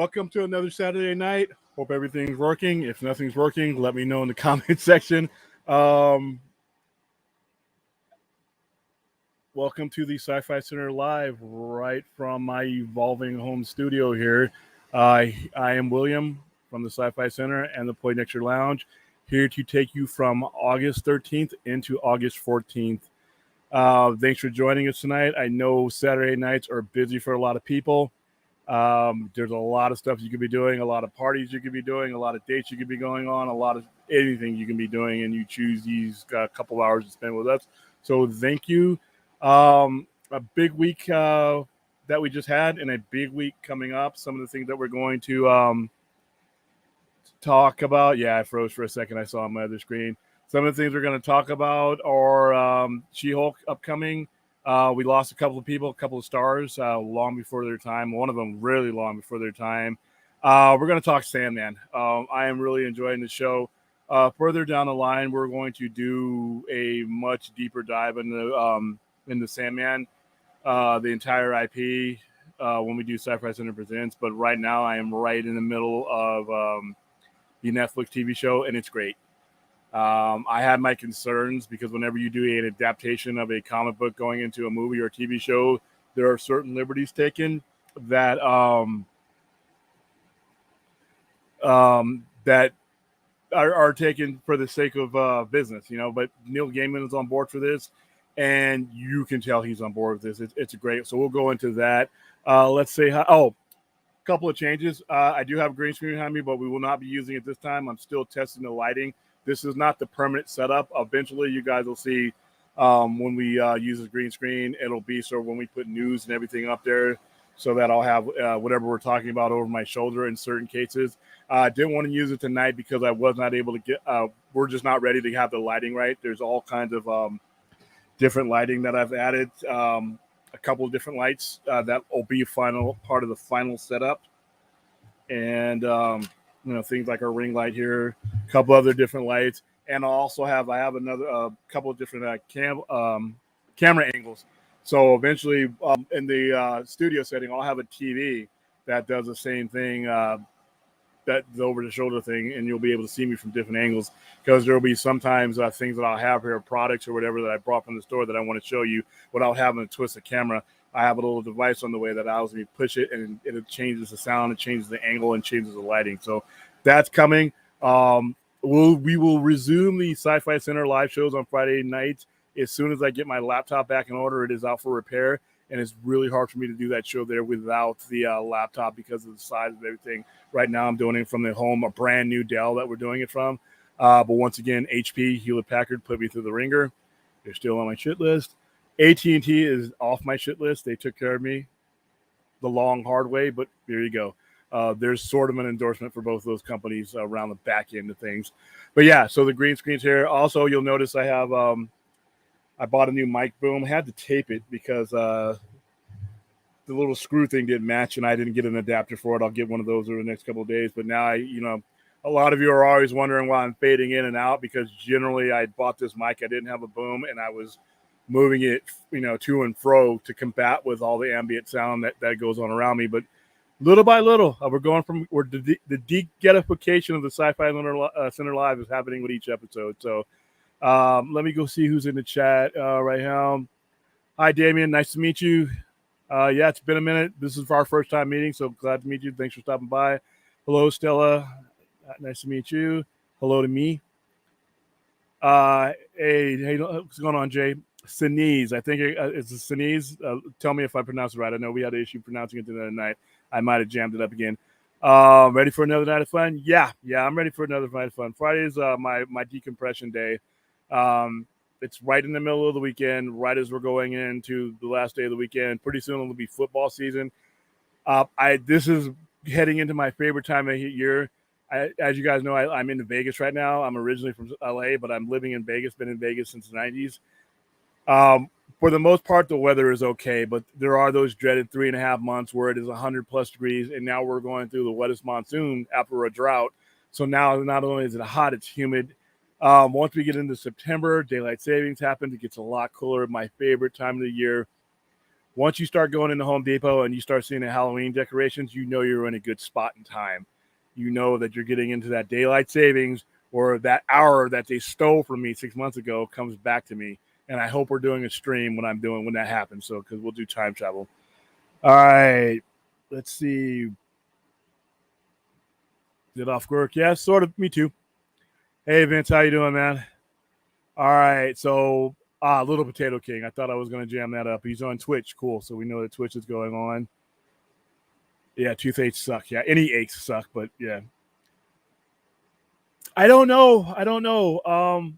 Welcome to another Saturday night. Hope everything's working. If nothing's working, let me know in the comment section. Um, Welcome to the Sci-Fi Center Live, right from my evolving home studio here. I am William from the Sci-Fi Center and the Poindexter Lounge, here to take you from August 13th into August 14th. Thanks for joining us tonight. I know Saturday nights are busy for a lot of people. There's a lot of stuff you could be doing, a lot of parties you could be doing, a lot of dates you could be going on, a lot of anything you can be doing, and you choose these couple hours to spend with us. So thank you. A big week that we just had, and a big week coming up. Some of the things that we're going to talk about. Yeah, I froze for a second. I saw on my other screen. Some of the things we're going to talk about are She-Hulk upcoming. We lost a couple of people, a couple of stars long before their time. One of them really long before their time. We're going to talk Sandman. I am really enjoying the show. Further down the line, we're going to do a much deeper dive into Sandman, the entire IP, when we do Sci-Fi Center Presents. But right now, I am right in the middle of the Netflix TV show, and it's great. I had my concerns because whenever you do an adaptation of a comic book going into a movie or TV show, there are certain liberties taken that that are taken for the sake of business, But Neil Gaiman is on board for this, and you can tell he's on board with this. It's great. So we'll go into that. Let's say couple of changes. I do have a green screen behind me, but we will not be using it this time. I'm still testing the lighting. This is not the permanent setup. Eventually, you guys will see when we use this green screen, it'll be so when we put news and everything up there, so that I'll have whatever we're talking about over my shoulder in certain cases. I didn't want to use it tonight because I was not able to get, we're just not ready to have the lighting right. There's all kinds of different lighting that I've added. A couple of different lights that will be part of the final setup, and things like our ring light here, a couple other different lights, and I have another couple of different camera angles. So eventually, in the studio setting, I'll have a TV that does the same thing, that the over the shoulder thing, and you'll be able to see me from different angles, because there will be sometimes things that I'll have here, products or whatever that I brought from the store that I want to show you without having to twist the camera. I have a little device on the way that allows me to push it, and it changes the sound, it changes the angle, and changes the lighting. So that's coming. We will resume the Sci-Fi Center live shows on Friday nights as soon as I get my laptop back in order. It is out for repair, and it's really hard for me to do that show there without the laptop because of the size of everything. Right now, I'm doing it from the home, a brand new Dell that we're doing it from. But once again, HP, Hewlett-Packard put me through the ringer. They're still on my shit list. AT&T is off my shit list. They took care of me the long, hard way, but there you go. There's sort of an endorsement for both of those companies around the back end of things. But yeah, so the green screen's here. Also, you'll notice I have I bought a new mic boom. I had to tape it because the little screw thing didn't match, and I didn't get an adapter for it. I'll get one of those over the next couple of days. But now a lot of you are always wondering why I'm fading in and out, because generally I bought this mic. I didn't have a boom, and I was moving it, to and fro to combat with all the ambient sound that goes on around me. But little by little, we're the de-getification of the Sci-Fi Center Live is happening with each episode. So let me go see who's in the chat right now. Hi, Damien. Nice to meet you. Yeah, it's been a minute. This is our first time meeting, so glad to meet you. Thanks for stopping by. Hello, Stella. Nice to meet you. Hello to me. Hey, what's going on, Jay? Sinise. I think it's a Sinise. Tell me if I pronounce it right. I know we had an issue pronouncing it the other night. I might have jammed it up again. Ready for another night of fun? Yeah, I'm ready for another night of fun. Friday is my decompression day. It's right in the middle of the weekend, right as we're going into the last day of the weekend. Pretty soon it'll be football season. This is heading into my favorite time of year. As you guys know, I'm in Vegas right now. I'm originally from LA, but I'm living in Vegas, been in Vegas since the 90s. For the most part, the weather is okay, but there are those dreaded 3.5 months where it is 100 plus degrees, and now we're going through the wettest monsoon after a drought. So now not only is it hot, it's humid. Once we get into September, daylight savings happens. It gets a lot cooler. My favorite time of the year. Once you start going into Home Depot and you start seeing the Halloween decorations, you know you're in a good spot in time. You know that you're getting into that daylight savings, or that hour that they stole from me 6 months ago comes back to me. And I hope we're doing a stream when that happens. So, because we'll do time travel. All right. Let's see. Did off work? Yeah, sort of. Me too. Hey, Vince, how you doing, man? All right. So, Little Potato King. I thought I was going to jam that up. He's on Twitch. Cool. So we know that Twitch is going on. Yeah, toothaches suck. Yeah, any aches suck, but yeah. I don't know.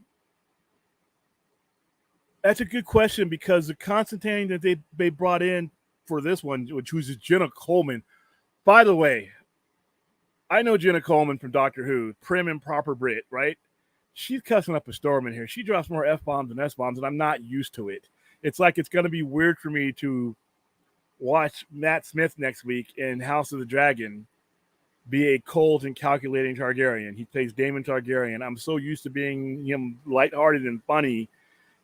That's a good question, because the Constantine that they brought in for this one, which was Jenna Coleman. By the way, I know Jenna Coleman from Doctor Who, prim and proper Brit, right? She's cussing up a storm in here. She drops more F-bombs and S-bombs, and I'm not used to it. It's like it's going to be weird for me to watch Matt Smith next week in House of the Dragon be a cold and calculating Targaryen. He plays Daemon Targaryen. I'm so used to being him lighthearted and funny,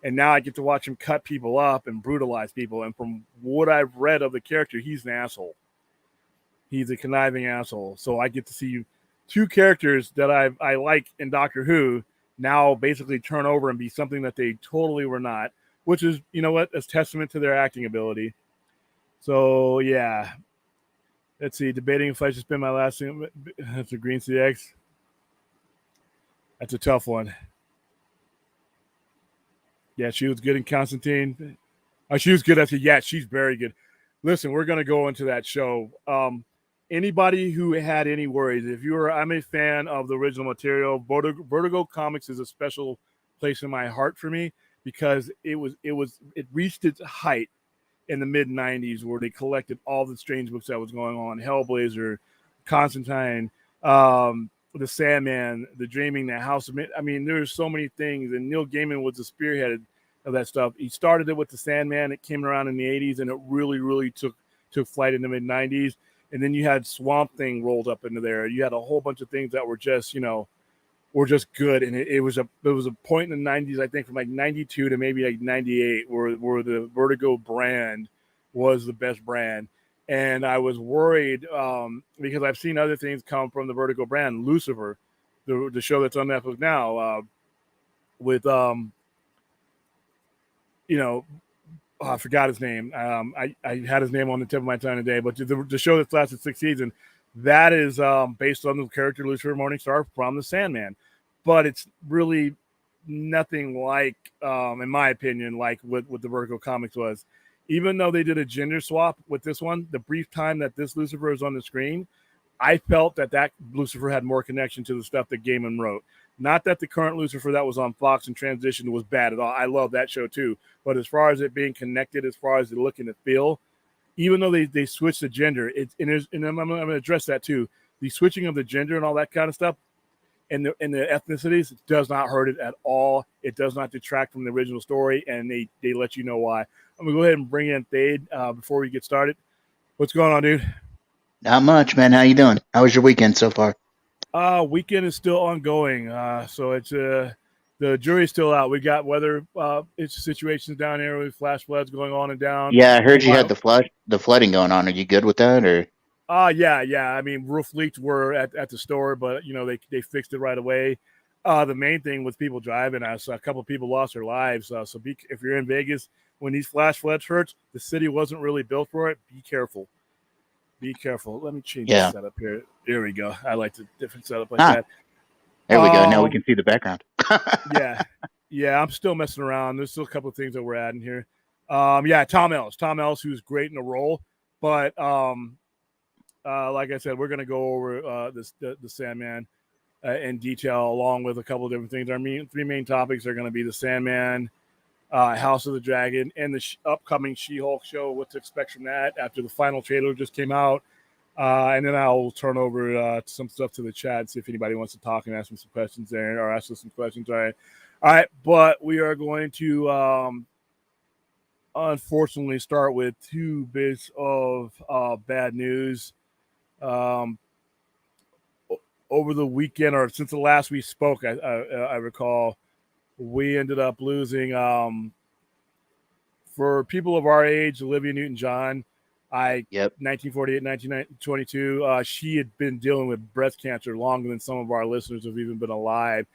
and now I get to watch him cut people up and brutalize people. And from what I've read of the character, he's an asshole. He's a conniving asshole. So I get to see two characters that I like in Doctor Who now basically turn over and be something that they totally were not, which is, you know what, a testament to their acting ability. So, yeah. Let's see. Debating if I should spend my last thing. That's a Green CX. That's a tough one. Yeah, she was good in Constantine. She was good at it. Yeah, she's very good. Listen, we're going to go into that show. Anybody who had any worries, I'm a fan of the original material. Vertigo Comics is a special place in my heart for me, because it reached its height in the mid 90s, where they collected all the strange books that was going on. Hellblazer, Constantine, the Sandman, the Dreaming, the House of... I mean, there's so many things, and Neil Gaiman was the spearhead of that stuff. He started it with the Sandman. It came around in the 80s, and it really took flight in the mid 90s. And then you had Swamp Thing rolled up into there. You had a whole bunch of things that were just, were just good. And it was a point in the 90s, I think, from like 92 to maybe like 98, where the Vertigo brand was the best brand. And I was worried because I've seen other things come from the Vertigo brand. Lucifer, the show that's on Netflix now, with I forgot his name. I had his name on the tip of my tongue today, but the show that's lasted 6 seasons, that is based on the character Lucifer Morningstar from the Sandman. But it's really nothing like, in my opinion, like what the Vertigo Comics was. Even though they did a gender swap with this one, the brief time that this Lucifer is on the screen, I felt that Lucifer had more connection to the stuff that Gaiman wrote. Not that the current Lucifer that was on Fox and transitioned was bad at all. I love that show too. But as far as it being connected, as far as the look and the feel, even though they switched the gender, and I'm going to address that too. The switching of the gender and all that kind of stuff, and the ethnicities, does not hurt it at all. It does not detract from the original story, and they let you know why. I'm going to go ahead and bring in Thade before we get started. What's going on, dude? Not much, man. How you doing? How was your weekend so far? Weekend is still ongoing. So it's the jury's still out. We got weather situations down here with flash floods going on and down. Yeah, I heard you had the flooding going on. Are you good with that, or? Yeah. I mean, roof leaks were at the store, but they fixed it right away. The main thing with people driving, a couple of people lost their lives. So if you're in Vegas when these flash floods hurt, the city wasn't really built for it. Be careful. Be careful. Let me change the Yeah. setup here. Here we go. I like the different setup like Ah, that. there we go. Now we can see the background. Yeah. I'm still messing around. There's still a couple of things that we're adding here. Tom Ellis, who's great in the role, but like I said, we're gonna go over the Sandman in detail, along with a couple of different things. Our three main topics are going to be the Sandman, House of the Dragon, and the upcoming She-Hulk show. What to expect from that after the final trailer just came out. And then I'll turn over some stuff to the chat, see if anybody wants to talk and ask me some questions there, or ask us some questions. All right. But we are going to, unfortunately, start with two bits of bad news. Over the weekend, or since the last we spoke, I recall, we ended up losing for people of our age, Olivia Newton-John, Yep. 1948, 1922, she had been dealing with breast cancer longer than some of our listeners have even been alive.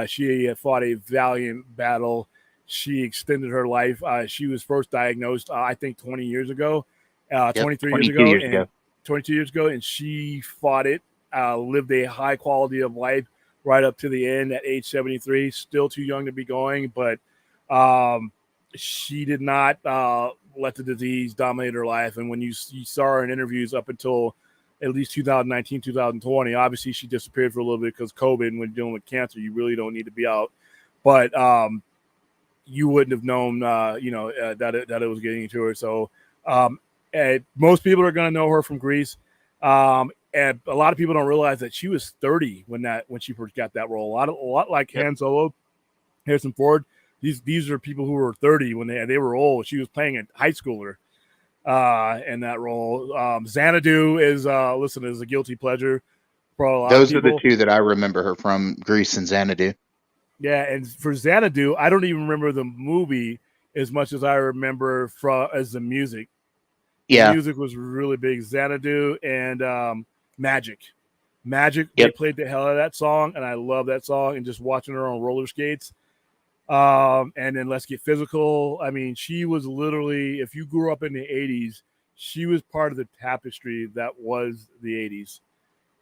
She had fought a valiant battle. She extended her life. She was first diagnosed, I think, 20 years ago, Yep. 23 years 22 ago, years and ago. 22 years ago, and she fought it, lived a high quality of life right up to the end at age 73. Still too young to be going, but she did not let the disease dominate her life. And when you saw her in interviews up until at least 2019, 2020, obviously she disappeared for a little bit because COVID. And when dealing with cancer, you really don't need to be out. But you wouldn't have known, that it was getting to her. So most people are going to know her from Grease. And a lot of people don't realize that she was 30 when she first got that role. A lot like Yep. Han Solo, Harrison Ford. These are people who were 30 when they were old. She was playing a high schooler in that role. Xanadu is a guilty pleasure for a lot of Those are the people. two that I remember her from, Grease and Xanadu. Yeah, and for Xanadu, I don't even remember the movie as much as I remember as the music. The Yeah. music was really big. Xanadu and Magic. Magic, they Yep. played the hell out of that song, and I love that song. And just watching her on roller skates. And then Let's Get Physical. I mean, she was literally, if you grew up in the 80s, she was part of the tapestry that was the 80s.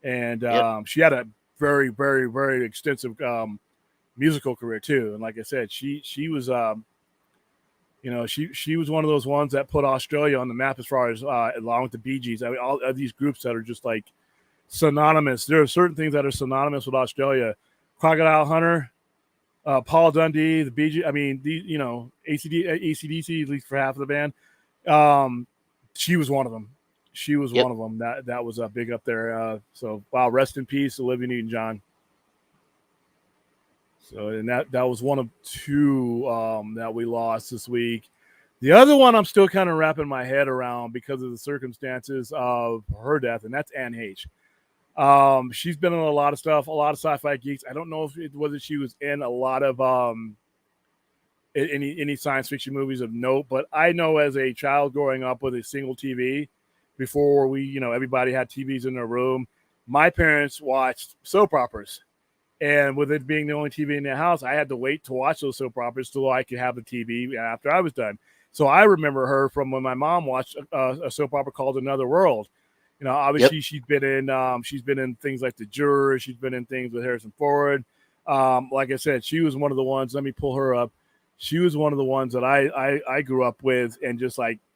And Yep. she had a very, very, very extensive musical career too. And like I said, she was she was one of those ones that put Australia on the map as far as along with the Bee Gees. I mean, all of these groups that are just like synonymous. There are certain things that are synonymous with Australia. Crocodile Hunter, Paul Dundee, the Bee Gees. I mean, ACDC, at least for half of the band. She was one of them. She was Yep. one of them. That was big up there. So wow, rest in peace, Olivia Newton-John. So, and that was one of two that we lost this week. The other one I'm still kind of wrapping my head around because of the circumstances of her death, and that's Anne H. She's been in a lot of stuff, a lot of sci-fi geeks. I don't know whether she was in a lot of any science fiction movies of note, but I know as a child growing up with a single TV, before everybody had TVs in their room, my parents watched soap operas. And with it being the only TV in the house, I had to wait to watch those soap operas till I could have the TV after I was done. So I remember her from when my mom watched a soap opera called Another World. Yep. Obviously she's been in things like The Juror. She's been in things with Harrison Ford. Like I said, she was one of the ones. Let me pull her up. She was one of the ones that I grew up with, and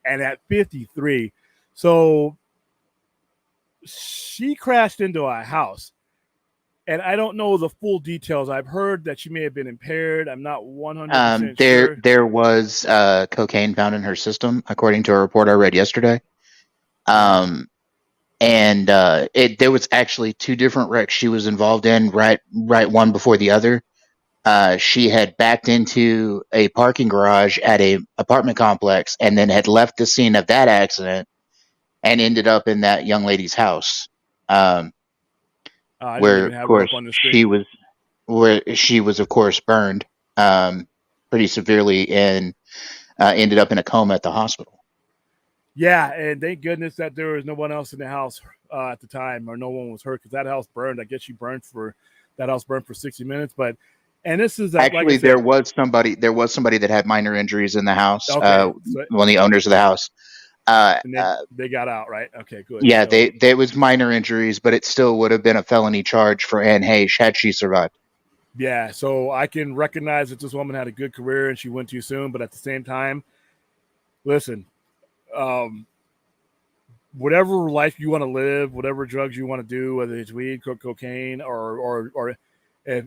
at 53. So she crashed into a house. And I don't know the full details. I've heard that she may have been impaired. I'm not 100% sure. There was cocaine found in her system, according to a report I read yesterday. Wow. And there was actually two different wrecks she was involved in, right one before the other. She had backed into a parking garage at a apartment complex, and then had left the scene of that accident and ended up in that young lady's house, I didn't where even of have her up course on the screen. she was of course burned pretty severely, and ended up in a coma at the hospital. Yeah, and thank goodness that there was no one else in the house at the time, or no one was hurt, because that house burned. I guess that house burned for 60 minutes. But and this is like I Actually, there said, was somebody that had minor injuries in the house. okay, so One of the owners of the house. and they got out, right? Okay, good. Yeah, So they was minor injuries, but it still would have been a felony charge for Anne Heche had she survived. yeah, so I can recognize that this woman had a good career and she went too soon, but at the same time, listen, um, whatever life you want to live, whatever drugs you want to do, whether it's weed, cocaine, or if,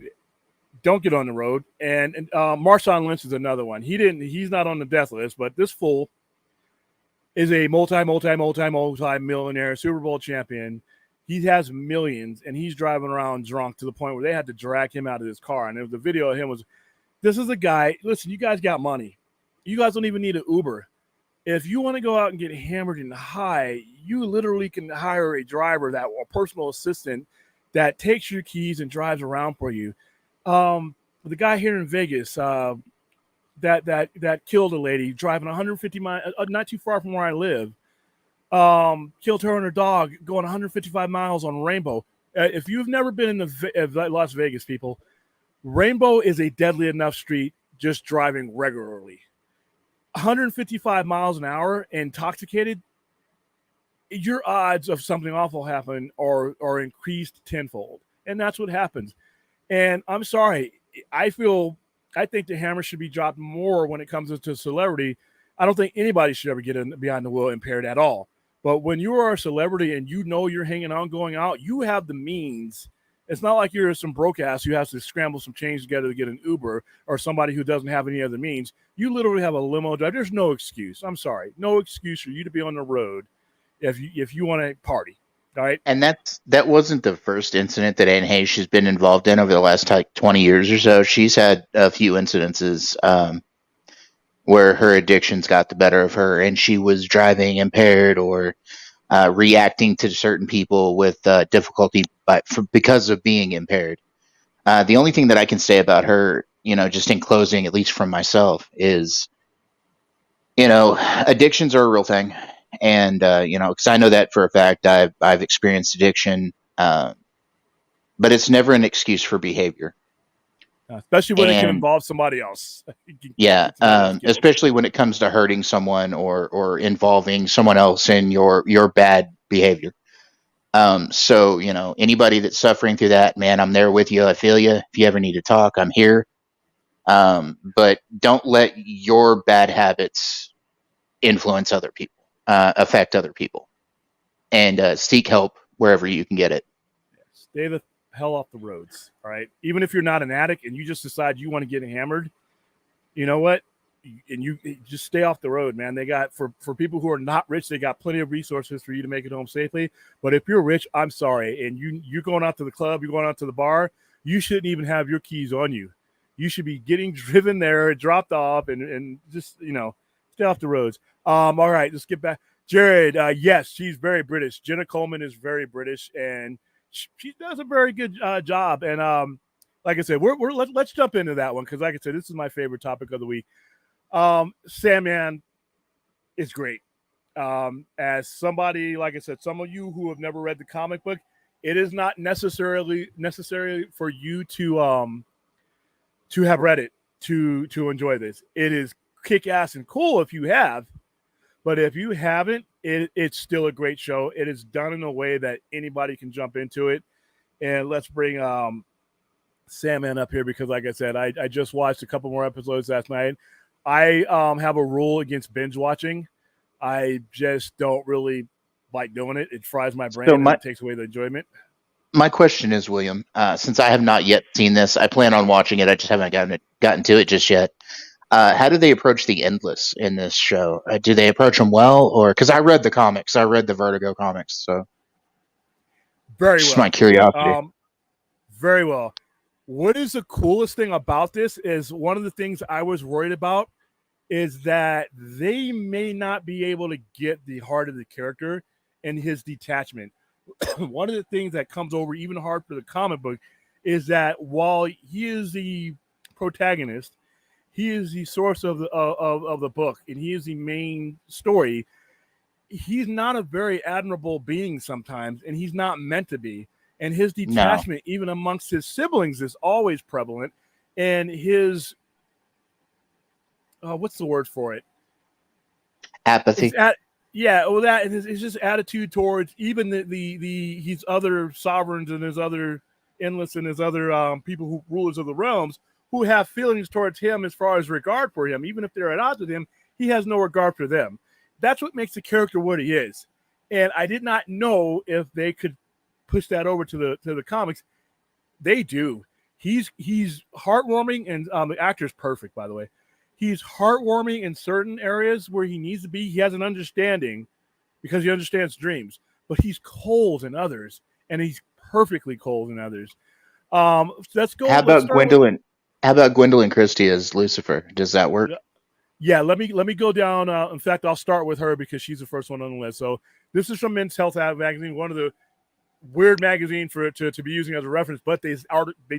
don't get on the road. And Marshawn Lynch is another one. He's not on the death list, but this fool is a multi-millionaire Super Bowl champion. He has millions, and he's driving around drunk to the point where they had to drag him out of his car. And the video of him was, this is a guy. Listen, you guys got money. You guys don't even need an Uber. If you want to go out and get hammered and high, you literally can hire a driver, a personal assistant that takes your keys and drives around for you. The guy here in Vegas, that killed a lady driving 150 miles, not too far from where I live. Killed her and her dog going 155 miles on Rainbow. If you've never been in the Las Vegas, people, Rainbow is a deadly enough street just driving regularly. 155 miles an hour, intoxicated, your odds of something awful happen are increased tenfold, and that's what happens. And I'm sorry, I feel I think the hammer should be dropped more when it comes to celebrity. I don't think anybody should ever get in behind the wheel impaired at all. But when you are a celebrity and you know you're hanging on, going out, you have the means. It's not like you're some broke ass who has to scramble some change together to get an Uber or somebody who doesn't have any other means. You literally have a limo drive. There's no excuse. I'm sorry. No excuse for you to be on the road if you want to party. All right. And that wasn't the first incident that Anne Hayes has been involved in over the last like 20 years or so. She's had a few incidences where her addictions got the better of her, and she was driving impaired or reacting to certain people with difficulty because of being impaired. The only thing that I can say about her, just in closing, at least from myself, is, addictions are a real thing. And, because I know that for a fact, I've experienced addiction, but it's never an excuse for behavior. Especially when it can involve somebody else. Yeah, especially when it comes to hurting someone or involving someone else in your bad behavior. So, anybody that's suffering through that, man, I'm there with you. I feel you. If you ever need to talk, I'm here. But don't let your bad habits influence other people, affect other people, and seek help wherever you can get it. Stay the hell off the roads. All right. Even if you're not an addict and you just decide you want to get hammered, you know what? And you just stay off the road, man. They got for people who are not rich, they got plenty of resources for you to make it home safely. But if you're rich, I'm sorry, and you're going out to the club, you're going out to the bar, you shouldn't even have your keys on you. You should be getting driven there, dropped off, and just stay off the roads. All right, let's get back. Jared, yes, she's very British. Jenna Coleman is very British, and she does a very good job. And like I said, let's jump into that one because, like I said, this is my favorite topic of the week. Sandman is great. As somebody, like I said, some of you who have never read the comic book, it is not necessary for you to have read it to enjoy this. It is kick ass and cool if you have, but if you haven't, it's still a great show. It is done in a way that anybody can jump into it. And let's bring Sandman up here because, like I said, I just watched a couple more episodes last night. I have a rule against binge watching. I just don't really like doing it. It fries my brain and it takes away the enjoyment. My question is, William, since I have not yet seen this, I plan on watching it. I just haven't gotten to it just yet. How do they approach the Endless in this show? Do they approach them well, or because I read the comics, I read the Vertigo comics, so very just well. my curiosity. Very well. What is the coolest thing about this is one of the things I was worried about is that they may not be able to get the heart of the character and his detachment. One of the things that comes over even hard for the comic book is that while he is the protagonist, he is the source of the book, and he is the main story. He's not a very admirable being sometimes, and he's not meant to be. And his detachment, even amongst his siblings, is always prevalent. And his, what's the word for it? Apathy. That and his just attitude towards even the his other sovereigns and his other endless and his other people who rulers of the realms who have feelings towards him as far as regard for him, even if they're at odds with him, he has no regard for them. That's what makes the character what he is. And I did not know if they could push that over to the comics. They do. He's heartwarming, and the actor's perfect, by the way. He's heartwarming in certain areas where he needs to be. He has an understanding because he understands dreams, but he's cold in others, and he's perfectly cold in others. Let's go. How about Gwendolyn? How about Gwendolyn Christie as Lucifer? Does that work? Yeah, let me go down. In fact, I'll start with her because she's the first one on the list. So this is from Men's Health magazine, one of the weird magazine for to be using as a reference, but they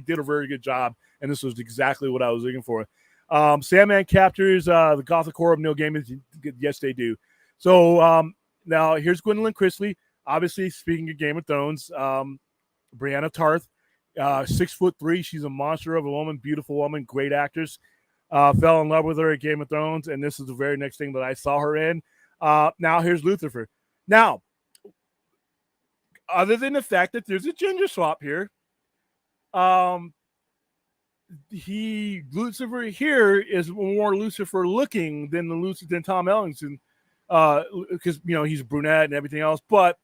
did a very good job, and this was exactly what I was looking for. Sandman captures the Gothic core of Neil Gaiman. Yes, they do. So now here's Gwendolyn Chrisley. Obviously, speaking of Game of Thrones, Brianna Tarth, 6'3". She's a monster of a woman, beautiful woman, great actress. Fell in love with her at Game of Thrones, and this is the very next thing that I saw her in. Now here's Lucifer. Now, other than the fact that there's a gender swap here, Lucifer here is more Lucifer looking than Tom Ellington, because he's brunette and everything else. But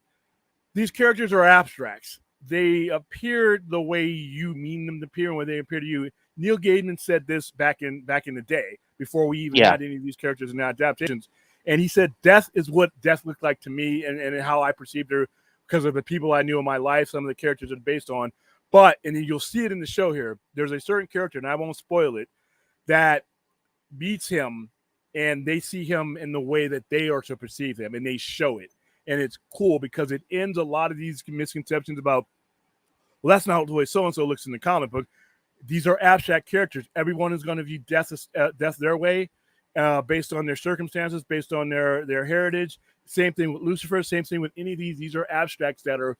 these characters are abstracts. They appear the way you mean them to appear and when they appear to you. Neil Gaiman said this back in the day before we even had any of these characters in adaptations, and he said death is what death looked like to me and how I perceived her because of the people I knew in my life. Some of the characters are based on. But, and you'll see it in the show here, there's a certain character, and I won't spoil it, that meets him, and they see him in the way that they are to perceive him, and they show it. And it's cool because it ends a lot of these misconceptions about, well, that's not the way so-and-so looks in the comic book. These are abstract characters. Everyone is going to view death their way, based on their circumstances, based on their heritage. Same thing with Lucifer, same thing with any of these. These are abstracts that are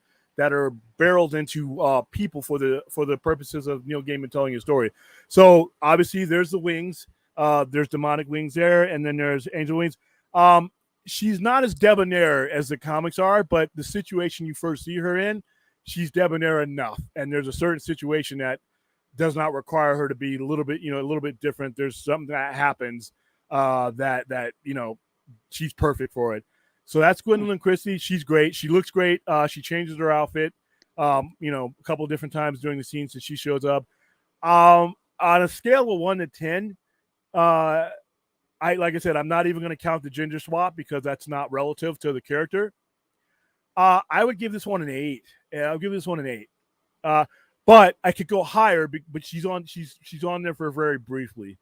barreled into people for the purposes of Neil Gaiman telling a story. So obviously there's the wings, there's demonic wings there, and then there's angel wings. She's not as debonair as the comics are, but the situation you first see her in, she's debonair enough. And there's a certain situation that does not require her to be a little bit different. There's something that happens that she's perfect for it. So that's Gwendolyn Christie. She's great. She looks great. She changes her outfit, a couple of different times during the scenes that she shows up. On a scale of 1 to 10, like I said, I'm not even going to count the gender swap because that's not relative to the character. I would give this one an 8. Yeah, I'll give this one an 8. But I could go higher, but she's on there for very briefly.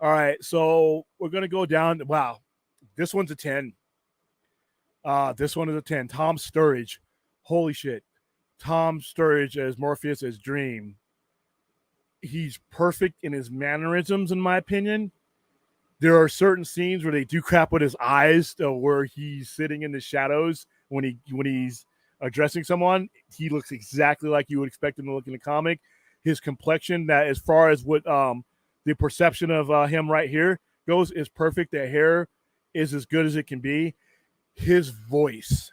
All right, so we're going to go down. Wow, this one's a 10. This one is a 10. Tom Sturridge. Holy shit. Tom Sturridge as Morpheus as Dream. He's perfect in his mannerisms, in my opinion. There are certain scenes where they do crap with his eyes, where he's sitting in the shadows when he's addressing someone. He looks exactly like you would expect him to look in the comic. His complexion, that as far as what the perception of him right here goes, is perfect. The hair is as good as it can be. His voice,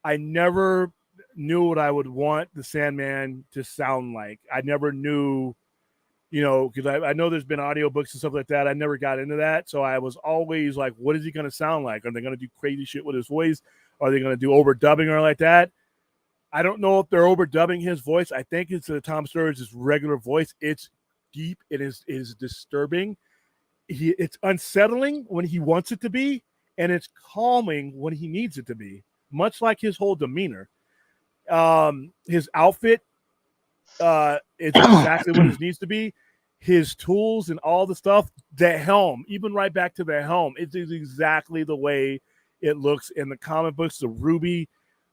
I never knew what I would want the Sandman to sound like. I never knew, because I know there's been audiobooks and stuff like that. I never got into that. So I was always like, what is he going to sound like? Are they going to do crazy shit with his voice? Are they going to do overdubbing or like that? I don't know if they're overdubbing his voice. I think it's Tom Sturridge's regular voice. It's deep. It is disturbing. It's unsettling when he wants it to be, and it's calming when he needs it to be, much like his whole demeanor. His outfit is exactly what it needs to be. His tools and all the stuff, the helm, even right back to the helm, it is exactly the way it looks in the comic books. The ruby,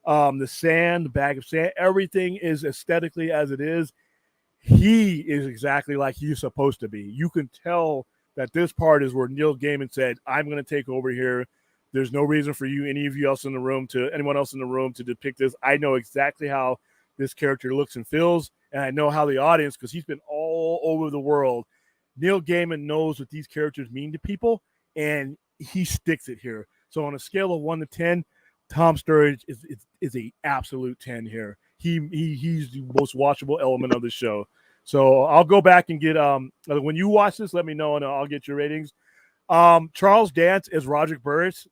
the sand, the bag of sand, everything is aesthetically as it is. He is exactly like he's supposed to be. You can tell that this part is where Neil Gaiman said, I'm going to take over here. There's no reason for anyone else in the room to depict this. I know exactly how this character looks and feels, and I know how the audience, because he's been all over the world. Neil Gaiman knows what these characters mean to people, and he sticks it here. So on a scale of 1 to 10, Tom Sturridge is a absolute 10 here. He's the most watchable element of the show. So I'll go back and get when you watch this, let me know and I'll get your ratings. Charles Dance as Roderick Burris.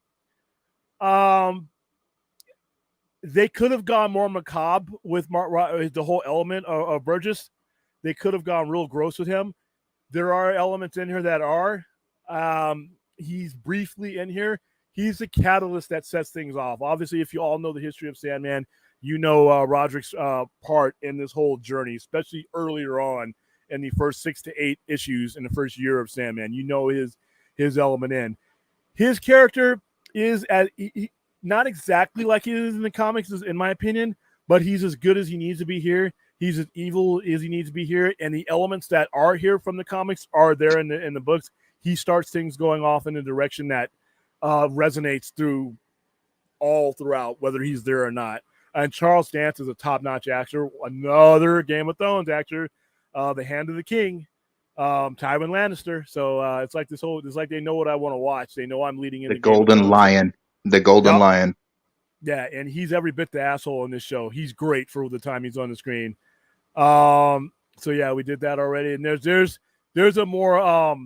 They could have gone more macabre with the whole element of Burgess. They could have gone real gross with him. There are elements in here that are. He's briefly in here. He's the catalyst that sets things off. Obviously, if you all know the history of Sandman, you know Roderick's part in this whole journey, especially earlier on in the first 6 to 8 issues in the first year of Sandman. You know his element in. His character is not exactly like he is in the comics, in my opinion, but he's as good as he needs to be here. He's as evil as he needs to be here, and the elements that are here from the comics are there in the books. He starts things going off in a direction that resonates all throughout, whether he's there or not. And Charles Dance is a top-notch actor, another Game of Thrones actor, the Hand of the King, Tywin Lannister. So it's like it's like they know what I want to watch. They know I'm leading into Game of Thrones. The Golden Yep. Lion. Yeah, and he's every bit the asshole in this show. He's great for the time he's on the screen. So yeah, we did that already. And there's a more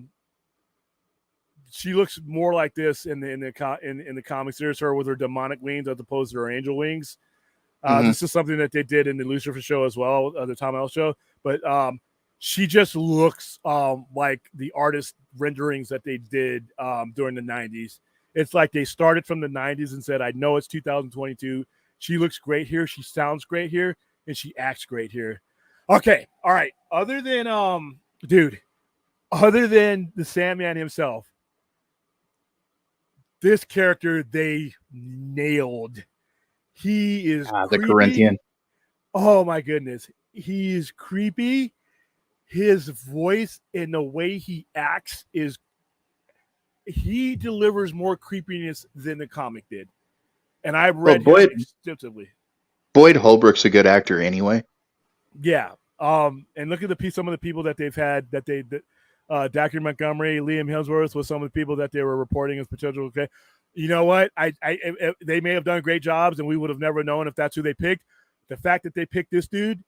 she looks more like this in the comics. There's her with her demonic wings as opposed to her angel wings. This is something that they did in the Lucifer show as well, the Tom L show. But she just looks like the artist renderings that they did during the 90s. It's like they started from the 90s and said, I know it's 2022. She looks great here. She sounds great here. And she acts great here. Okay. All right. Other than the Sandman himself, this character they nailed. He is the creepy. Corinthian. Oh my goodness. He is creepy. His voice and the way he acts he delivers more creepiness than the comic did. And I've read him extensively. Boyd Holbrook's a good actor anyway. Yeah. And look at some of the people that they've had Dacre Montgomery, Liam Hemsworth was some of the people that they were reporting as potential. Okay. You know what? They may have done great jobs and we would have never known if that's who they picked. The fact that they picked this dude,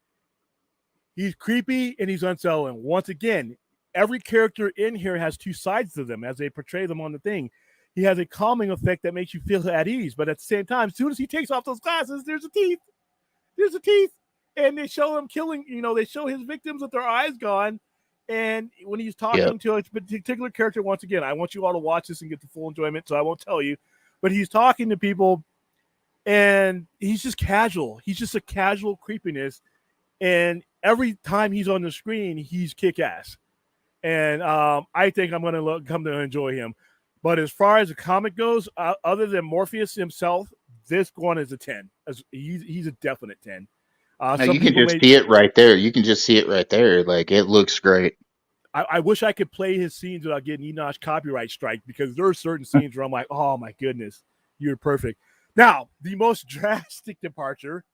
he's creepy and he's unsettling. Once again, every character in here has two sides to them as they portray them on the thing. He has a calming effect that makes you feel at ease, but at the same time, as soon as he takes off those glasses, there's a teeth. And they show him killing, they show his victims with their eyes gone. And when he's talking to a particular character, once again, I want you all to watch this and get the full enjoyment, so I won't tell you. But he's talking to people, and he's just casual. He's just a casual creepiness. And every time he's on the screen, he's kick-ass. And I think I'm going to come to enjoy him. But as far as the comic goes, other than Morpheus himself, this one is a 10. He's a definite 10. You can just see it right there. You can just see it right there. Like, it looks great. I wish I could play his scenes without getting Enoch copyright strike, because there are certain scenes where I'm like, oh my goodness, you're perfect. Now, the most drastic departure,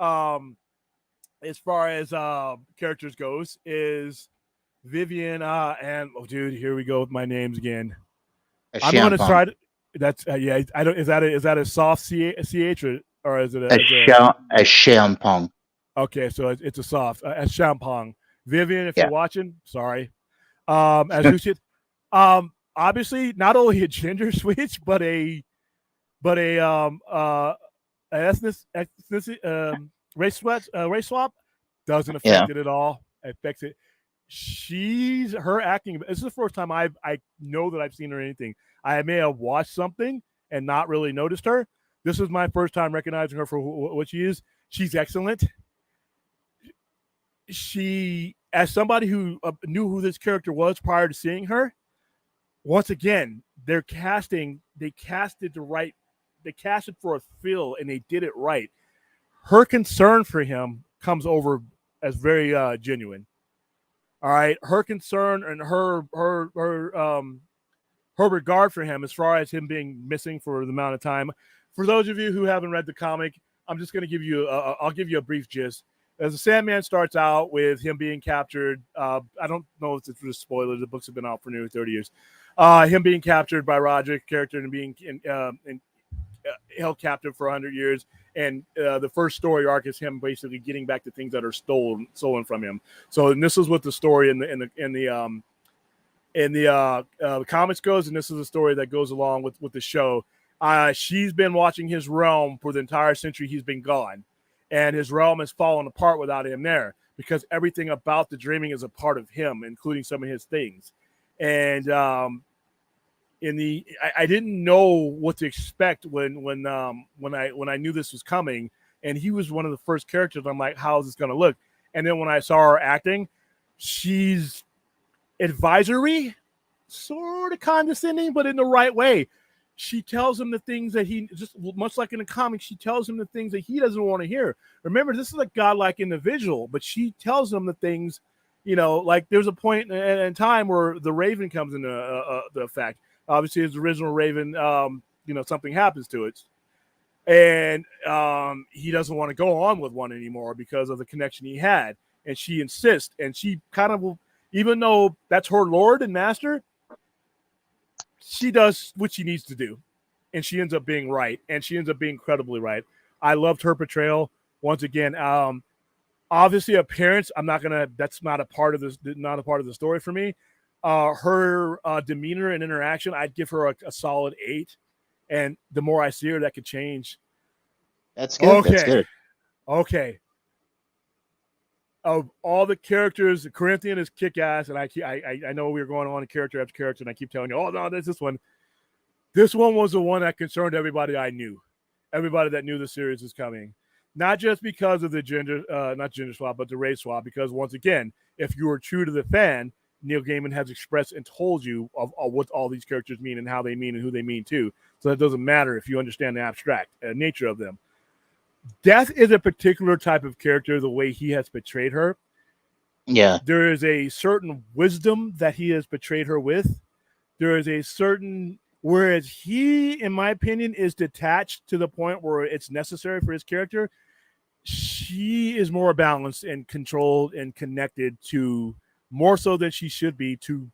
as far as characters goes, is Vivian and dude, here we go with my names again. I'm going to try to. That's yeah. I don't. Is that a soft ch or is it a shampong? Okay, so it's a soft a shampong. Vivian, if you're watching, sorry. As who should, obviously not only a gender switch, but a race swap doesn't affect it at all. It affects it. Her acting. This is the first time I know that I've seen her in anything. I may have watched something and not really noticed her. This is my first time recognizing her for what she is. She's excellent. As somebody who knew who this character was prior to seeing her, once again, they casted for a feel, and they did it right. Her concern for him comes over as very genuine. All right, her concern and her regard for him, as far as him being missing for the amount of time. For those of you who haven't read the comic, I'm just going to give you I'll give you a brief gist. As the Sandman starts out with him being captured, I don't know if it's a spoiler. The books have been out for nearly 30 years. Him being captured by Roger character and being held captive for 100 years. And the first story arc is him basically getting back the things that are stolen from him. So, and this is what the story in the comics goes, and this is a story that goes along with the show. She's been watching his realm for the entire century he's been gone, and his realm has fallen apart without him there, because everything about the dreaming is a part of him, including some of his things. And I didn't know what to expect when I knew this was coming, and he was one of the first characters. I'm like, how is this going to look? And then when I saw her acting, she's advisory, sort of condescending, but in the right way. she tells him the things that he just much like in the comics, she tells him the things that he doesn't want to hear. Remember, this is a godlike individual, but she tells him the things, like there's a point in time where the Raven comes into the effect. Obviously, his original Raven, something happens to it, and he doesn't want to go on with one anymore because of the connection he had. And she insists, and she kind of will, even though that's her lord and master, she does what she needs to do, and she ends up being right, and she ends up being incredibly right. I loved her portrayal once again. Obviously, appearance, I'm not gonna. That's not a part of this. Not a part of the story for me. Her demeanor and interaction, I'd give her a solid 8. And the more I see her, that could change. That's good. Okay, That's good. okay. Of all the characters, Corinthian is kick ass, and I know we were going on character after character, and I keep telling you, oh no, there's this one. This one was the one that concerned everybody I knew, everybody that knew the series was coming, not just because of the gender, not gender swap, but the race swap. Because once again, if you were true to the fan, Neil Gaiman has expressed and told you of what all these characters mean and how they mean and who they mean too. So it doesn't matter if you understand the abstract nature of them. Death is a particular type of character, the way he has portrayed her. Yeah. There is a certain wisdom that he has portrayed her with. There is a certain, whereas he, in my opinion, is detached to the point where it's necessary for his character, she is more balanced and controlled and connected to, more so than she should be, to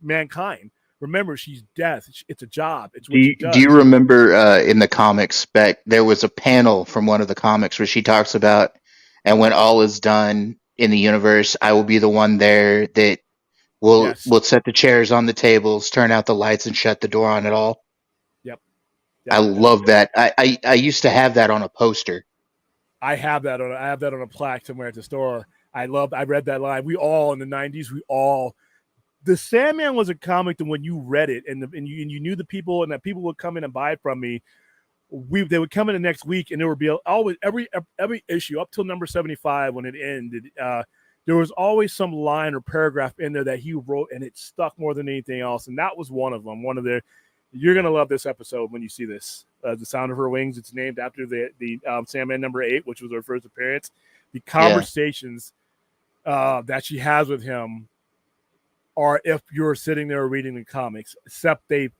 mankind. Remember, she's death. It's a job. It's what she Do you does. remember in the comic spec there was a panel from one of the comics where she talks about, and when all is done in the universe, I will be the one there that will Yes. will set the chairs on the tables, turn out the lights, and shut the door on it all. Yep. I love that. I used to have that on a poster. I have that on a plaque somewhere at the store. I read that line. We all in the 90s, the Sandman was a comic that when you read it and you knew the people and that people would come in and buy it from me, they would come in the next week and there would be always every issue up till number 75 when it ended. There was always some line or paragraph in there that he wrote and it stuck more than anything else. And that was one of them. You're going to love this episode when you see this. The Sound of Her Wings. It's named after the Sandman number 8, which was her first appearance. The conversations that she has with him are if you're sitting there reading the comics, except they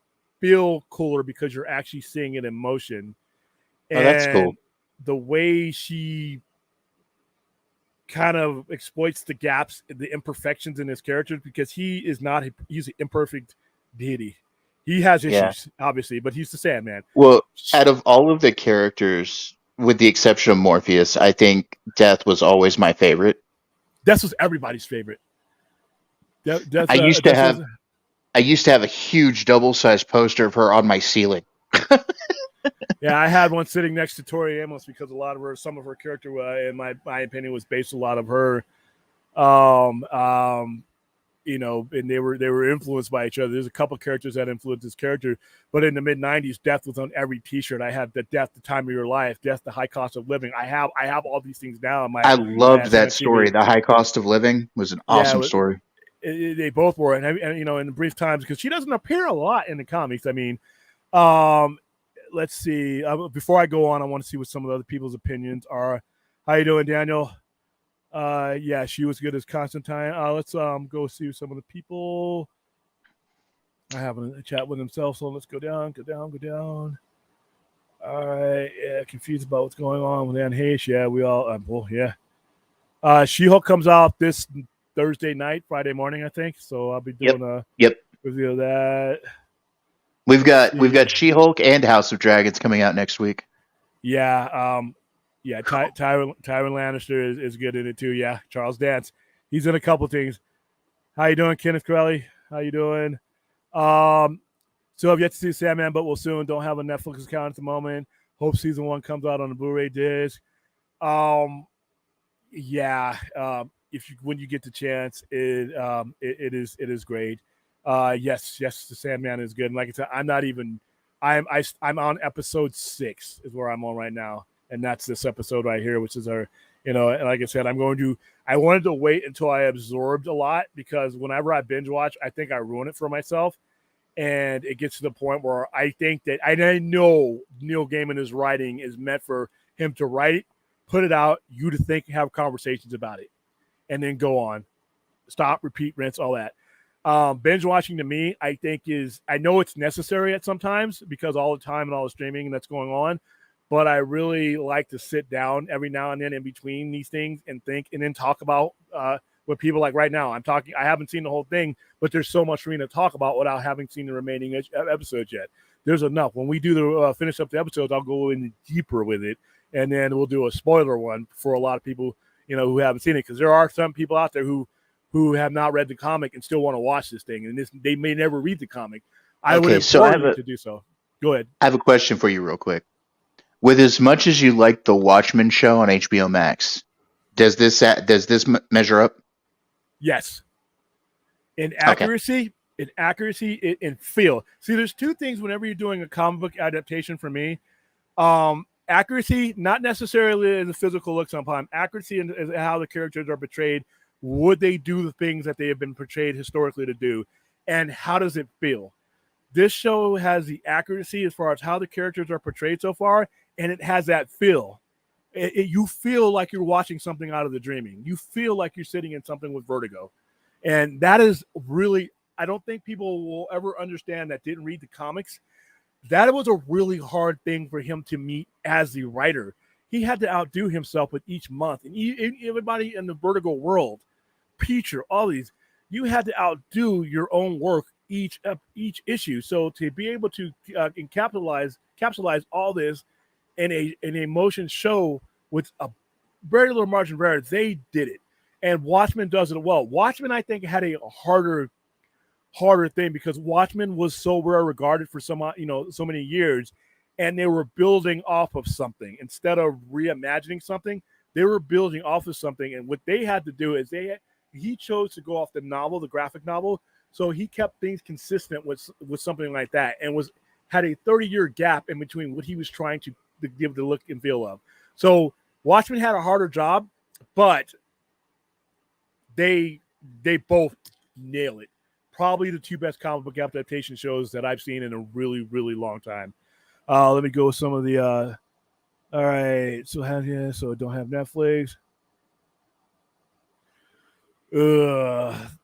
feel cooler because you're actually seeing it in motion. Oh, that's cool. The way she kind of exploits the gaps, the imperfections in his characters, because he's an imperfect deity. He has issues, obviously, but he's the Sandman. Well, out of all of the characters, with the exception of Morpheus, I think Death was always my favorite. Death was everybody's favorite. I used to have a huge double-sized poster of her on my ceiling. Yeah, I had one sitting next to Tori Amos because some of her character, in my opinion, was based a lot of her. And they were influenced by each other. There's a couple characters that influenced this character, but in the mid '90s, Death was on every T-shirt. I had the Death, the Time of Your Life, Death, the High Cost of Living. I have all these things down. I loved that story. The High Cost of Living was an awesome story. They both were, and in the brief times, because she doesn't appear a lot in the comics. I mean, let's see. Before I go on, I want to see what some of the other people's opinions are. How you doing, Daniel? Yeah, she was good as Constantine. Let's go see some of the people. I have a chat with themselves, so let's go down. All right, yeah, confused about what's going on with Anne Hayes. Yeah, we all, yeah. She-Hulk comes out this Thursday night, Friday morning, I think. So I'll be doing a review of that. We've got She-Hulk and House of Dragons coming out next week. Yeah, Tywin Lannister is good in it too. Yeah, Charles Dance, he's in a couple things. How you doing, Kenneth Corelli? How you doing? So I've yet to see Sandman, but we'll soon. Don't have a Netflix account at the moment. Hope season 1 comes out on the Blu-ray disc. When you get the chance, it is great. Yes, the Sandman is good. And like I said, I'm on episode 6 is where I'm on right now. And that's this episode right here, which is and like I said, I wanted to wait until I absorbed a lot, because whenever I binge watch, I think I ruin it for myself. And it gets to the point where I think that I know Neil Gaiman's writing is meant for him to write it, put it out, you to think, have conversations about it, and then go on, stop, repeat, rinse, all that. Binge watching to me, I think I know it's necessary at sometimes because all the time and all the streaming that's going on, but I really like to sit down every now and then in between these things and think and then talk about with people. Like right now, I haven't seen the whole thing, but there's so much for me to talk about without having seen the remaining episodes yet. There's enough. When we do the finish up the episodes, I'll go in deeper with it, and then we'll do a spoiler one for a lot of people, who haven't seen it, because there are some people out there who have not read the comic and still want to watch this thing, and they may never read the comic. I would implore you to do so. Go ahead. I have a question for you real quick. With as much as you like the Watchmen show on HBO Max, does this measure up? Yes. In accuracy, in feel. See, there's two things whenever you're doing a comic book adaptation for me. Accuracy, not necessarily as a physical look sometimes. Accuracy in how the characters are portrayed. Would they do the things that they have been portrayed historically to do? And how does it feel? This show has the accuracy as far as how the characters are portrayed so far, and it has that feel. You feel like you're watching something out of The Dreaming. You feel like you're sitting in something with vertigo. And that is really, I don't think people will ever understand that didn't read the comics. That was a really hard thing for him to meet as the writer. He had to outdo himself with each month. And everybody in the vertigo world, Peacher, all these, you had to outdo your own work each issue. So to be able to capitalize all this in a motion show with a very little margin of error, they did it. And Watchmen does it well. Watchmen, I think, had a harder thing because Watchmen was so well regarded for so many years, and they were building off of something instead of reimagining something. They were building off of something, and what they had to do is he chose to go off the novel, the graphic novel, so he kept things consistent with something like that, and had a 30-year gap in between what he was trying to give the look and feel of. So Watchmen had a harder job, but they both nail it. Probably the two best comic book adaptation shows that I've seen in a really, really long time. Let me go with some of the. All right, so I don't have Netflix.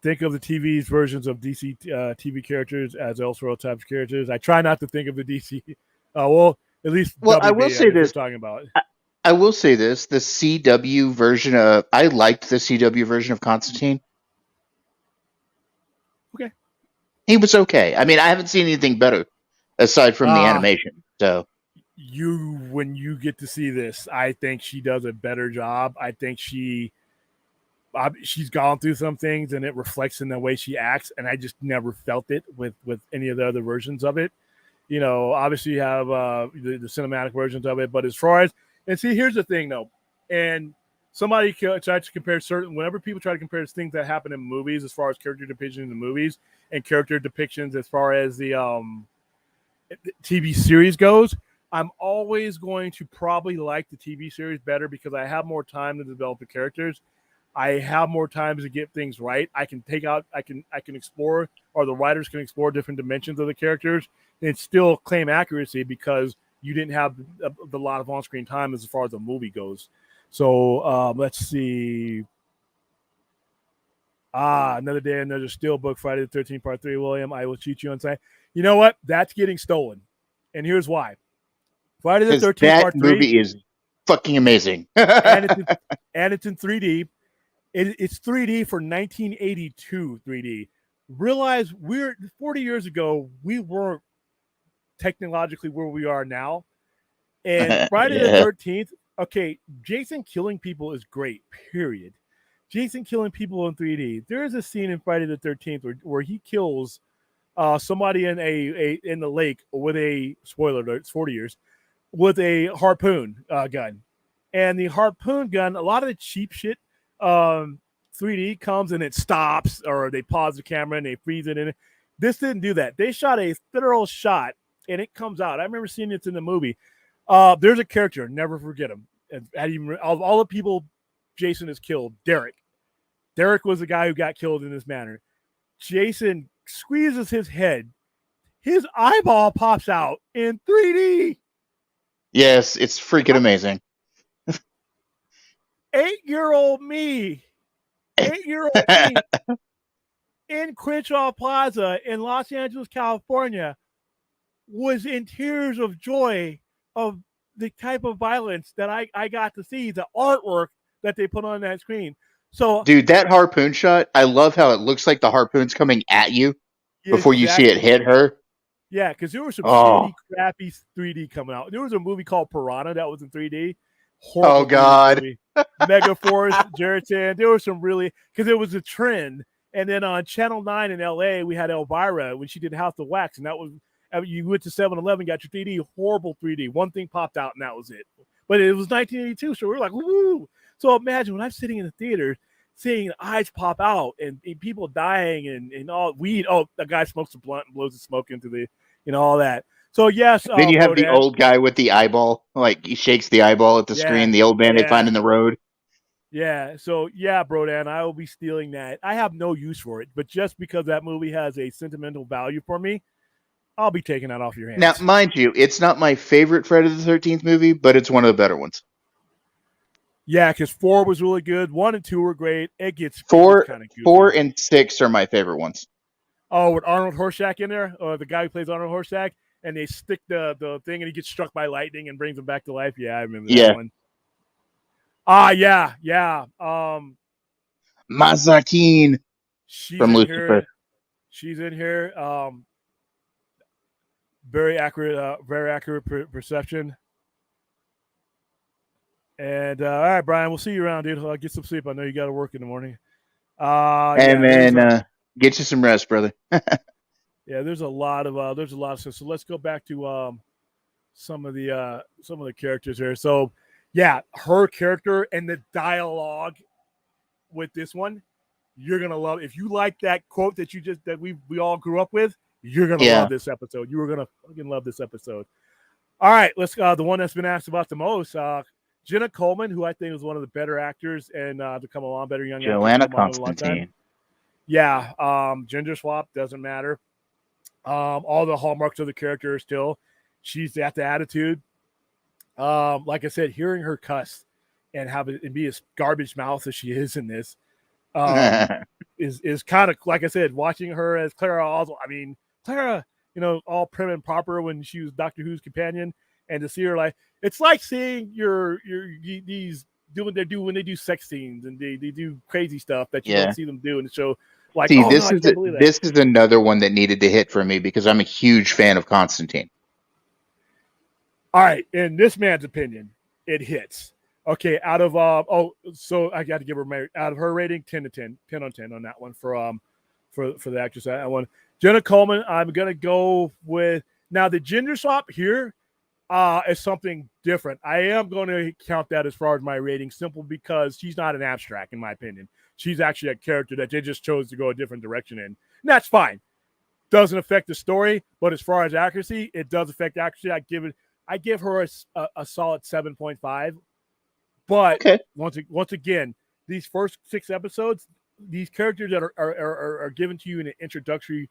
Think of the TV's versions of DC TV characters as Elseworld types of characters. I try not to think of the DC. At least Well, I WB, will say this. We're talking about. I will say this: the CW version of I liked the CW version of Constantine. Okay, he was okay. I mean, I haven't seen anything better aside from the animation. So when you get to see this, I think she does a better job. I think she's gone through some things and it reflects in the way she acts, and I just never felt it with any of the other versions of it. Obviously you have the cinematic versions of it, but as far as, and see, here's the thing though, and somebody tried to compare whenever people try to compare things that happen in movies as far as character depictions in the movies and character depictions as far as the TV series goes, I'm always going to probably like the TV series better because I have more time to develop the characters. I have more time to get things right. I can explore, or the writers can explore different dimensions of the characters and still claim accuracy because you didn't have a lot of on-screen time as far as the movie goes. So let's see. Another day, another steelbook, Friday the 13th, Part 3, William. I will cheat you on saying, you know what? That's getting stolen. And here's why. Friday the 13th, Part 3. That movie is fucking amazing. and it's in 3D. It's 3D for 1982 3D. Realize 40 years ago, we weren't technologically where we are now. And Friday the 13th, okay, Jason killing people is great, period. Jason killing people in 3D. There is a scene in Friday the 13th where he kills somebody in in the lake with a, spoiler alert, it's 40 years, with a harpoon gun. And the harpoon gun, a lot of the cheap shit 3D comes and it stops, or they pause the camera and they freeze it in it. This didn't do that. They shot a thorough shot and it comes out. I remember seeing it in the movie. There's a character, never forget him. And all the people Jason has killed, Derek was the guy who got killed in this manner. Jason squeezes his head his eyeball pops out in 3D. Yes, it's freaking amazing. 8-year-old me, 8-year-old me in Crenshaw Plaza in Los Angeles, California, was in tears of joy of the type of violence that I got to see, the artwork that they put on that screen. So, Dude, that harpoon shot, I love how it looks like the harpoon's coming at you before you see it exactly. hit her. Yeah, because there was some Oh, shitty, crappy 3D coming out. There was a movie called Piranha that was in 3D. oh Horrible 3D God. movie. Megaforce, Jared Chan. There was some really, because it was a trend. And then on Channel 9 in LA, we had Elvira when she did House of Wax. And that was, you went to 7-Eleven, got your 3D, horrible 3D. One thing popped out, and that was it. But it was 1982, so we were like, woo. So imagine when I'm sitting in the theater, seeing eyes pop out and people dying and all weed. Oh, the guy smokes a blunt and blows the smoke into the, all that. So yes, Then you have the Brodan. old guy with the eyeball, like he shakes the eyeball at the Yeah, screen, the old man they find yeah, in the road. yeah. So yeah, Brodan, I will be stealing that. I have no use for it, but just because that movie has a sentimental value for me, I'll be taking that off your Now, hands. mind you, it's not my favorite Friday the 13th movie, but it's one of the better ones. Yeah, because 4 was really good. 1 and 2 were great. It gets Four, kind of four, goofy. and six are my favorite ones. Oh, with Arnold Horshack in there, or the guy who plays Arnold Horshack, and they stick the thing, and he gets struck by lightning and brings him back to life. Yeah, I remember that Yeah, one. Ah, yeah, yeah. Mazakine She's from in Lucifer. here. She's in here. Very accurate perception. And all right, Brian, we'll see you around, dude. Get some sleep. I know you got to work in the morning. Hey Yeah, man, get you some rest, brother. there's a lot of stuff. So let's go back to some of the characters here. So yeah, her character and the dialogue with this one, you're gonna love. If you like that quote that we all grew up with, you're gonna love Yeah. this episode. You were gonna fucking love this episode. All right, let's the one that's been asked about the most. Jenna Coleman, who I think is one of the better actors and to come along, better young actors to Joanna come along in a long time. Constantine. Yeah, gender swap doesn't matter. All the hallmarks of the character are still. She's got the attitude. Like I said, hearing her cuss and have it and be as garbage mouth as she is in this, is kind of like I said, watching her as Clara Oswald. I mean, Clara, all prim and proper when she was Doctor Who's companion, and to see her like it's like seeing these doing they do when they do sex scenes and they do crazy stuff that you don't Yeah. see them do in the show. Like, See, oh no, I can't believe that. this is another one that needed to hit for me because I'm a huge fan of Constantine. All right, in this man's opinion, it hits. Okay, out of so I got to give her out of her rating 10 to 10, 10 on 10 on that one for the actress that one. Jenna Coleman, I'm gonna go with now the gender swap here is something different. I am going to count that as far as my rating, simple because she's not an abstract in my opinion. She's actually a character that they just chose to go a different direction in, and that's fine. Doesn't affect the story, but as far as accuracy, it does affect accuracy. I give her a solid 7.5. But Okay. once again, these first 6 episodes, these characters that are given to you in an introductory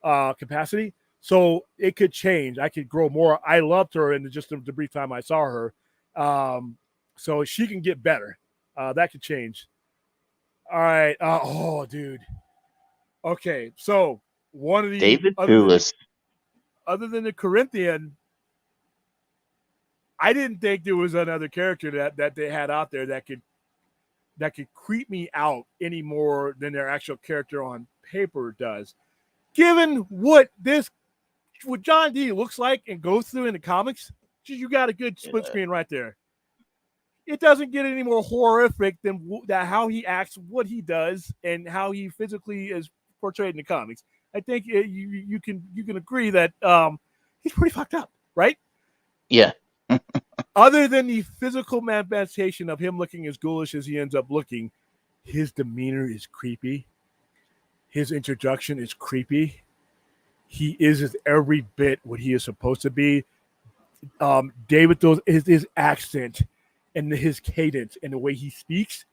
capacity, so it could change. I could grow more. I loved her in just the brief time I saw her, so she can get better. That could change. All right. Oh, dude. Okay, so one of the David Thewlis. other than the Corinthian, I didn't think there was another character that they had out there that could creep me out any more than their actual character on paper does. Given what John D looks like and goes through in the comics, you got a good split screen right there. It doesn't get any more horrific than that how he acts, what he does, and how he physically is portrayed in the comics. I think you can agree that he's pretty fucked up, right? Yeah. Other than the physical manifestation of him looking as ghoulish as he ends up looking, his demeanor is creepy. His introduction is creepy. He is every bit what he is supposed to be. David, his accent and his cadence and the way he speaks,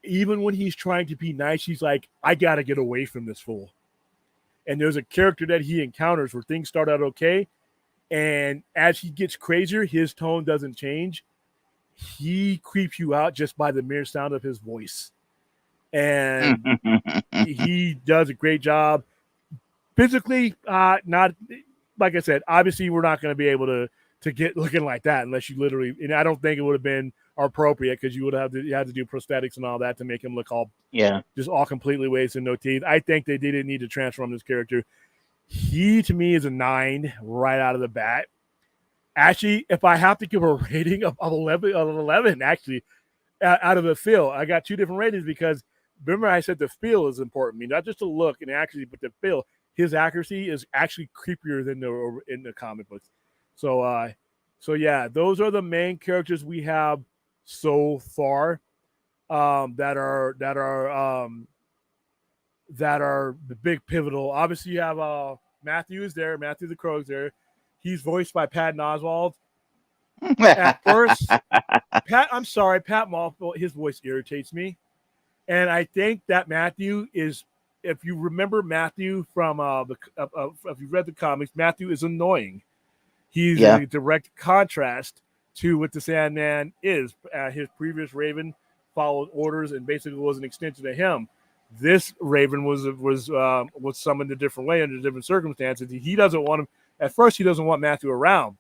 even when he's trying to be nice, he's like, I got to get away from this fool. And there's a character that he encounters where things start out okay, and as he gets crazier, his tone doesn't change. He creeps you out just by the mere sound of his voice. And he does a great job. Physically, not like I said, obviously we're not going to be able to get looking like that unless you literally, and I don't think it would have been appropriate because you would have to, you had to do prosthetics and all that to make him look all Yeah. just all completely wasted, no teeth. I think they didn't need to transform this character. He to me is a 9 right out of the bat. Actually, if I have to give a rating of 11, actually, out of the feel, I got 2 different ratings because remember I said the feel is important. I mean, not just the look and accuracy, but the feel. His accuracy is actually creepier than in the comic books. So yeah, those are the main characters we have so far that are the big pivotal. Obviously, you have Matthew is there. Matthew the Crow's there. He's voiced by Patton Oswalt. At first, I'm sorry, Pat Malthus, his voice irritates me. And I think that Matthew is, if you remember Matthew from if you've read the comics, Matthew is annoying. He's Yeah. a direct contrast to what the Sandman is. His previous Raven followed orders and basically was an extension of him. This Raven was summoned a different way under different circumstances. He doesn't want him at first. He doesn't want Matthew around,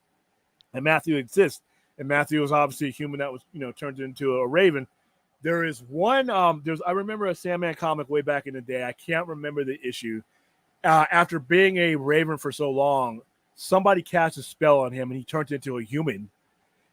and Matthew exists. And Matthew was obviously a human that was turned into a Raven. There is one. I remember a Sandman comic way back in the day. I can't remember the issue. After being a Raven for so long, somebody cast a spell on him, and he turned into a human.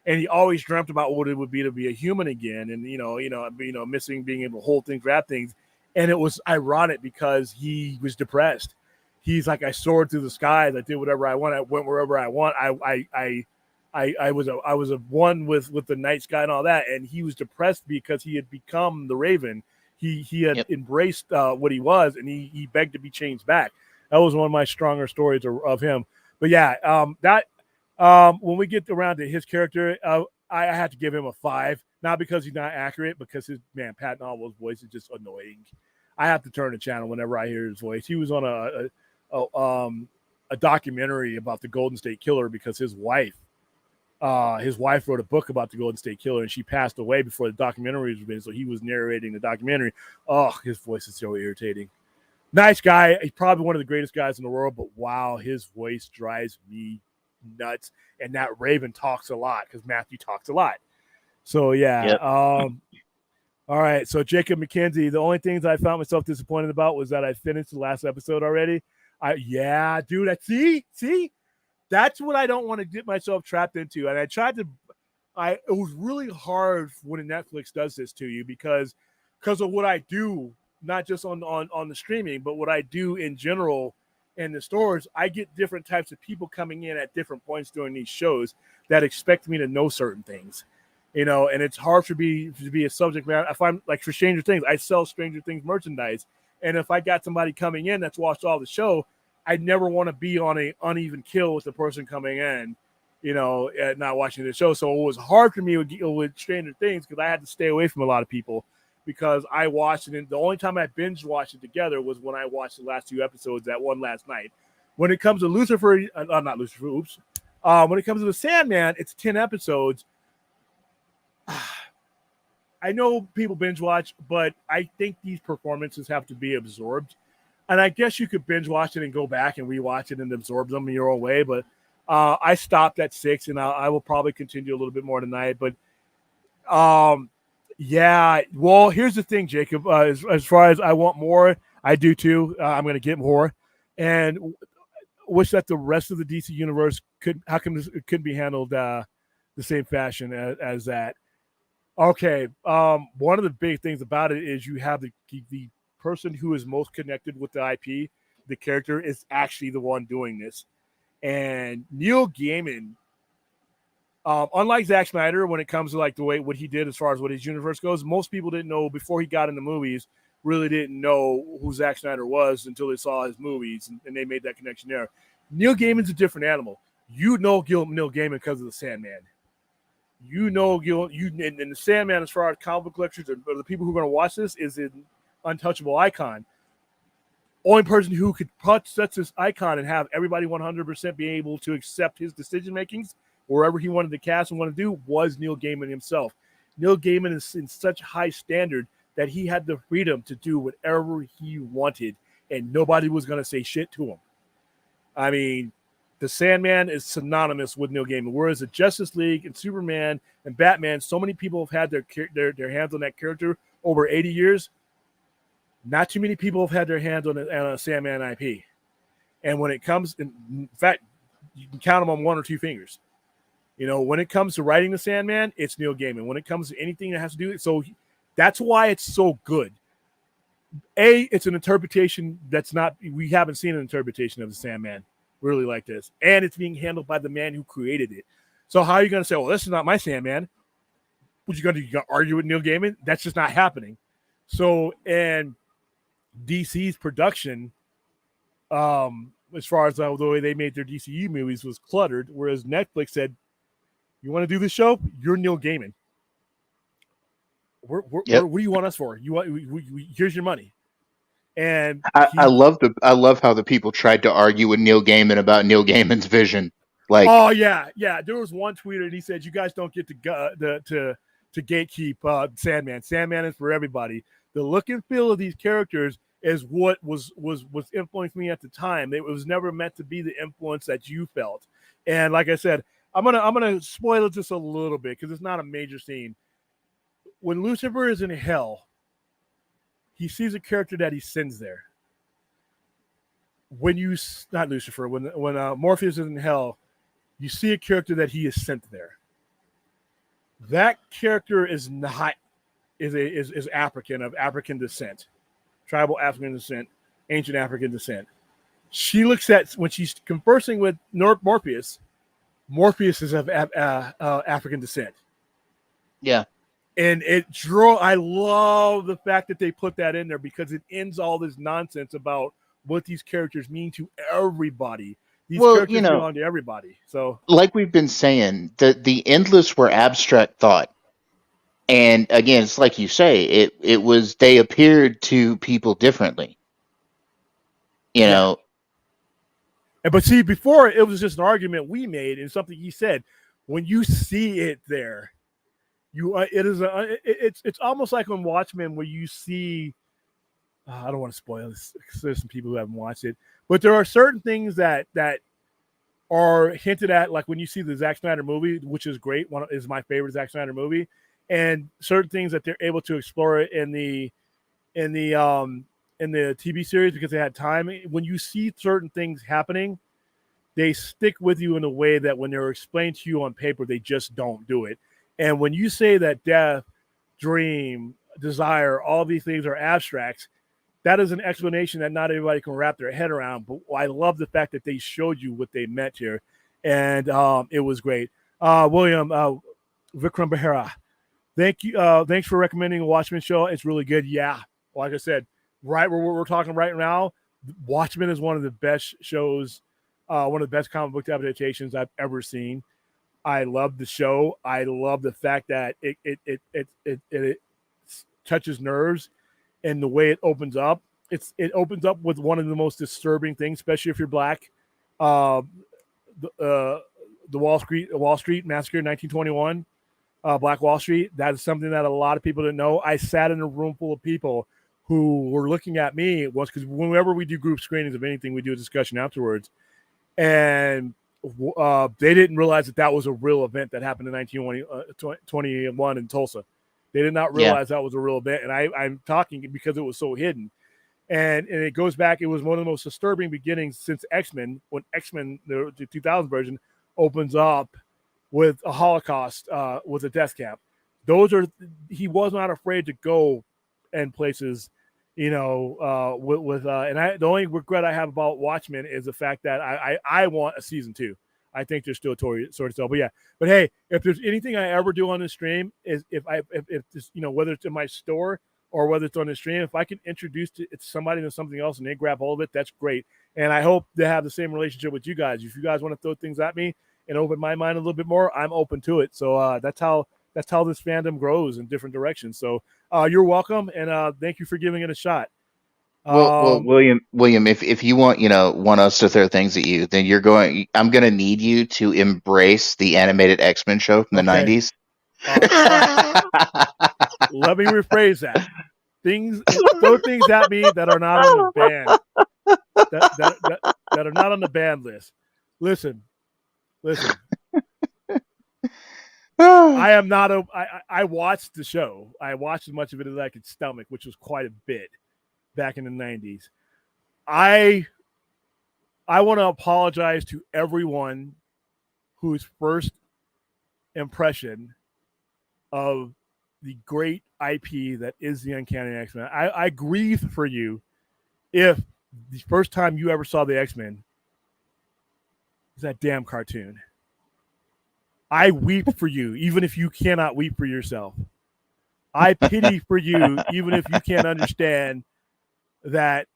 And he always dreamt about what it would be to be a human again, and missing being able to hold things, grab things. And it was ironic because he was depressed. He's like, I soared through the skies. I did whatever I want. I went wherever I want. I was a one with the night sky and all that, and he was depressed because he had become the Raven. He had embraced what he was, and he begged to be changed back. That was one of my stronger stories of him. But yeah, when we get around to his character, I had to give him a 5, not because he's not accurate, because Patton Oswalt's voice is just annoying. I have to turn the channel whenever I hear his voice. He was on a documentary about the Golden State Killer because his wife wrote a book about the Golden State Killer, and she passed away before the documentary was made. So he was narrating the documentary. Oh, his voice is so irritating. Nice guy. He's probably one of the greatest guys in the world, but wow, his voice drives me nuts. And that Raven talks a lot because Matthew talks a lot. So yeah. Yep. All right. So Jacob McKenzie, the only things I found myself disappointed about was that I finished the last episode already. Dude, see, that's what I don't want to get myself trapped into. And it was really hard when Netflix does this to you because of what I do, not just on the streaming, but what I do in general in the stores. I get different types of people coming in at different points during these shows that expect me to know certain things, and it's hard for me to be a subject matter. If I'm like for Stranger Things, I sell Stranger Things merchandise. And if I got somebody coming in that's watched all the show, I never want to be on an uneven kill with the person coming in, not watching the show. So it was hard for me with Stranger Things because I had to stay away from a lot of people because I watched it. And the only time I binge watched it together was when I watched the last 2 episodes, that one last night. When it comes to Lucifer, not Lucifer, oops. When it comes to the Sandman, it's 10 episodes. I know people binge watch, but I think these performances have to be absorbed. And I guess you could binge watch it and go back and rewatch it and absorb them in your own way. But I stopped at 6, and I will probably continue a little bit more tonight. But yeah, well, here's the thing, Jacob. As far as I want more, I do too. I'm going to get more, and wish that the rest of the DC universe couldn't be handled the same fashion as that. Okay, one of the big things about it is you have the person who is most connected with the IP, the character, is actually the one doing this. And Neil Gaiman, unlike Zack Snyder, when it comes to like the way what he did as far as what his universe goes, most people didn't know before he got in the movies, really didn't know who Zack Snyder was until they saw his movies and they made that connection there. Neil Gaiman's a different animal. You know Neil Gaiman because of the Sandman. And the Sandman, as far as comic book collectors or the people who are going to watch this, is an untouchable icon. only person who could touch such this icon and have everybody 100% be able to accept his decision makings wherever he wanted to cast and want to do was Neil Gaiman himself. Neil Gaiman is in such high standard that he had the freedom to do whatever he wanted, and nobody was going to say shit to him. I mean, the Sandman is synonymous with Neil Gaiman, whereas the Justice League and Superman and Batman, so many people have had their hands on that character over 80 years. Not too many people have had their hands on a Sandman IP. And when it comes, in fact, you can count them on one or two fingers. You know, when it comes to writing the Sandman, it's Neil Gaiman. When it comes to anything that has to do with it, so that's why it's so good. It's an interpretation that's not, we haven't seen an interpretation of the Sandman really like this. And it's being handled by the man who created it. So how are you going to say, well, this is not my Sandman? What you going to do? You going to argue with Neil Gaiman? That's just not happening. So, and DC's production, as far as the way they made their DCU movies, was cluttered, whereas Netflix said, you want to do this show? You're Neil Gaiman. What do you want us for? You want? Here's your money. And I love how the people tried to argue with Neil Gaiman about Neil Gaiman's vision. Like, oh yeah. There was one tweeter and he said, "You guys don't get to gatekeep Sandman. Sandman is for everybody. The look and feel of these characters is what was influenced me at the time. It was never meant to be the influence that you felt." And like I said, I'm gonna spoil it just a little bit because it's not a major scene. When Lucifer is in hell, he sees a character that he sends there. When Morpheus is in hell, you see a character that he is sent there. That character is African, of African descent, tribal African descent, ancient African descent. She looks at, when she's conversing with Morpheus is of African descent. Yeah. And I love the fact that they put that in there because it ends all this nonsense about what these characters mean to everybody. These characters belong to everybody. So, like we've been saying, the endless were abstract thought. And again, it's like you say, it was, they appeared to people differently. You know. But see, before it was just an argument we made and something he said. When you see it there, it's almost like on Watchmen where you see, I don't want to spoil this because there's some people who haven't watched it, but there are certain things that are hinted at, like when you see the Zack Snyder movie, which is great, is my favorite Zack Snyder movie, and certain things that they're able to explore in the TV series because they had time. When you see certain things happening, they stick with you in a way that when they're explained to you on paper, they just don't do it. And when you say that death, dream, desire, all these things are abstracts, that is an explanation that not everybody can wrap their head around. But I love the fact that they showed you what they meant here. And it was great. William, Vikram Behera, thank you. Thanks for recommending a Watchmen show. It's really good. Yeah. Like I said, right where we're talking right now, Watchmen is one of the best shows, one of the best comic book adaptations I've ever seen. I love the show. I love the fact that it touches nerves, and the way it opens up. It opens up with one of the most disturbing things, especially if you're black. The Wall Street Massacre, 1921, Black Wall Street. That is something that a lot of people didn't know. I sat in a room full of people who were looking at me once, because whenever we do group screenings of anything, we do a discussion afterwards, and they didn't realize that was a real event that happened in 1921 in Tulsa. They did not realize that was a real event. And I'm talking because it was so hidden. And it goes back. It was one of the most disturbing beginnings since X-Men, when X-Men, the 2000 version, opens up with a Holocaust, with a death camp. He was not afraid to go in places, the only regret I have about Watchmen is the fact that I want a season 2. I think there's still a story to tell. But hey, if there's anything I ever do on this stream is if this, whether it's in my store or whether it's on the stream, if I can introduce it to somebody to something else and they grab hold of it, that's great. And I hope to have the same relationship with you guys. If you guys want to throw things at me and open my mind a little bit more, I'm open to it. So that's how this fandom grows in different directions. So you're welcome, and thank you for giving it a shot. Well, Um, William, if you want us to throw things at you, then I'm gonna need you to embrace the animated X-Men show from the okay. '90s. All right. Let me rephrase that. Throw things at me that are not on the band that are not on the band list. Listen, listen. I am not a. I watched the show. I watched as much of it as I could stomach, which was quite a bit back in the '90s. I I want to apologize to everyone whose first impression of the great IP that is the Uncanny X-Men. I grieve for you if the first time you ever saw the X-Men is that damn cartoon. I weep for you, even if you cannot weep for yourself. I pity for you, even if you can't understand that.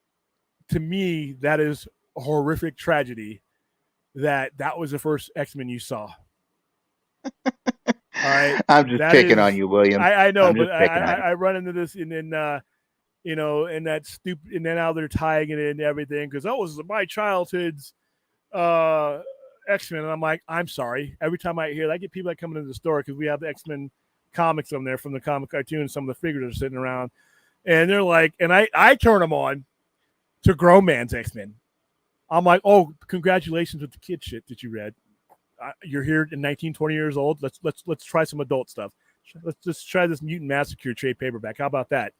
To me, that is a horrific tragedy. That was the first X-Men you saw. All right, I'm just that picking on is. you, William. I know, I'm but just picking on you. I run into this, and then and that stupid, and then now they're tying it in everything because that was my childhood's uh X-Men, and I'm like, I'm sorry. Every time I hear that, I get people that come into the store because we have the X-Men comics on there from the comic cartoon. Some of the figures are sitting around, and they're like, and I turn them on to grown man's X-Men. I'm like, oh, congratulations with the kid shit that you read. You're here in 19, 20 years old. Let's try some adult stuff. Let's just try this Mutant Massacre trade paperback. How about that?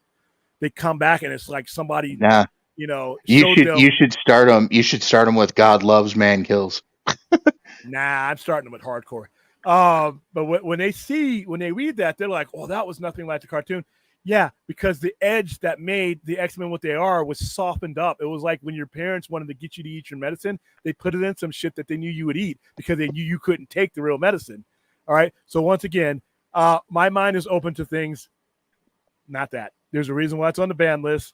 They come back and it's like somebody, Nah, showed you them. should start them. You should start them with God loves, man kills. Nah, I'm starting them at hardcore. But when they read that, they're like, oh, that was nothing like the cartoon. Yeah, because the edge that made the X-Men what they are was softened up. It was like when your parents wanted to get you to eat your medicine, they put it in some shit that they knew you would eat because they knew you couldn't take the real medicine. All right. So once again, my mind is open to things. Not that. There's a reason why it's on the ban list.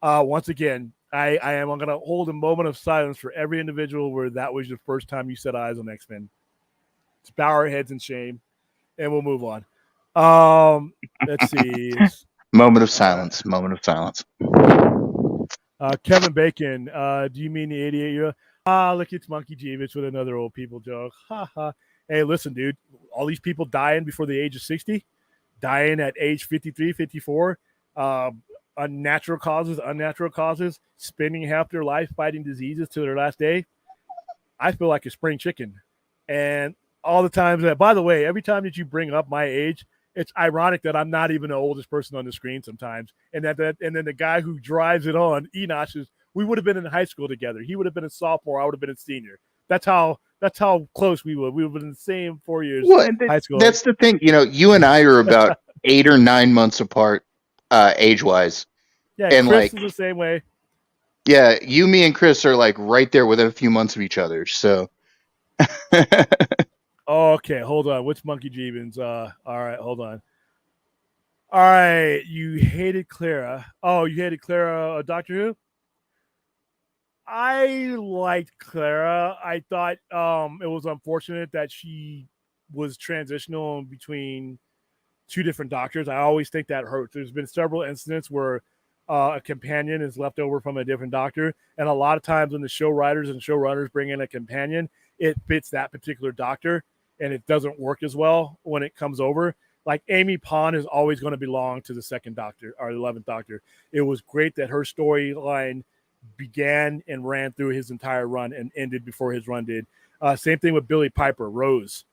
Once again, I am going to hold a moment of silence for every individual where that was the first time you set eyes on X-Men. Let's bow our heads in shame, and we'll move on. Let's see. Moment of Uh, silence. Moment of silence. Kevin Bacon, do you mean the 88-year-old? Look, it's Monkey Jeeves with another old people joke. Ha ha. Hey, listen, dude, all these people dying before the age of 60, dying at age 53, 54, unnatural causes, spending half their life fighting diseases to their last day. I feel like a spring chicken. And all the times that, by the way, every time that you bring up my age, it's ironic that I'm not even the oldest person on the screen sometimes. And and then the guy who drives it on, Enosh, we would have been in high school together. He would have been a sophomore. I would have been a senior. That's how close we would. We would have been in the same 4 years Well, high school. that's the thing. You and I are about 8 or 9 months apart, age wise, Yeah, and Chris like, is the same way. yeah, me, and Chris are like right there within a few months of each other. So, Oh, okay, hold on. Which Monkey Jeebins? All right, hold on. All right, you hated Clara. Oh, you hated Clara, Doctor Who? I liked Clara. I thought it was unfortunate that she was transitional between two different doctors. I always think that hurts. There's been several incidents where a companion is left over from a different doctor, and a lot of times when the show writers and showrunners bring in a companion, it fits that particular doctor, and it doesn't work as well when it comes over. Like Amy Pond is always going to belong to the second doctor or the 11th doctor. It was great that her storyline began and ran through his entire run and ended before his run did. Same thing with Billy Piper, Rose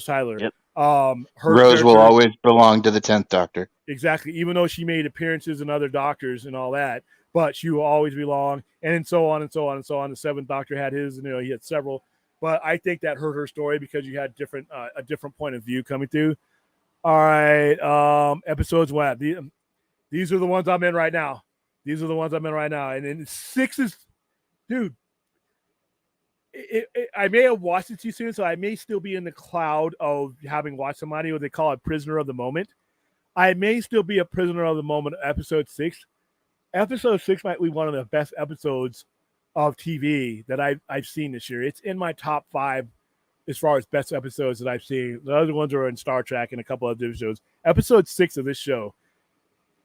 Tyler. yep. Her Rose will character, always belong to the 10th Doctor. exactly, even though she made appearances in other doctors and all that, but she will always belong, and so on and so on and so on. The seventh doctor had his, he had several, but I think that hurt her story because you had a different point of view coming through. All right, episodes what? These are the ones I'm in right now. And then six is, dude. I may have watched it too soon, so I may still be in the cloud of having watched somebody what they call a prisoner of the moment. I may still be a prisoner of the moment. Episode 6. Episode 6 might be one of the best episodes of TV that I've seen this year. It's in my top 5 as far as best episodes that I've seen. The other ones are in Star Trek and a couple of other shows. Episode 6 of this show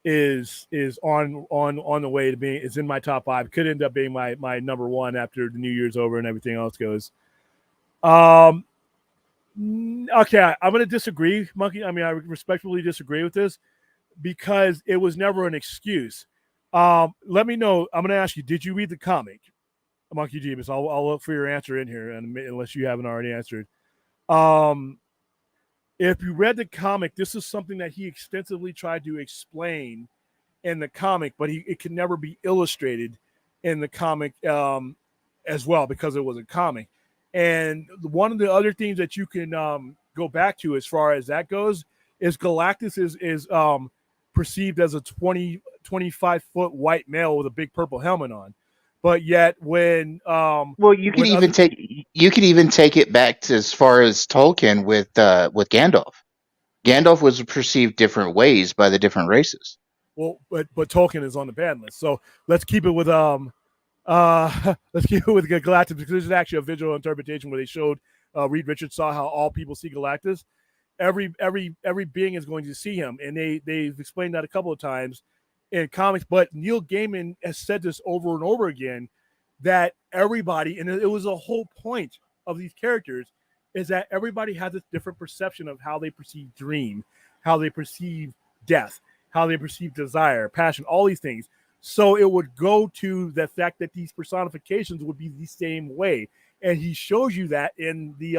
is on the way to being, is in my top 5. Could end up being my number 1 after the New Year's over and everything else goes. Okay, I'm going to disagree, Monkey. I mean, I respectfully disagree with this because it was never an excuse. Let me know. I'm going to ask you, did you read the comic, Monkey Jeebus? I'll look for your answer in here, unless you haven't already answered. If you read the comic, this is something that he extensively tried to explain in the comic, but it can never be illustrated in the comic as well because it was a comic. And one of the other things that you can go back to as far as that goes is Galactus is perceived as a 25-foot white male with a big purple helmet on. But yet when well, you could even take it back to as far as Tolkien with Gandalf. Gandalf was perceived different ways by the different races. Well, but Tolkien is on the ban list. So let's keep it with let's keep it with Galactus, because there's actually a visual interpretation where they showed Reed Richards saw how all people see Galactus. Every being is going to see him, and they've explained that a couple of times in comics. But Neil Gaiman has said this over and over again, that everybody, and it was a whole point of these characters, is that everybody has a different perception of how they perceive dream, how they perceive death, how they perceive desire, passion, all these things. So it would go to the fact that these personifications would be the same way, and he shows you that in the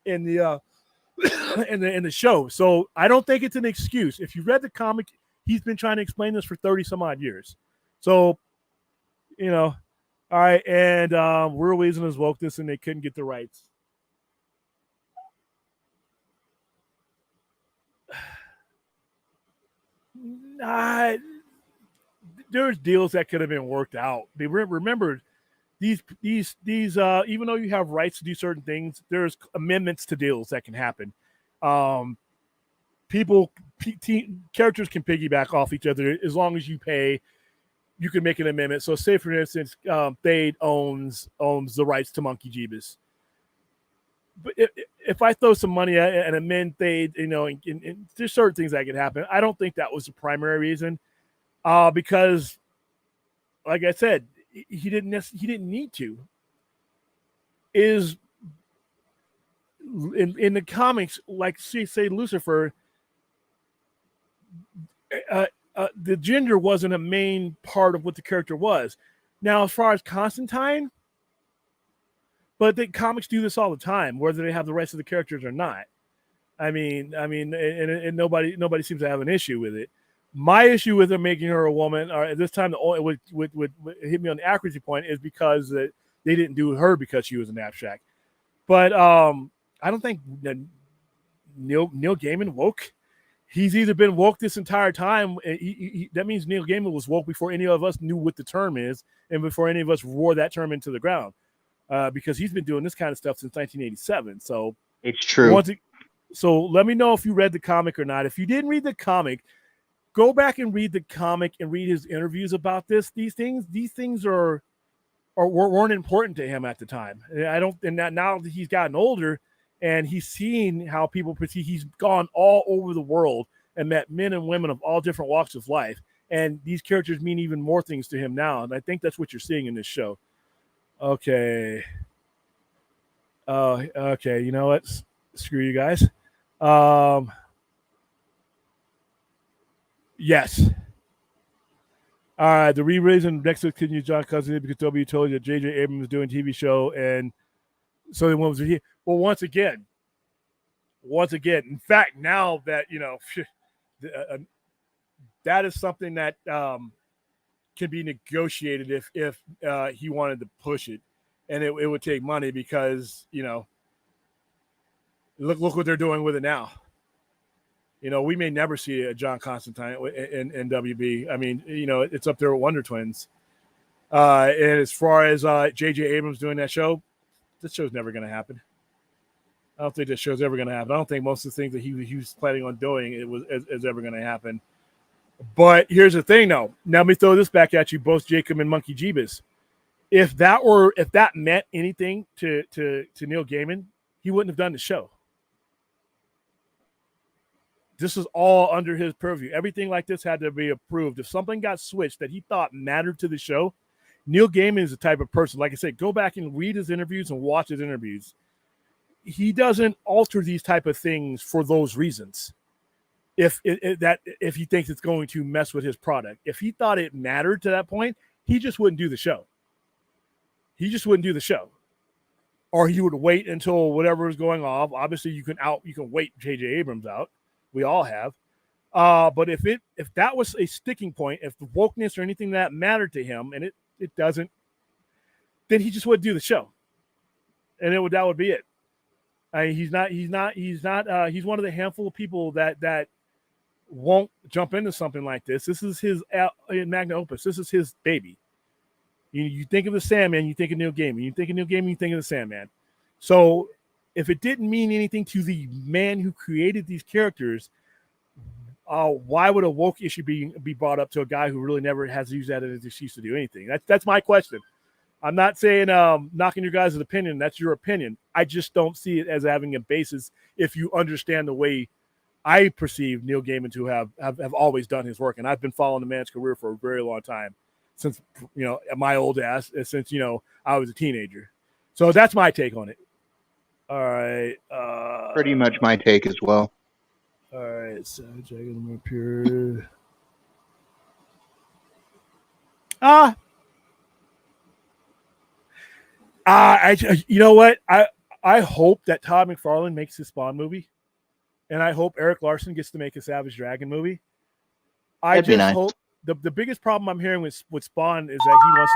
in the show. So I don't think it's an excuse. If you read the comic, he's been trying to explain this for 30 some odd years. So, all right. And we're raising his wokeness, and they couldn't get the rights. There's deals that could have been worked out. They remember these even though you have rights to do certain things, there's amendments to deals that can happen. Characters can piggyback off each other as long as you pay. You can make an amendment. So, say for instance, Thade owns the rights to Monkey Jeebus. But if I throw some money at and amend Thade, and there's certain things that can happen. I don't think that was the primary reason, because, like I said, he didn't need to. Is in the comics, like say Lucifer, the gender wasn't a main part of what the character was. Now, as far as Constantine, but the comics do this all the time, whether they have the rest of the characters or not. I mean, and nobody seems to have an issue with it. My issue with them making her a woman, or at this time, it would hit me on the accuracy point, is because they didn't do her because she was an abstract. But I don't think Neil Gaiman woke. He's either been woke this entire time. That means Neil Gaiman was woke before any of us knew what the term is, and before any of us wore that term into the ground. Because he's been doing this kind of stuff since 1987. So it's true. So let me know if you read the comic or not. If you didn't read the comic, go back and read the comic and read his interviews about this. These things weren't important to him at the time. And now that he's gotten older and he's seen how people perceive, he's gone all over the world and met men and women of all different walks of life. And these characters mean even more things to him now. And I think that's what you're seeing in this show. Okay. Okay. You know what? Screw you guys. Yes. All right. The reason next week continues John Cousins because W told you that J.J. Abrams was doing a TV show, and so they went here. Well, once again. In fact, now that that is something that can be negotiated if he wanted to push it, and it would take money because look what they're doing with it now. We may never see a John Constantine in WB. I mean, it's up there with Wonder Twins. And as far as J.J. Abrams doing that show, this show's never going to happen. I don't think this show's ever going to happen. I don't think most of the things that he was planning on doing is ever going to happen. But here's the thing, though. Now let me throw this back at you, both Jacob and Monkey Jeebus. If that meant anything to Neil Gaiman, he wouldn't have done the show. This is all under his purview. Everything like this had to be approved. If something got switched that he thought mattered to the show, Neil Gaiman is the type of person, like I said, go back and read his interviews and watch his interviews. He doesn't alter these type of things for those reasons. If he thinks it's going to mess with his product, if he thought it mattered to that point, he just wouldn't do the show. Or he would wait until whatever is going off. Obviously, you can wait J.J. Abrams out. We all have. But if that was a sticking point, if the wokeness or anything that mattered to him, and it doesn't, then he just wouldn't do the show, and that would be it. I mean, he's one of the handful of people that won't jump into something like this. This is his magnum opus. This is his baby. You think of the Sandman, you think of Neil Gaiman. You think of Neil Gaiman, you think of the Sandman. So if it didn't mean anything to the man who created these characters, why would a woke issue be brought up to a guy who really never has used that as an excuse to do anything? That's my question. I'm not saying knocking your guys' opinion. That's your opinion. I just don't see it as having a basis if you understand the way I perceive Neil Gaiman to have always done his work. And I've been following the man's career for a very long time, since, my old ass, since, I was a teenager. So that's my take on it. All right. Pretty much my take as well. All right. So checking them up here. You know what? I hope that Todd McFarlane makes his Spawn movie, and I hope Eric Larson gets to make a Savage Dragon movie. I just hope. The biggest problem I'm hearing with Spawn is that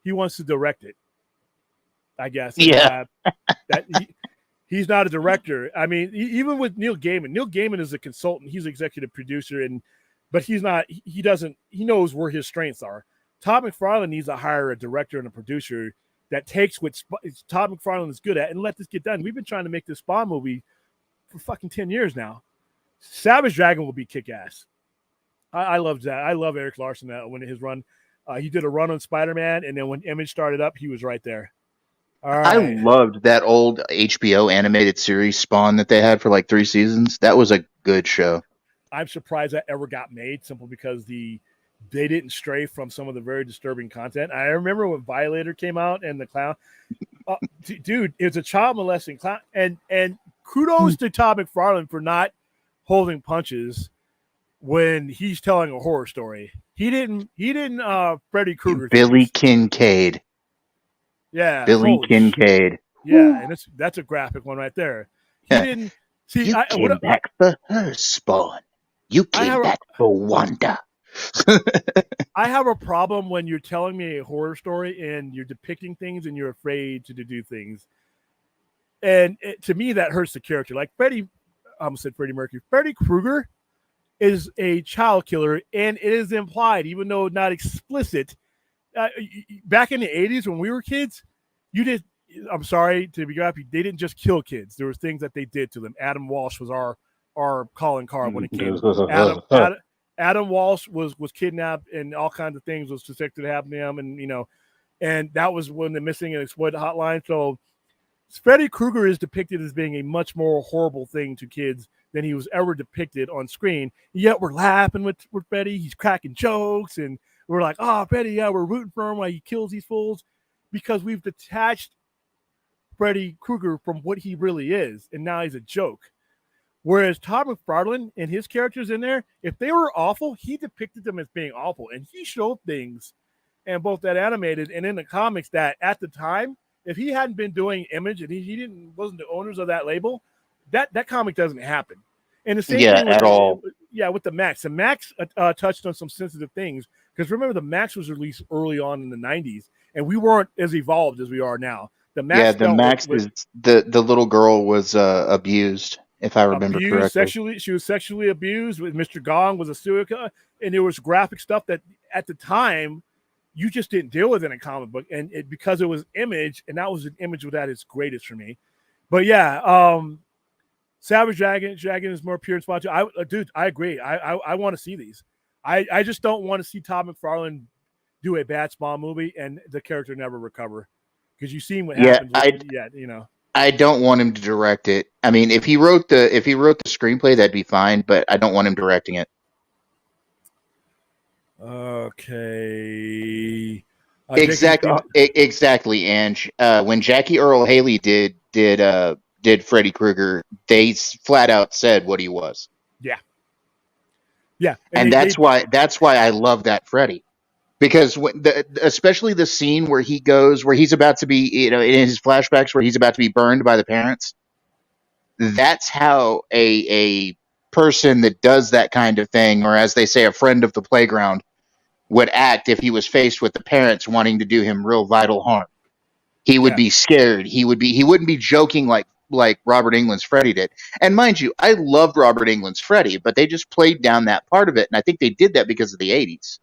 he wants to direct it. I guess. Yeah. He's not a director. I mean, even with Neil Gaiman is a consultant. He's executive producer, but he's not. He doesn't. He knows where his strengths are. Todd McFarlane needs to hire a director and a producer that takes what Todd McFarlane is good at and let this get done. We've been trying to make this Spawn movie for fucking 10 years now. Savage Dragon will be kick-ass. I love that. I love Eric Larson when his run. He did a run on Spider-Man, and then when Image started up, he was right there. All right. I loved that old HBO animated series Spawn that they had for like 3 seasons. That was a good show. I'm surprised that ever got made, simply because they didn't stray from some of the very disturbing content. I remember when Violator came out and the clown, dude, it's a child molesting clown, and kudos to Todd McFarlane for not holding punches when he's telling a horror story. He didn't Freddy Krueger. Billy Kincaid. Yeah. Billy Kincaid. Yeah, and that's a graphic one right there. He didn't see. You came back for her, Spawn. You came back for Wanda. I have a problem when you're telling me a horror story and you're depicting things and you're afraid to do things. And to me, that hurts the character. Like Freddie Mercury. Freddy Krueger is a child killer, and it is implied, even though not explicit. Back in the 80s when we were kids, I'm sorry to be graphic, they didn't just kill kids. There was things that they did to them. Adam Walsh was our calling card when it came. Adam Walsh was kidnapped, and all kinds of things was suspected to happen to him, and that was when the missing and exploited hotline. So Freddy Krueger is depicted as being a much more horrible thing to kids than he was ever depicted on screen. Yet we're laughing with Freddy. He's cracking jokes, and we're like, oh, Freddy, yeah, we're rooting for him while he kills these fools, because we've detached Freddy Krueger from what he really is, and now he's a joke. Whereas Todd McFarlane and his characters in there, if they were awful, he depicted them as being awful, and he showed things, and both that animated and in the comics, that at the time, if he hadn't been doing Image and he wasn't the owners of that label, that comic doesn't happen. And the same thing at all. Yeah, with the Max. The Max touched on some sensitive things, because remember, the Max was released early on in the 90s, and we weren't as evolved as we are now. The Max the little girl was abused, if I remember correctly. She was sexually abused. Mr. Gong was a serial killer, and there was graphic stuff that at the time you just didn't deal with in a comic book, and because it was Image, and that was an Image that is greatest for me. But yeah, Savage Dragon is more pure and spot. Dude, I agree. I want to see these. I just don't want to see Todd McFarlane do a bad Spawn movie and the character never recover, because you've seen what happens. I don't want him to direct it. I mean, if he wrote the screenplay, that'd be fine, but I don't want him directing it. Okay. I take Exactly, anything. exactly. And when Jackie Earl Haley did Freddy Krueger, they flat out said what he was, Yeah, yeah, and and they that's why I love that Freddy, because especially the scene where he's about to be, in his flashbacks where he's about to be burned by the parents. That's how a person that does that kind of thing, or as they say, a friend of the playground, would act if he was faced with the parents wanting to do him real vital harm. He would yeah. be scared. He wouldn't be joking like Robert Englund's Freddy did. And mind you, I loved Robert Englund's Freddy, but they just played down that part of it, and I think they did that because of the '80s.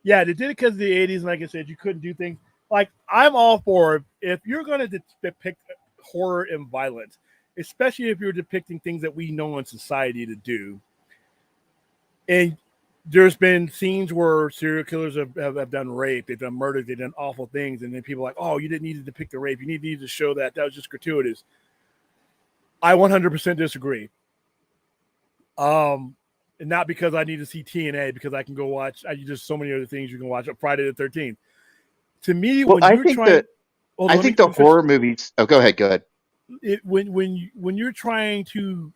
Yeah, they did it because of the '80s, and like I said, you couldn't do things like I'm all for if you're going to depict horror and violence, especially if you're depicting things that we know in society to do. And there's been scenes where serial killers have done rape, they've done murder, they've done awful things, and then people are like, oh, you didn't need to depict the rape, you need to show that was just gratuitous. I 100% disagree. And not because I need to see TNA, because I can go watch. There's so many other things you can watch. Friday the 13th. To me, Well, when you're trying, hold I on, think let the me finish. horror movies. Oh, go ahead. Go ahead. When you're trying to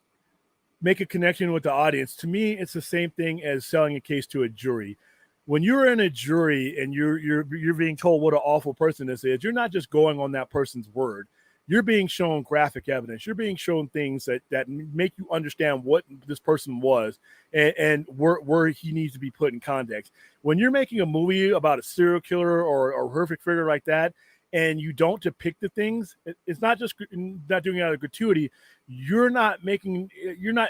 make a connection with the audience, to me, it's the same thing as selling a case to a jury. When you're in a jury and you're being told what an awful person this is, you're not just going on that person's word. You're being shown graphic evidence. You're being shown things that make you understand what this person was and where he needs to be put in context. When you're making a movie about a serial killer or a horrific figure like that, and you don't depict the things, it's not just not doing it out of gratuity. You're not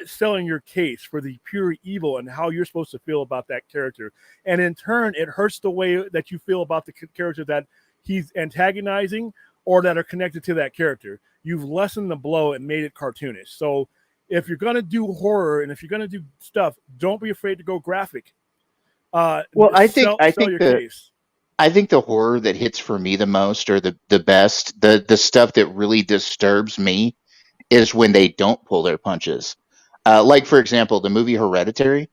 selling your case for the pure evil and how you're supposed to feel about that character. And in turn, it hurts the way that you feel about the character that he's antagonizing or that are connected to that character. You've lessened the blow and made it cartoonish. So if you're going to do horror and if you're going to do stuff, don't be afraid to go graphic. Well, Sell your case. I think the horror that hits for me the most, or the best, the stuff that really disturbs me, is when they don't pull their punches. Like for example, the movie Hereditary.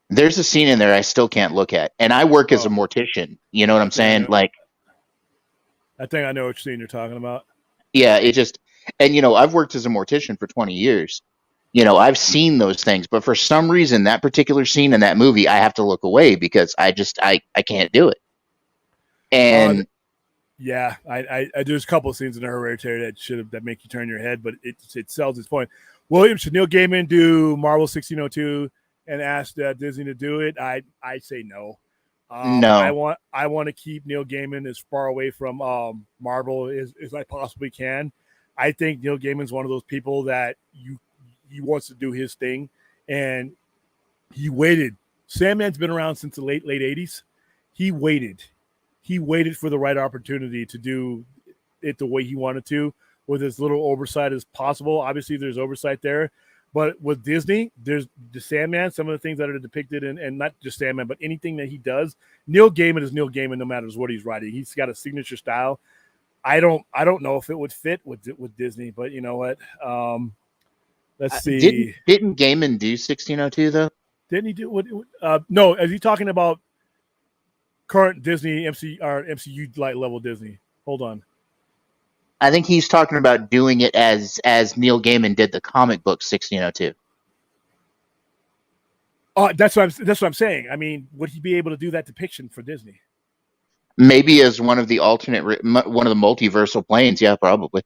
There's a scene in there I still can't look at, and I work as a Oh, mortician. You know what I I'm think I saying? know. Like, I think I know what scene you're talking about. yeah, it just, and I've worked as a mortician for 20 years. I've seen those things, but for some reason, that particular scene in that movie, I have to look away because I can't do it. Uh, And yeah, there's a couple of scenes in the Hereditary that make you turn your head, but it sells its point. William, should Neil Gaiman do Marvel 1602 and ask Disney to do it? I say no. no, I want to keep Neil Gaiman as far away from Marvel as I possibly can. I think Neil Gaiman's one of those people that he wants to do his thing, and he waited. Sandman's been around since the late '80s. He waited. He waited for the right opportunity to do it the way he wanted to, with as little oversight as possible. Obviously, there's oversight there, but with Disney, there's the Sandman. Some of the things that are depicted and not just Sandman, but anything that he does. Neil Gaiman is Neil Gaiman, no matter what he's writing. He's got a signature style. I don't know if it would fit with Disney, but you know what? Let's didn't see. didn't Gaiman do 1602 though? Didn't he do what? No, is he talking about current Disney MCU like level Disney? Hold on. I think he's talking about doing it as Neil Gaiman did the comic book 1602. Oh, that's what I'm saying. I mean, would he be able to do that depiction for Disney? Maybe as one of the one of the multiversal planes. Yeah, probably.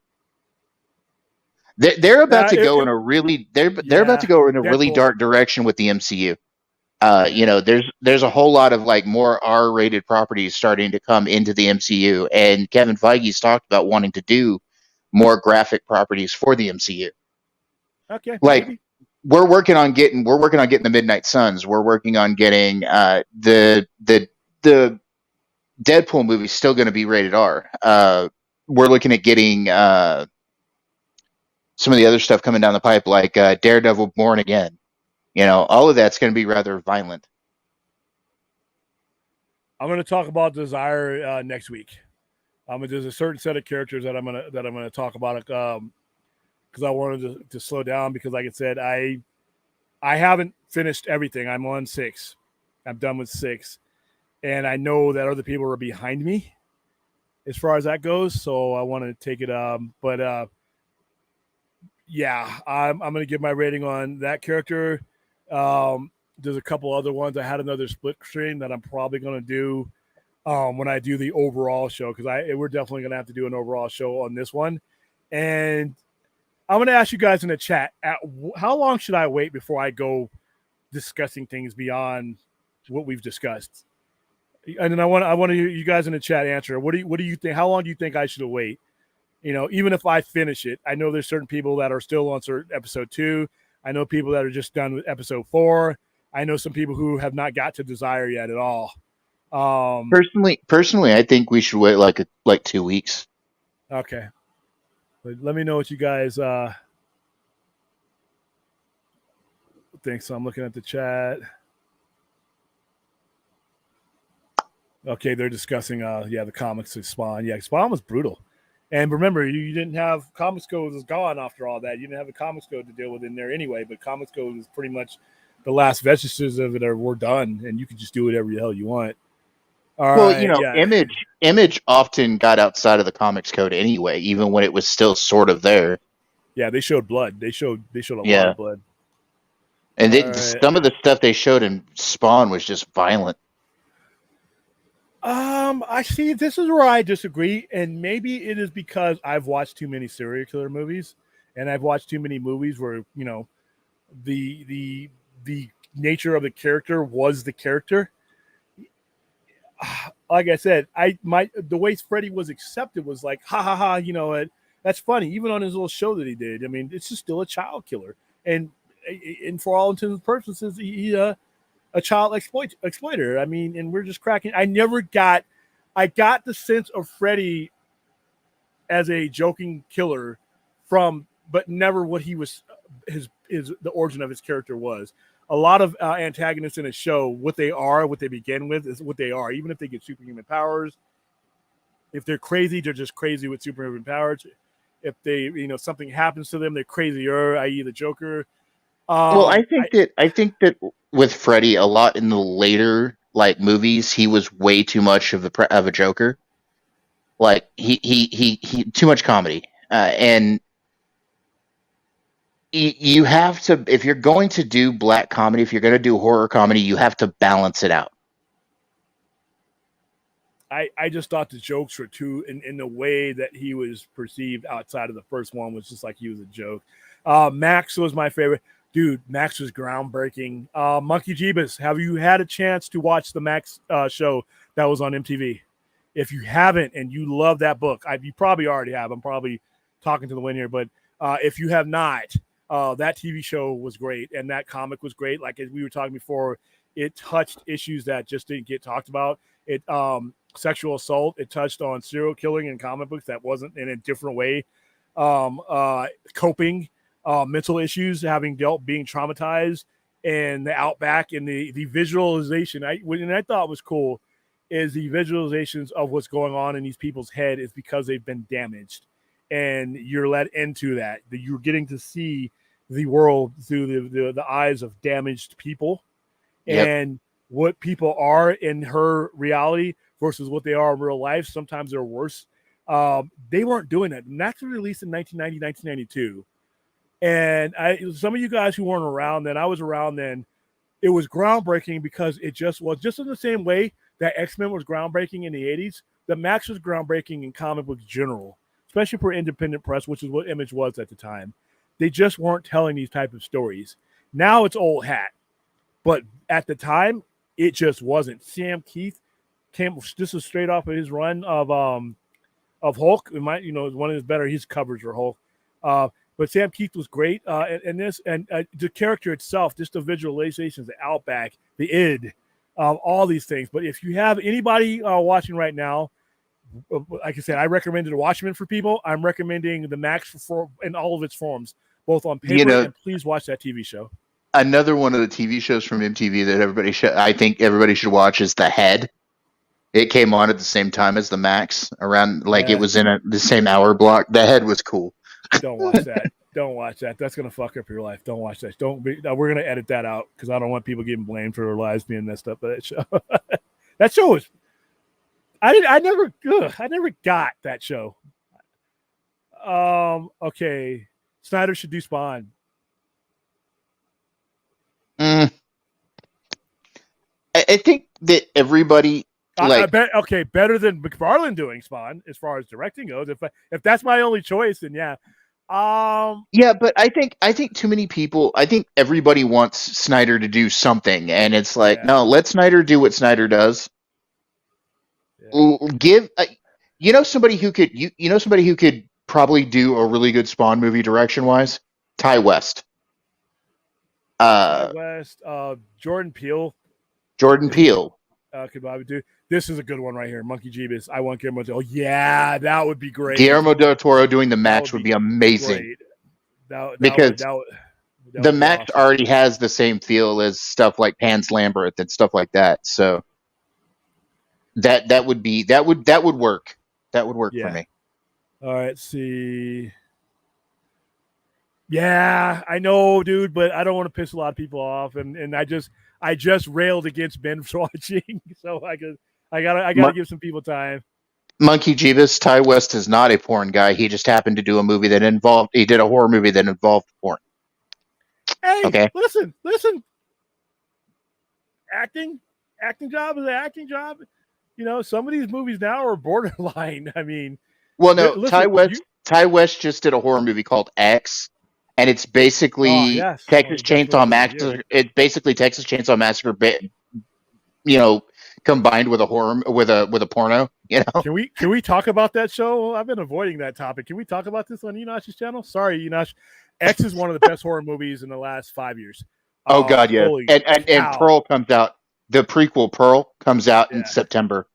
They're about to go in a really they're about to Yeah, go in a really Deadpool. dark direction with the MCU. There's a whole lot of like more R-rated properties starting to come into the MCU, and Kevin Feige's talked about wanting to do more graphic properties for the MCU. Okay, Like maybe. we're working on getting the Midnight Suns. We're working on getting the Deadpool movie's still going to be rated R. We're looking at getting some of the other stuff coming down the pipe, like Daredevil Born Again. All of that's going to be rather violent. I'm going to talk about Desire next week. There's a certain set of characters that I'm gonna talk about because I wanted to slow down because, like I said, I haven't finished everything. I'm on 6. I'm done with 6, and I know that other people are behind me as far as that goes. So I want to take it. But yeah, I'm gonna give my rating on that character. There's a couple other ones. I had another split screen that I'm probably gonna do when I do the overall show because we're definitely gonna have to do an overall show on this one. And I'm gonna ask you guys in the chat: how long should I wait before I go discussing things beyond what we've discussed? And then I want you guys in the chat answer. What do you think? How long do you think I should wait? Even if I finish it, I know there's certain people that are still on certain episode 2. I know people that are just done with episode 4. I know some people who have not got to Desire yet at all. Personally, I think we should wait like 2 weeks. Okay. But let me know what you guys think. So I'm looking at the chat. Okay, they're discussing the comics of Spawn. Yeah, Spawn was brutal. And remember, you didn't have Comics Code was gone after all that. You didn't have a Comics Code to deal with in there anyway, but Comics Code was pretty much the last vestiges of it were done, and you could just do whatever the hell you want. All Well, right, yeah. Image often got outside of the Comics Code anyway, even when it was still sort of there. Yeah, they showed blood. They showed a lot of blood. And some of the stuff they showed in Spawn was just violent. I see. This is where I disagree, and maybe it is because I've watched too many serial killer movies, and I've watched too many movies where the nature of the character was the character. Like I said, the way Freddy was accepted was like, ha ha ha, that's funny. Even on his little show that he did, I mean, it's just still a child killer, and for all intents and purposes, he a child exploiter. I mean, and we're just cracking. I got the sense of Freddy as a joking killer but never what he was, the origin of his character was. A lot of antagonists in a show, what they begin with is what they are. Even if they get superhuman powers, if they're crazy, they're just crazy with superhuman powers. If they, something happens to them, they're crazier, i.e., the Joker. Well, I think that with Freddy, a lot in the later movies, he was way too much of a Joker. Like he too much comedy, and you have to, if you're going to do black comedy, if you're going to do horror comedy, you have to balance it out. I just thought the jokes were too in the way that he was perceived outside of the first one was just like he was a joke. Max was my favorite. Dude, Max was groundbreaking. Monkey Jeebus, have you had a chance to watch the Max show that was on MTV? If you haven't and you love that book, you probably already have. I'm probably talking to the wind here, but if you have not, that TV show was great and that comic was great. Like as we were talking before, it touched issues that just didn't get talked about. It sexual assault. It touched on serial killing in comic books that wasn't in a different way. Coping. Mental issues, being traumatized, and the outback and the visualization. I thought was cool is the visualizations of what's going on in these people's head is because they've been damaged, and you're led into that. You're getting to see the world through the eyes of damaged people, and what people are in her reality versus what they are in real life. Sometimes they're worse. They weren't doing that. And that's released in 1990, 1992. And some of you guys who weren't around then, I was around then. It was groundbreaking because it just was just in the same way that X-Men was groundbreaking in the 80s. The Max was groundbreaking in comic books general, especially for independent press, which is what Image was at the time. They just weren't telling these type of stories. Now it's old hat, but at the time it just wasn't. Sam Keith this is straight off of his run of Hulk. It might, one of his better. His covers are Hulk. But Sam Keith was great in this, and the character itself, just the visualizations, the outback, the id, all these things. But if you have anybody watching right now, like I said, I recommended Watchmen for people. I'm recommending the Max in all of its forms, both on paper and please watch that TV show. Another one of the TV shows from MTV that I think everybody should watch is The Head. It came on at the same time as the Max, around like it Yeah, was in the same hour block. The head was cool. don't watch that. Don't watch that. That's gonna fuck up your life. Don't watch that. Don't be. We're gonna edit that out because I don't want people getting blamed for their lives being messed up by that show. That show was. I did. I never. I never got that show. Okay. Snyder should do Spawn. Mm, I think that everybody I like. bet. Okay, better than McFarlane doing Spawn as far as directing goes. If that's my only choice, then yeah. Yeah, but I think too many people. I think everybody wants Snyder to do something, and it's like, Yeah. no, let Snyder do what Snyder does. Yeah. Give somebody who could somebody who could probably do a really good Spawn movie direction wise. Ty West, Ty uh, West. Jordan Peele Jordan is a good. Peele, Could probably do. This is a good one right here. Monkey Jeebus. I want Guillermo. Oh yeah, that would be great. Guillermo del Toro doing the That Max would would be be amazing great. That would because that would that the would be Max awesome. already has the same feel as stuff like Pan's Labyrinth and stuff like that. So that would work. That would work for Yeah. me. All right. Let's see. Yeah, I know, dude, but I don't want to piss a lot of people off, and I just railed against binge watching, so I gotta give some people time. Monkey Jeebus, Ty West is not a porn guy. He just happened to do a movie that involved. He did a horror movie that involved porn. Hey, Okay. listen, acting, acting job is an acting job. You know, some of these movies now are borderline. I mean, Well, no, Ty listen, West. you. Ty West just did a horror movie called X, and it's Oh basically yes, oh Texas that's what Chainsaw it is. Yeah. Massacre. It's basically Texas Chainsaw Massacre, you know, combined with a horror with a porno. You know. Can we talk about that show? I've been avoiding that topic. Can we talk about this on Enosh's channel? Sorry, Enosh. X is one of the best horror movies in the last 5 years. Oh God, yes. Holy And cow! Pearl comes out. The prequel Pearl comes out in Yeah, September.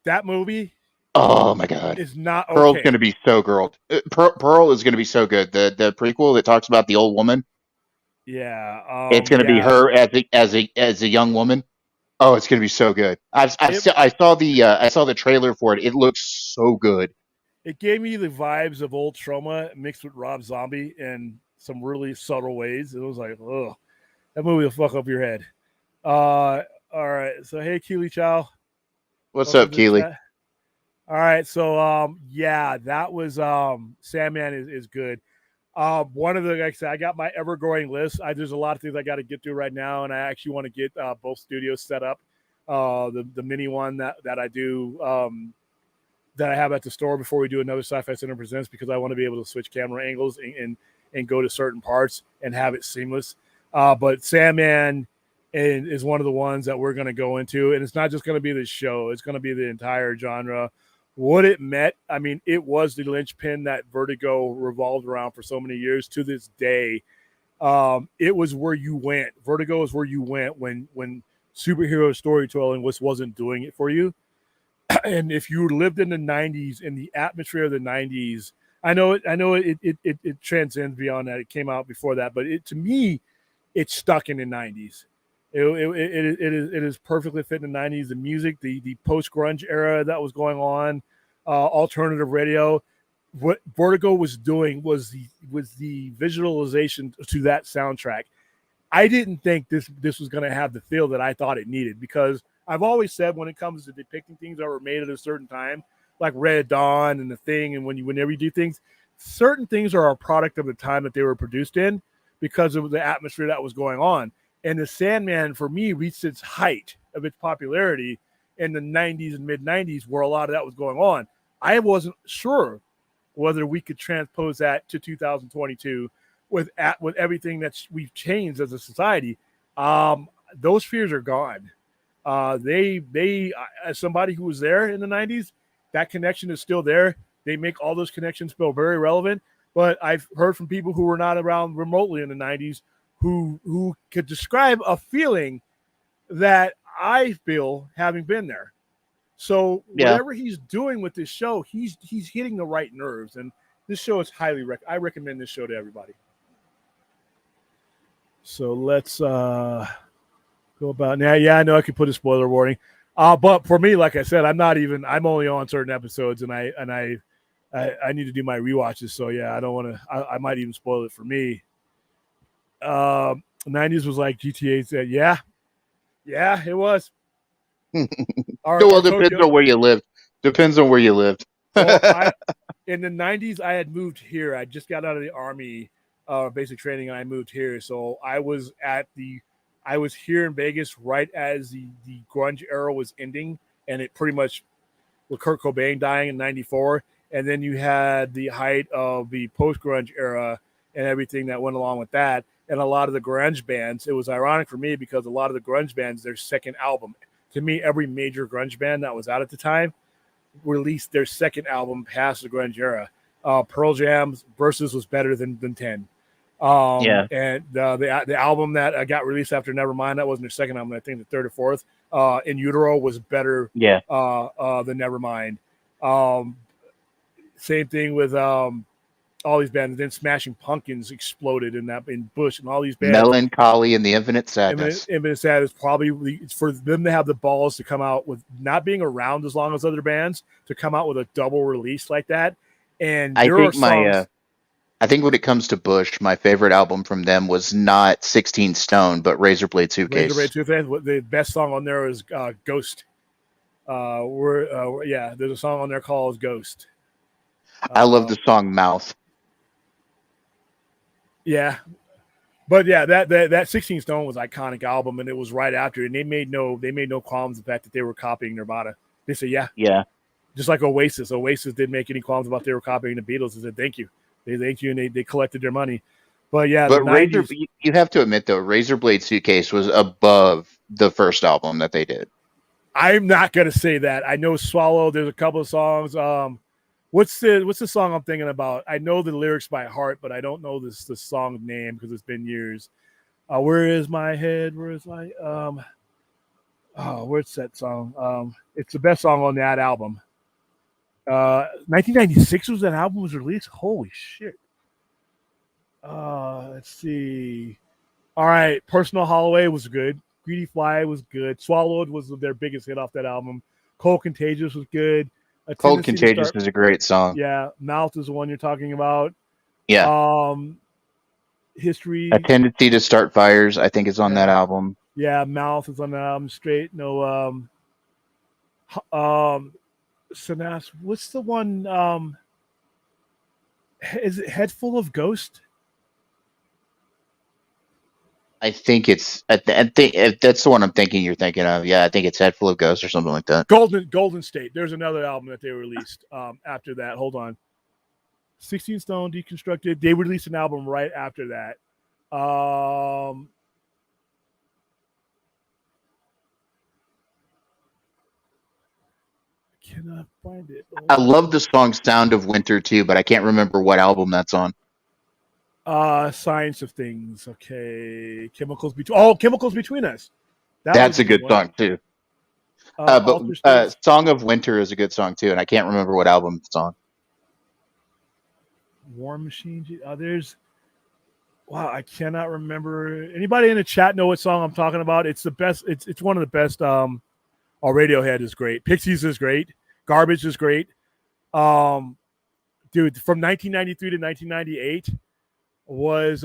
that movie Oh my God. is not Pearl's going okay. to be so girl. Pearl is going to be so good. The prequel that talks about the old woman. Yeah, It's going to be yeah. her as a young woman. Oh, it's going to be so good. It I saw the trailer for it. It looks so good. it gave me the vibes of old Trauma mixed with Rob Zombie in some really subtle ways. It was like, oh, that movie will fuck up your head. All right. So hey, Keely Chow, What's welcome up, to the Keely? chat. All right, so yeah, that was Sandman is good. One of the like I said, I got my ever growing list. There's a lot of things I got to get through right now, and I actually want to get both studios set up. The mini one that I do that I have at the store before we do another Sci-Fi Center Presents because I want to be able to switch camera angles and go to certain parts and have it seamless. But Sandman is one of the ones that we're going to go into, and it's not just going to be the show; it's going to be the entire genre. What it meant, I mean, it was the linchpin that Vertigo revolved around for so many years. To this day, it was where you went. Vertigo is where you went when superhero storytelling wasn't doing it for you. And if you lived in the '90s, in the atmosphere of the '90s, I know it transcends beyond that. It came out before that, but to me, it's stuck in the '90s. It is perfectly fit in the '90s. The music, the post grunge era that was going on, alternative radio. What Vertigo was doing was the visualization to that soundtrack. I didn't think this was going to have the feel that I thought it needed because I've always said when it comes to depicting things that were made at a certain time, like Red Dawn and the Thing, and whenever you do things, certain things are a product of the time that they were produced in because of the atmosphere that was going on. And the Sandman, for me, reached its height of its popularity in the '90s and mid '90s, where a lot of that was going on. I wasn't sure whether we could transpose that to 2022 with everything that we've changed as a society. Those fears are gone. They as somebody who was there in the '90s, that connection is still there. They make all those connections feel very relevant. But I've heard from people who were not around remotely in the '90s who could describe a feeling that I feel having been there. So Yeah. whatever he's doing with this show, he's hitting the right nerves, and this show is I recommend this show to everybody. So let's go about now. Yeah, I know I could put a spoiler warning. But for me, like I said, I'm only on certain episodes, and I need to do my rewatches. So yeah, I don't want to. I might even spoil it for me. 90s was like GTA said, yeah, it was. Our Well, depends Tokyo. on where you lived. Depends on where you lived. Well, I in the 90s I had moved here. I just got out of the army, basic training, and I moved here. So I was here in Vegas right as the grunge era was ending, and it pretty much with Kurt Cobain dying in '94, and then you had the height of the post grunge era and everything that went along with that. And a lot of the grunge bands, it was ironic for me because a lot of the grunge bands, their second album, to me, every major grunge band that was out at the time released their second album past the grunge era. Pearl Jam's Versus was better than 10. Yeah. And the album that got released after Nevermind, that wasn't their second album, I think the third or fourth. In Utero was better Yeah. than Nevermind. Um, Same thing with all these bands. Then Smashing Pumpkins exploded in Bush and all these bands. Melancholy and the Infinite Sadness. Infinite Sadness probably for them to have the balls to come out with not being around as long as other bands to come out with a double release like that. And I there are think songs. I think when it comes to Bush, my favorite album from them was not 16 Stone, but Razorblade Razorblade Suitcase. Toothpaste. The best song on there is Ghost. There's a song on there called Ghost. I love Uh, the song Mouth. yeah, but yeah, that 16 Stone was iconic album, and it was right after, and they made no qualms the fact that they were copying Nirvana. They said, yeah, Yeah. just like Oasis. Oasis didn't make any qualms about they were copying the Beatles. They said thank you, they thank you, and they collected their money. But yeah, the But '90s. You have to admit though, Razorblade Suitcase was above the first album that they did. I'm not gonna say that. I know Swallow. There's a couple of songs. What's the song I'm thinking about? I know the lyrics by heart, but I don't know the song name because it's been years. Where is my head? Where is my where's that song? It's the best song on that album. 1996 was that album was released. Holy shit. Let's see. All right, Personal Holloway was good. Greedy Fly was good. Swallowed was their biggest hit off that album. Cold Contagious was good. A Cold Tendency to Contagious Start. is a great song. Yeah, Mouth is the one you're talking about. Yeah. Um, A History. Tendency to Start Fires, I think, is on that Yeah, album. yeah. Mouth is on the album. Straight. No. Um. Sinas. What's the one? Is it Head Full of Ghost? I think I think if that's the one I'm thinking you're thinking of. Yeah, I think it's Head Full of Ghosts or something like that. Golden State. There's another album that they released after that. Hold on. 16 Stone Deconstructed. They released an album right after that. Cannot find it. I love the song Sound of Winter too, but I can't remember what album that's on. Science of Things. Okay. Chemicals Between Us. That was That's a a good good one. song too. Alter States. Song of Winter is a good song too, and I can't remember what album it's on. War Machine. There's. Wow, I cannot remember. Anybody in the chat know what song I'm talking about? It's the best. It's one of the best. Radiohead is great. Pixies is great. Garbage is great. Dude, from 1993 to 1998 was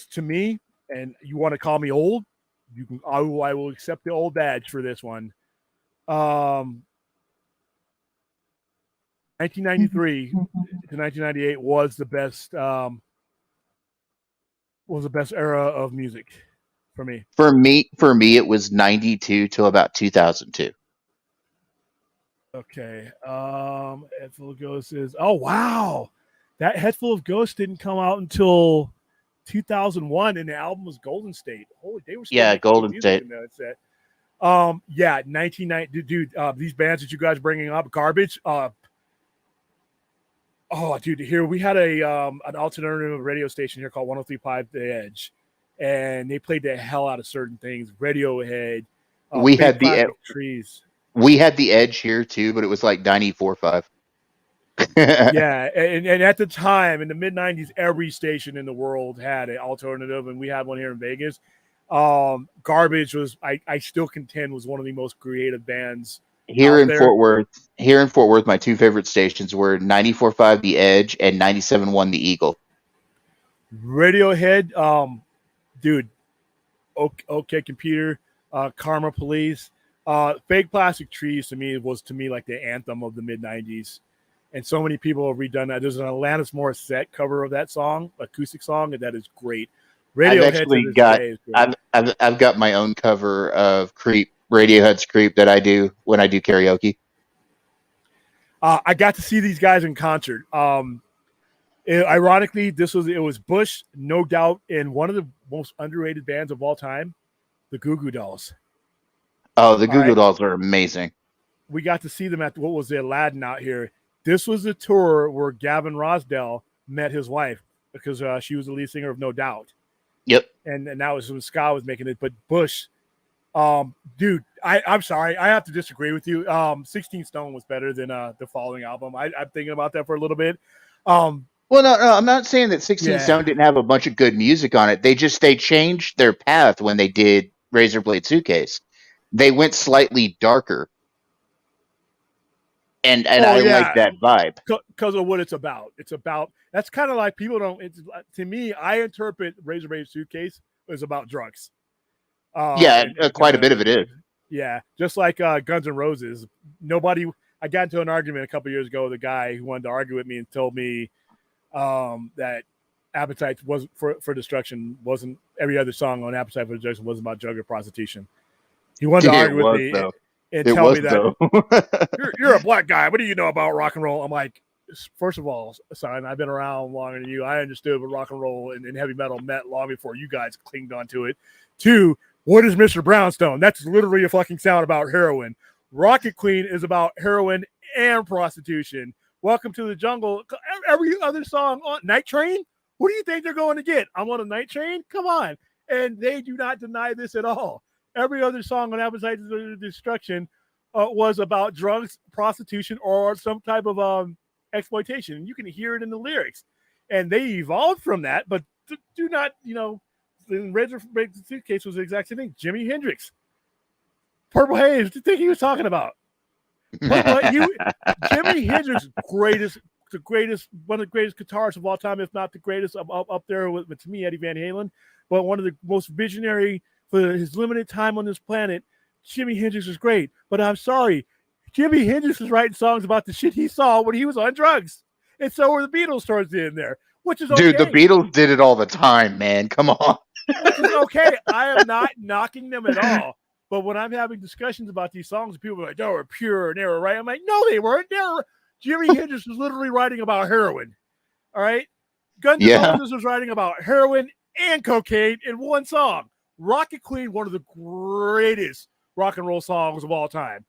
to me, and you want to call me old, you can. I will accept the old badge for this one. 1993 to 1998 was the best. Was the best era of music for me. For me, it was 92 till about 2002. Okay. Head Full of Ghosts is. Oh wow, that Head Full of Ghosts didn't come out until 2001, and the album was Golden State. Holy, they were still Yeah, making Golden music State. in that set. Yeah, 1990, dude. These bands that you guys bringing up, Garbage. Dude, here we had an alternative radio station here called 103.5 The Edge, and they played the hell out of certain things. Radiohead, We Big had Plastic Trees. we had the Edge here too, but it was like 94.5. Yeah, and at the time in the mid '90s, every station in the world had an alternative, and we had one here in Vegas. Garbage was I still contend was one of the most creative bands Here out in there. Fort Worth, my two favorite stations were 94.5 The Edge and 97.1 The Eagle. Radiohead, dude, OK Computer, Karma Police, Fake Plastic Trees to me was like the anthem of the mid '90s, and so many people have redone that. There's an Alanis Morissette cover of that song, acoustic song, and that is great. I've Radiohead to actually this got day is great. I've got my own cover of Creep, Radiohead's Creep, that I do when I do karaoke. I got to see these guys in concert. Ironically, it was Bush, No Doubt, and one of the most underrated bands of all time, the Goo Goo Dolls. Oh, the All Goo Goo right, Dolls are amazing. we got to see them at what was the Aladdin out here. This was the tour where Gavin Rossdale met his wife because she was the lead singer of No Doubt, Yep. and that was when Ska was making it. But Bush, dude, I'm sorry, I have to disagree with you. 16 Stone was better than the following album. I'm thinking about that for a little bit. Well, no, I'm not saying that 16 Yeah. Stone didn't have a bunch of good music on it. They changed their path when they did Razorblade Suitcase. They went slightly darker, and Oh I like yeah, that vibe. because of what it's about. It's about that's kind of like people don't. It's to me, I interpret Razorblade Suitcase as about drugs. Yeah, And quite a bit of it is. yeah, just like Guns N' Roses. Nobody. I got into an argument a couple years ago with a guy who wanted to argue with me and told me that Appetite was for Destruction wasn't every other song on Appetite for Destruction wasn't about drug or prostitution. He wanted to It argue with was me though. and It tell was me that though. you're a black guy. What do you know about rock and roll? I'm like, first of all, son, I've been around longer than you. I understood what rock and roll and heavy metal meant long before you guys clinged onto it. Two, what is Mr. Brownstone? That's literally a fucking sound about heroin. Rocket Queen is about heroin and prostitution. Welcome to the Jungle. Every other song on Night Train. What do you think they're going to get? I'm on a night train? Come on. And they do not deny this at all. Every other song on Appetite for Destruction was about drugs, prostitution, or some type of exploitation. And you can hear it in the lyrics. And they evolved from that, but do not, the Razorblade Suitcase was the exact same thing. Jimi Hendrix, Purple Haze, what do you think he was talking about? Jimi Hendrix, one of the greatest guitarists of all time, if not the greatest, up there with to me, Eddie Van Halen, but one of the most visionary for his limited time on this planet. Jimi Hendrix is great, but I'm sorry, Jimi Hendrix was writing songs about the shit he saw when he was on drugs, and so were the Beatles towards the end there, which is Dude, the okay. Beatles did it all the time, man. Come on. Which is okay. I am not knocking them at all. But when I'm having discussions about these songs, people are like, they were pure and they were right. I'm like, no, they weren't. Jimi Hendrix was literally writing about heroin. All right. Guns N' Yeah. Roses was writing about heroin and cocaine in one song. Rocket Queen, one of the greatest rock and roll songs of all time.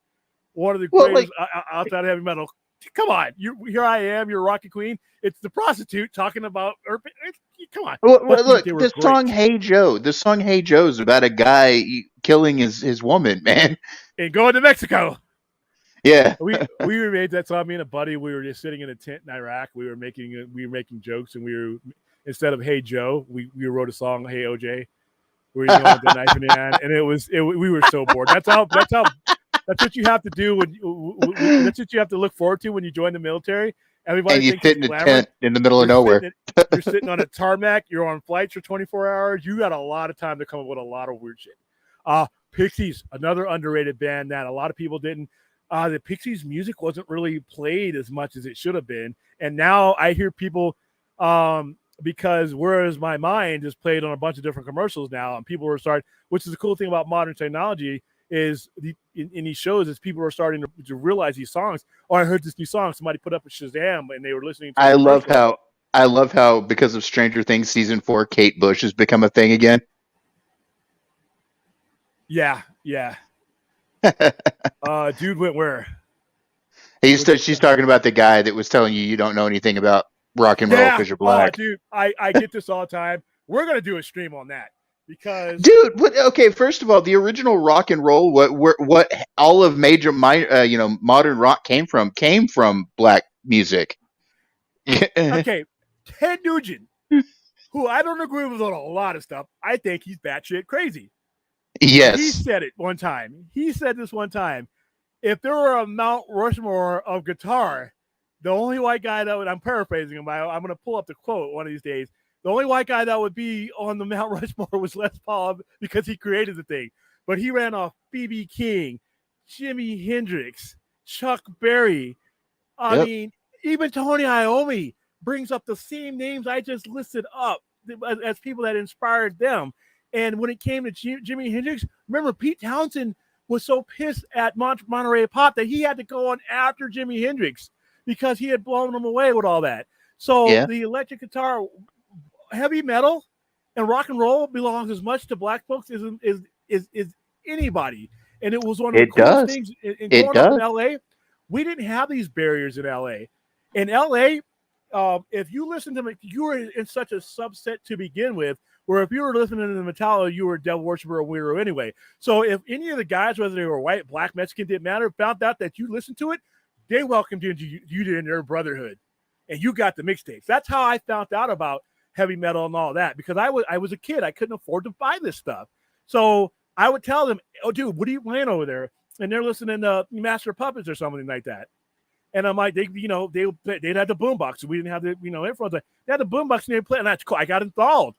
One of the greatest outside of heavy metal. Come on, here I am, you're Rocket Queen. It's the prostitute talking about. Come on. Well, look, they were the great. song "Hey Joe," is about a guy killing his woman, man. And going to Mexico. Yeah, we made that song. Me and a buddy, we were just sitting in a tent in Iraq. We were making jokes, and we were instead of "Hey Joe," we wrote a song "Hey OJ." We were going with the knife in the hand, and we were so bored. That's what you have to do that's what you have to look forward to when you join the military. Everybody and you thinks sit it's in a glamour. tent in the middle of nowhere. You're sitting on a tarmac. You're on flights for 24 hours. You got a lot of time to come up with a lot of weird shit. Pixies, another underrated band that a lot of people didn't. The Pixies music wasn't really played as much as it should have been. And now I hear people, because Where's My Mind is played on a bunch of different commercials now, and people are starting, which is the cool thing about modern technology is in these shows is people are starting to realize these songs. Oh, I heard this new song. Somebody put up a Shazam and they were listening to a commercial. I love how because of Stranger Things season 4, Kate Bush has become a thing again. Yeah. Dude went where? She's talking about the guy that was telling you don't know anything about rock and roll because you're black. Oh, dude, I get this all the time. We're gonna do a stream on that because, dude. Okay, first of all, the original rock and roll, what all of modern rock came from black music. Okay, Ted Nugent who I don't agree with on a lot of stuff. I think he's batshit crazy. But he Yes. said it one time. He said this one time. If there were a Mount Rushmore of guitar, the only white guy that would, I'm paraphrasing him, I'm going to pull up the quote one of these days. The only white guy that would be on the Mount Rushmore was Les Paul because he created the thing. But he ran off B.B. King, Jimi Hendrix, Chuck Berry. I Yep. mean, even Tony Iommi brings up the same names I just listed up as people that inspired them. And when it came to Jimi Hendrix, remember Pete Townsend was so pissed at Monterey Pop that he had to go on after Jimi Hendrix because he had blown him away with all that. So Yeah. the electric guitar, heavy metal, and rock and roll belongs as much to black folks as anybody. And it was one of the It coolest does. things. And It growing up in does. LA, we didn't have these barriers in LA. In LA, if you listen to, you were in such a subset to begin with, where if you were listening to the Metallica, you were a devil worshiper or weirdo anyway. So if any of the guys, whether they were white, black, Mexican, didn't matter, found out that you listened to it, they welcomed you in their brotherhood, and you got the mixtapes. That's how I found out about heavy metal and all that, because I was a kid. I couldn't afford to buy this stuff. So I would tell them, oh, dude, what are you playing over there? And they're listening to Master of Puppets or something like that. And I'm like, they'd have the boombox. We didn't have the, earphones. They had the boombox and they play, and that's cool. I got enthralled.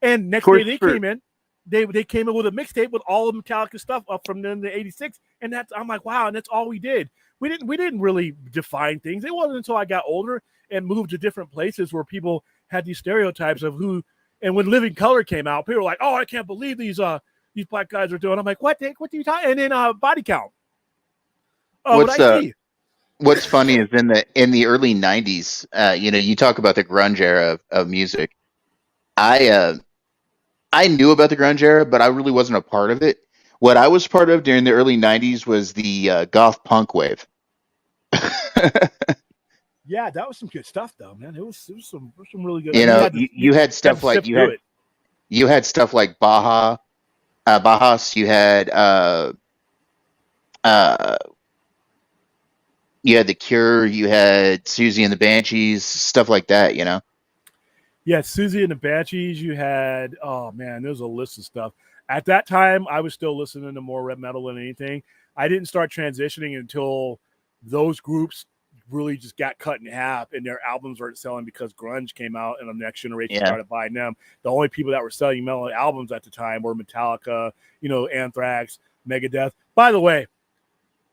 And next day they came in, they came in with a mixtape with all of Metallica stuff up from then to '86, and I'm like, wow, and that's all we did. We didn't really define things. It wasn't until I got older and moved to different places where people had these stereotypes of who. And when Living Color came out, people were like, oh, I can't believe these black guys are doing. I'm like, what? What do you talking? And then Body Count. Oh, what I see. What's funny is in the early '90s, you talk about the grunge era of music. I knew about the grunge era, but I really wasn't a part of it. What I was part of during the early '90s was the goth punk wave. Yeah, that was some good stuff, though, man. It was some really good. You And know, you you had had to stuff like sift through it. you had stuff like Bajas. Uh, you had The Cure. You had Susie and the Banshees, stuff like that. You know. Yeah, Susie and the Banshees. You had, oh man, there's a list of stuff. At that time, I was still listening to more rap metal than anything. I didn't start transitioning until those groups really just got cut in half and their albums weren't selling because grunge came out and the next generation Yeah. started buying them. The only people that were selling metal albums at the time were Metallica, Anthrax, Megadeth. By the way,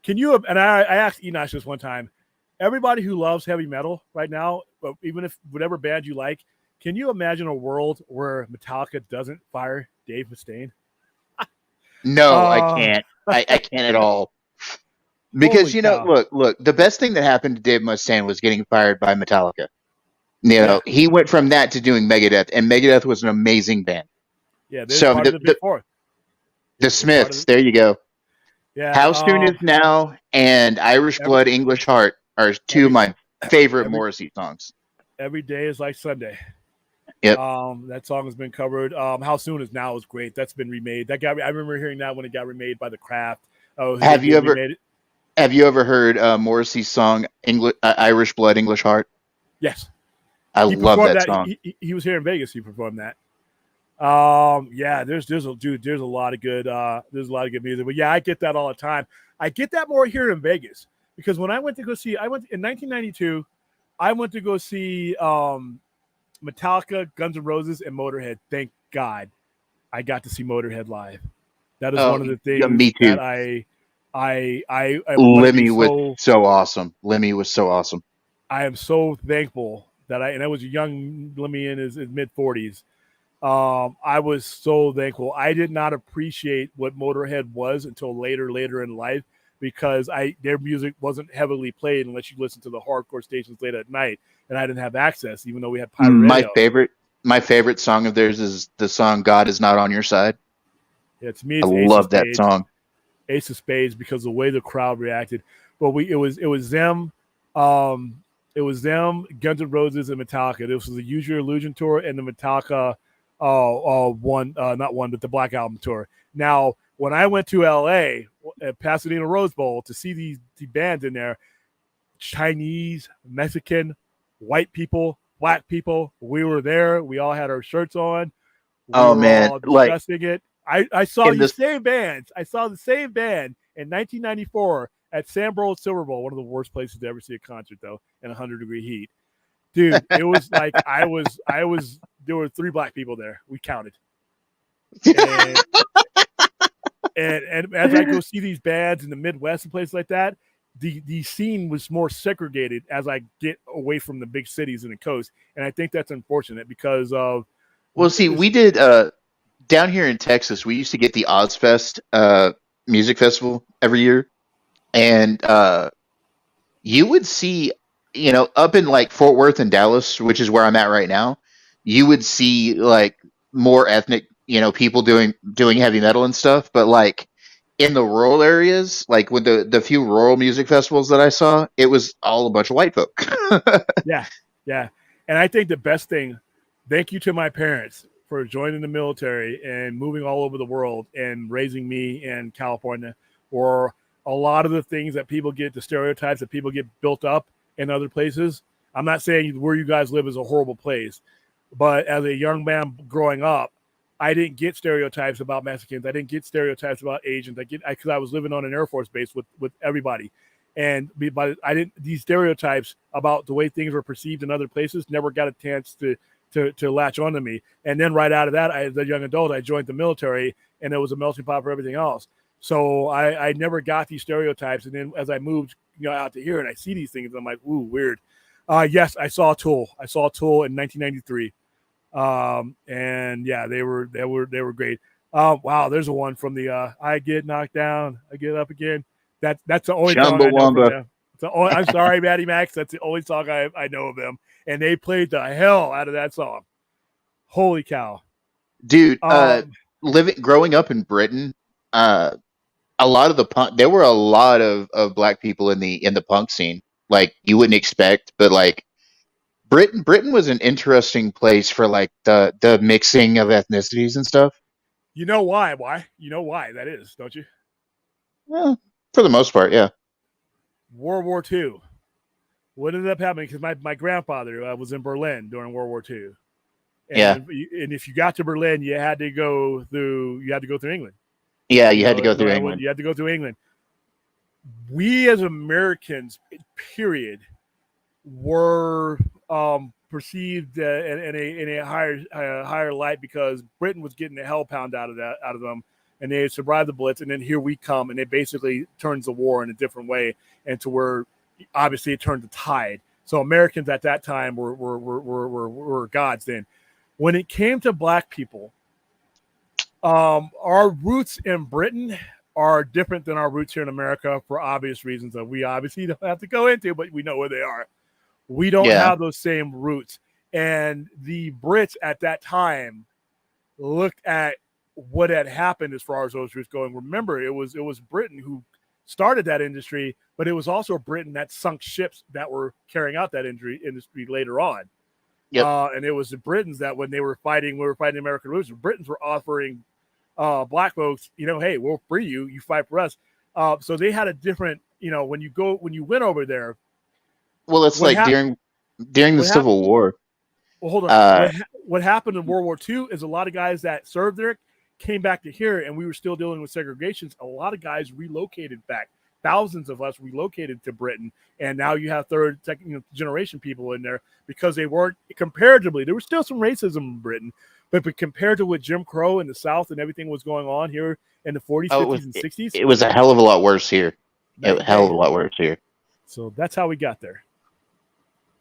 can you, and I asked Enosh this one time, everybody who loves heavy metal right now, even if whatever band you like, can you imagine a world where Metallica doesn't fire Dave Mustaine? No, I can't. I can't at all. Because Holy cow. look, the best thing that happened to Dave Mustaine was getting fired by Metallica. Yeah. He went from that to doing Megadeth, and Megadeth was an amazing band. Yeah, they're So part of the Big Four. the Smiths, there you go. Yeah. How Soon Is Now and Irish Blood, English Heart are two of my favorite Morrissey songs. Every Day is Like Sunday. Yep. That song has been covered. How Soon Is Now is great. That's been remade. I remember hearing that when it got remade by The Craft. Have you ever heard Morrissey's song Irish Blood, English Heart? Yes. I love that song. He was here in Vegas. He performed that. Yeah, there's a lot of good music. But yeah, I get that all the time. I get that more here in Vegas because when I went in 1992, I went to go see Metallica, Guns N' Roses, and Motorhead. Thank God I got to see Motorhead live. That is one of the things me too. that I Lemmy was so awesome. Lemmy was so awesome. I am so thankful that I was a young Lemmy in his mid 40s. I was so thankful. I did not appreciate what Motorhead was until later in life because their music wasn't heavily played unless you listen to the hardcore stations late at night, and I didn't have access, even though we had pirate radio. My favorite song of theirs is the song "God Is Not on Your Side." Yeah, to me, I love that song. Ace of Spades, because the way the crowd reacted. But it was them. It was them, Guns N' Roses, and Metallica. This was the Use Your Illusion tour and the Metallica the Black Album tour. Now, when I went to LA at Pasadena Rose Bowl to see the bands in there, Chinese, Mexican, white people, black people. We were there. We all had our shirts on. We Oh were man, all like discussing it. I saw in these this. same bands. I saw the same band in 1994 at San Bro Silver Bowl, one of the worst places to ever see a concert, though, in 100-degree heat. Dude, it was like there were 3 black people there. We counted. And and as I go see these bands in the Midwest and places like that, the scene was more segregated as I get away from the big cities and the coast. And I think that's unfortunate because of Well, see, we did down here in Texas. We used to get the Ozfest music festival every year, and you would see, up in like Fort Worth and Dallas, which is where I'm at right now, you would see like more ethnic, people doing heavy metal and stuff. But like in the rural areas, like with the few rural music festivals that I saw, it was all a bunch of white folk. yeah, yeah. And I think the best thing, thank you to my parents for joining the military and moving all over the world and raising me in California, or a lot of the things that people get, the stereotypes that people get built up in other places. I'm not saying where you guys live is a horrible place, but as a young man growing up, I didn't get stereotypes about Mexicans. I didn't get stereotypes about Asians. Because I was living on an Air Force base with everybody, but I didn't. These stereotypes about the way things were perceived in other places never got a chance to latch onto me. And then right out of that, as a young adult, I joined the military, and it was a melting pot for everything else. So I never got these stereotypes. And then as I moved, out to here, and I see these things, I'm like, ooh, weird. Yes, I saw Tool. I saw Tool in 1993. And yeah, they were great. Wow, there's a one from the I get knocked down, I get up again. That's the only song I know from Chumbawamba. them. I'm sorry, Maddie Max. That's the only song I know of them, and they played the hell out of that song. Holy cow! Dude, Um, growing up in Britain, uh, a lot of the punk, there were a lot of black people in the punk scene, like you wouldn't expect, but like Britain was an interesting place for like the mixing of ethnicities and stuff. you know why? Why? You know why that is, don't you? Yeah, for the most part, yeah. World War II. What ended up happening? Because my grandfather was in Berlin during World War II, Yeah, and if you got to Berlin, you had to go through England. yeah, you had to go through You England. had to go through England. We as Americans, period, were perceived in a higher light because Britain was getting the hell pound out of them, and they had survived the Blitz, and then here we come, and it basically turns the war in a different way, and to where obviously it turned the tide. So Americans at that time were gods. Then, when it came to black people, our roots in Britain are different than our roots here in America for obvious reasons that we obviously don't have to go into, but we know where they are. We don't Yeah. have those same roots. And the Brits at that time looked at what had happened as far as those roots going. Remember, it was Britain who started that industry, but it was also Britain that sunk ships that were carrying out that industry later on. Yep. And it was the Britons that when we were fighting American roots, the Britons were offering black folks, hey, we'll free you. You fight for us. So they had a different, when you went over there. Well, it's What like happened? during the What happened? Civil War. Well, hold on. Uh, What happened in World War II is a lot of guys that served there came back to here, and we were still dealing with segregations. A lot of guys relocated back. Thousands of us relocated to Britain, and now you have third, second generation people in there because they weren't comparatively. There was still some racism in Britain, but compared to what Jim Crow in the South and everything was going on here in the 40s, oh, 50s, and 60s, it was a hell of a lot worse here. night A and hell of day. a lot worse here. So that's how we got there.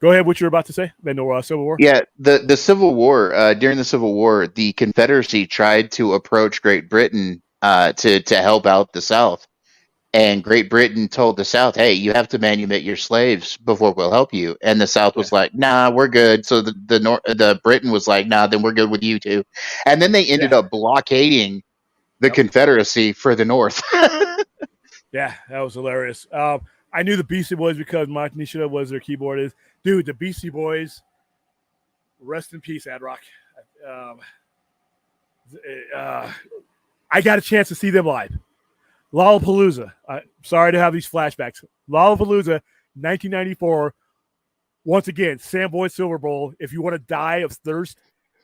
Go ahead. What you were about to say? Then no Civil War. Yeah, the Civil War, during the Civil War, the Confederacy tried to approach Great Britain to help out the South, and Great Britain told the South, "Hey, you have to manumit your slaves before we'll help you." And the South Yeah. was like, "Nah, we're good." So the Britain was like, "Nah, then we're good with you too." And then they ended Yeah. up blockading the Yep. Confederacy for the North. Yeah, that was hilarious. I knew the Beastie Boys because Mike Nishida was their keyboardist. Dude, the Beastie Boys, rest in peace, Ad Rock. Um, I got a chance to see them live. Lollapalooza. Sorry to have these flashbacks. Lollapalooza, 1994. Once again, Samboy Silver Bowl. If you want to die of thirst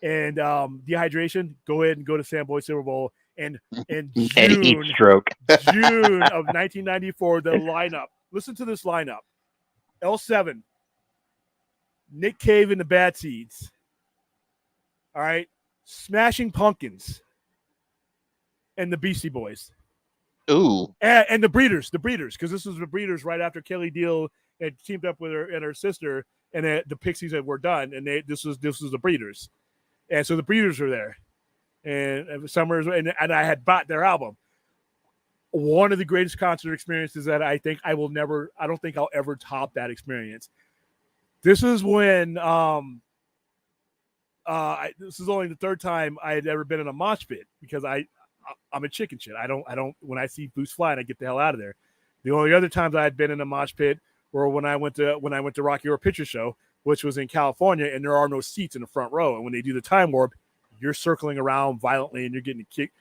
and dehydration, go ahead and go to Samboy Silver Bowl. And in And heat June, stroke. June of 1994, the lineup. Listen to this lineup: L7, Nick Cave and the Bad Seeds. All right, Smashing Pumpkins, and the Beastie Boys. Ooh. And the Breeders, because this was the Breeders right after Kelly Deal had teamed up with her and her sister, and the Pixies were done, and this was the Breeders, and so the Breeders were there, and Summers, and I had bought their album. One of the greatest concert experiences that I don't think I'll ever top that experience. This is when this is only the third time I had ever been in a mosh pit because I'm a chicken shit. I don't when I see boots flying, I get the hell out of there. The only other times I had been in a mosh pit were when I went to Rocky Horror Picture Show, which was in California, and there are no seats in the front row. And when they do the time warp, you're circling around violently and you're getting kicked.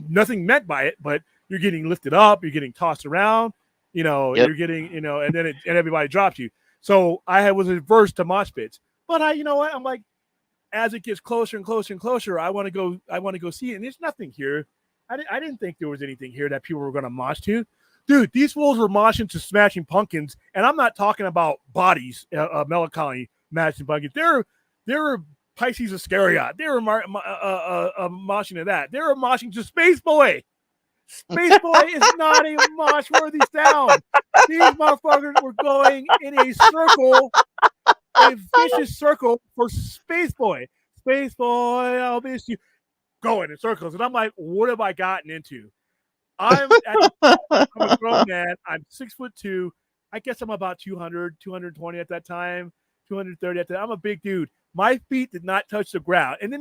Nothing meant by it, but you're getting lifted up, you're getting tossed around, Yep. you're getting, and then and everybody drops you. So I was averse to mosh pits, but you know what? I'm like, as it gets closer and closer and closer, I want to go see it. And there's nothing here. I didn't think there was anything here that people were going to mosh to. Dude, these fools were moshing to Smashing Pumpkins, and I'm not talking about bodies, Melancholy, Smashing Pumpkins. They were Pisces Iscariot. They were moshing to that. They were moshing to Space Boy. Space Boy is not a mosh-worthy sound. These motherfuckers were going in a circle, a vicious circle for Space Boy. Space Boy, I'll miss you. Going in circles. And I'm like, what have I gotten into? I'm a grown man. I'm 6'2". I guess I'm about 200, 220 at that time, 230 at that time. I'm a big dude. My feet did not touch the ground. And then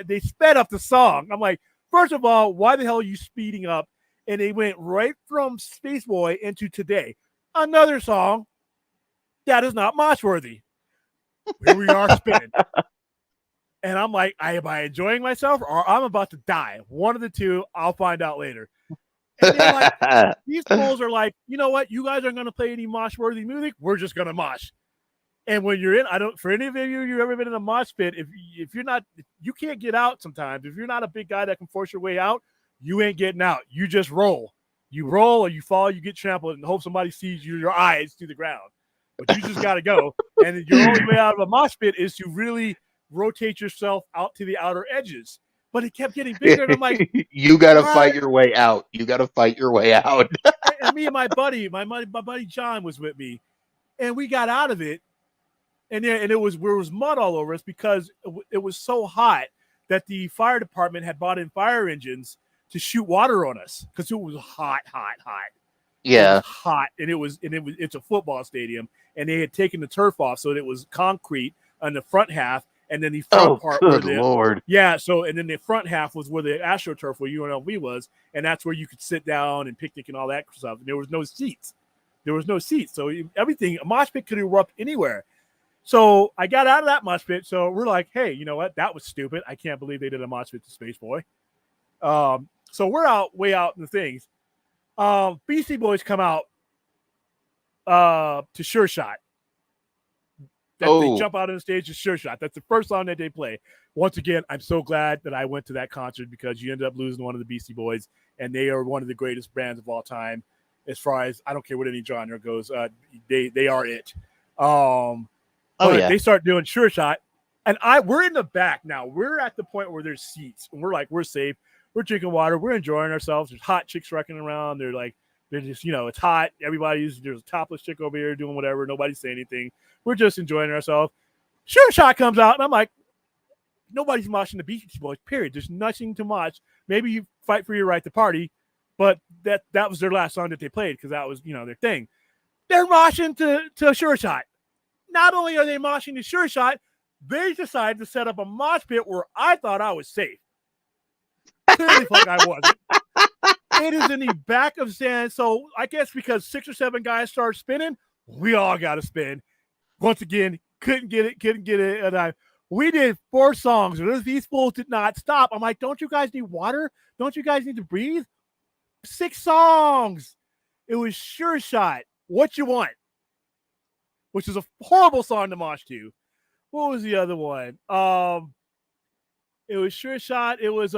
they sped up the song. I'm like, first of all, why the hell are you speeding up? And they went right from Space Boy into Today. Another song that is not mosh worthy. Here we are spinning. And I'm like, am I enjoying myself or I'm about to die? One of the two, I'll find out later. And they're like, these fools are like, you know what? You guys aren't going to play any mosh-worthy music. We're just going to mosh. And when you're in, for any of you've ever been in a mosh pit, if you're not, you can't get out sometimes. If you're not a big guy that can force your way out, you ain't getting out. You just roll. You roll or you fall, you get trampled and hope somebody sees your eyes through the ground. But you just got to go. And your only way out of a mosh pit is to really rotate yourself out to the outer edges. But it kept getting bigger. And I'm like, you got to fight your way out. You got to fight your way out. And me and my buddy John was with me. And we got out of it. And there was mud all over us because it was so hot that the fire department had bought in fire engines to shoot water on us because it was hot. Yeah. It was hot, and it's a football stadium, and they had taken the turf off, so it was concrete on the front half, and then the front part. Good Lord. Yeah. So and then the front half was where the AstroTurf, where UNLV was, and that's where you could sit down and picnic and all that stuff. And there was no seats. So everything, a mosh pit could erupt anywhere. So I got out of that mosh pit. So we're like, hey, you know what? That was stupid. I can't believe they did a mosh pit to Space Boy. So we're way out in the things. Beastie Boys come out to Sure Shot. They jump out on the stage to Sure Shot. That's the first song that they play. Once again, I'm so glad that I went to that concert because you ended up losing one of the Beastie Boys, and they are one of the greatest bands of all time. As far as I don't care what any genre goes, they are it. They start doing Sure Shot, and we're in the back now. We're at the point where there's seats, and we're safe. We're drinking water. We're enjoying ourselves. There's hot chicks wrecking around. They're just, it's hot. There's a topless chick over here doing whatever. Nobody's saying anything. We're just enjoying ourselves. Sure Shot comes out, and I'm like, nobody's moshing the Beastie Boys, period. There's nothing to mosh. Maybe you fight for your right to party, but that was their last song that they played because that was, their thing. They're moshing to Sure Shot. Not only are they moshing to Sure Shot, they decided to set up a mosh pit where I thought I was safe. Clearly, fuck, I wasn't. It is in the back of Sand. So I guess because 6 or 7 guys started spinning, we all got to spin. Once again, couldn't get it. And we did 4 songs. And these fools did not stop. I'm like, don't you guys need water? Don't you guys need to breathe? 6 songs. It was Sure Shot. What you want? which is a horrible song to mosh to. What was the other one? It was Sure Shot. It was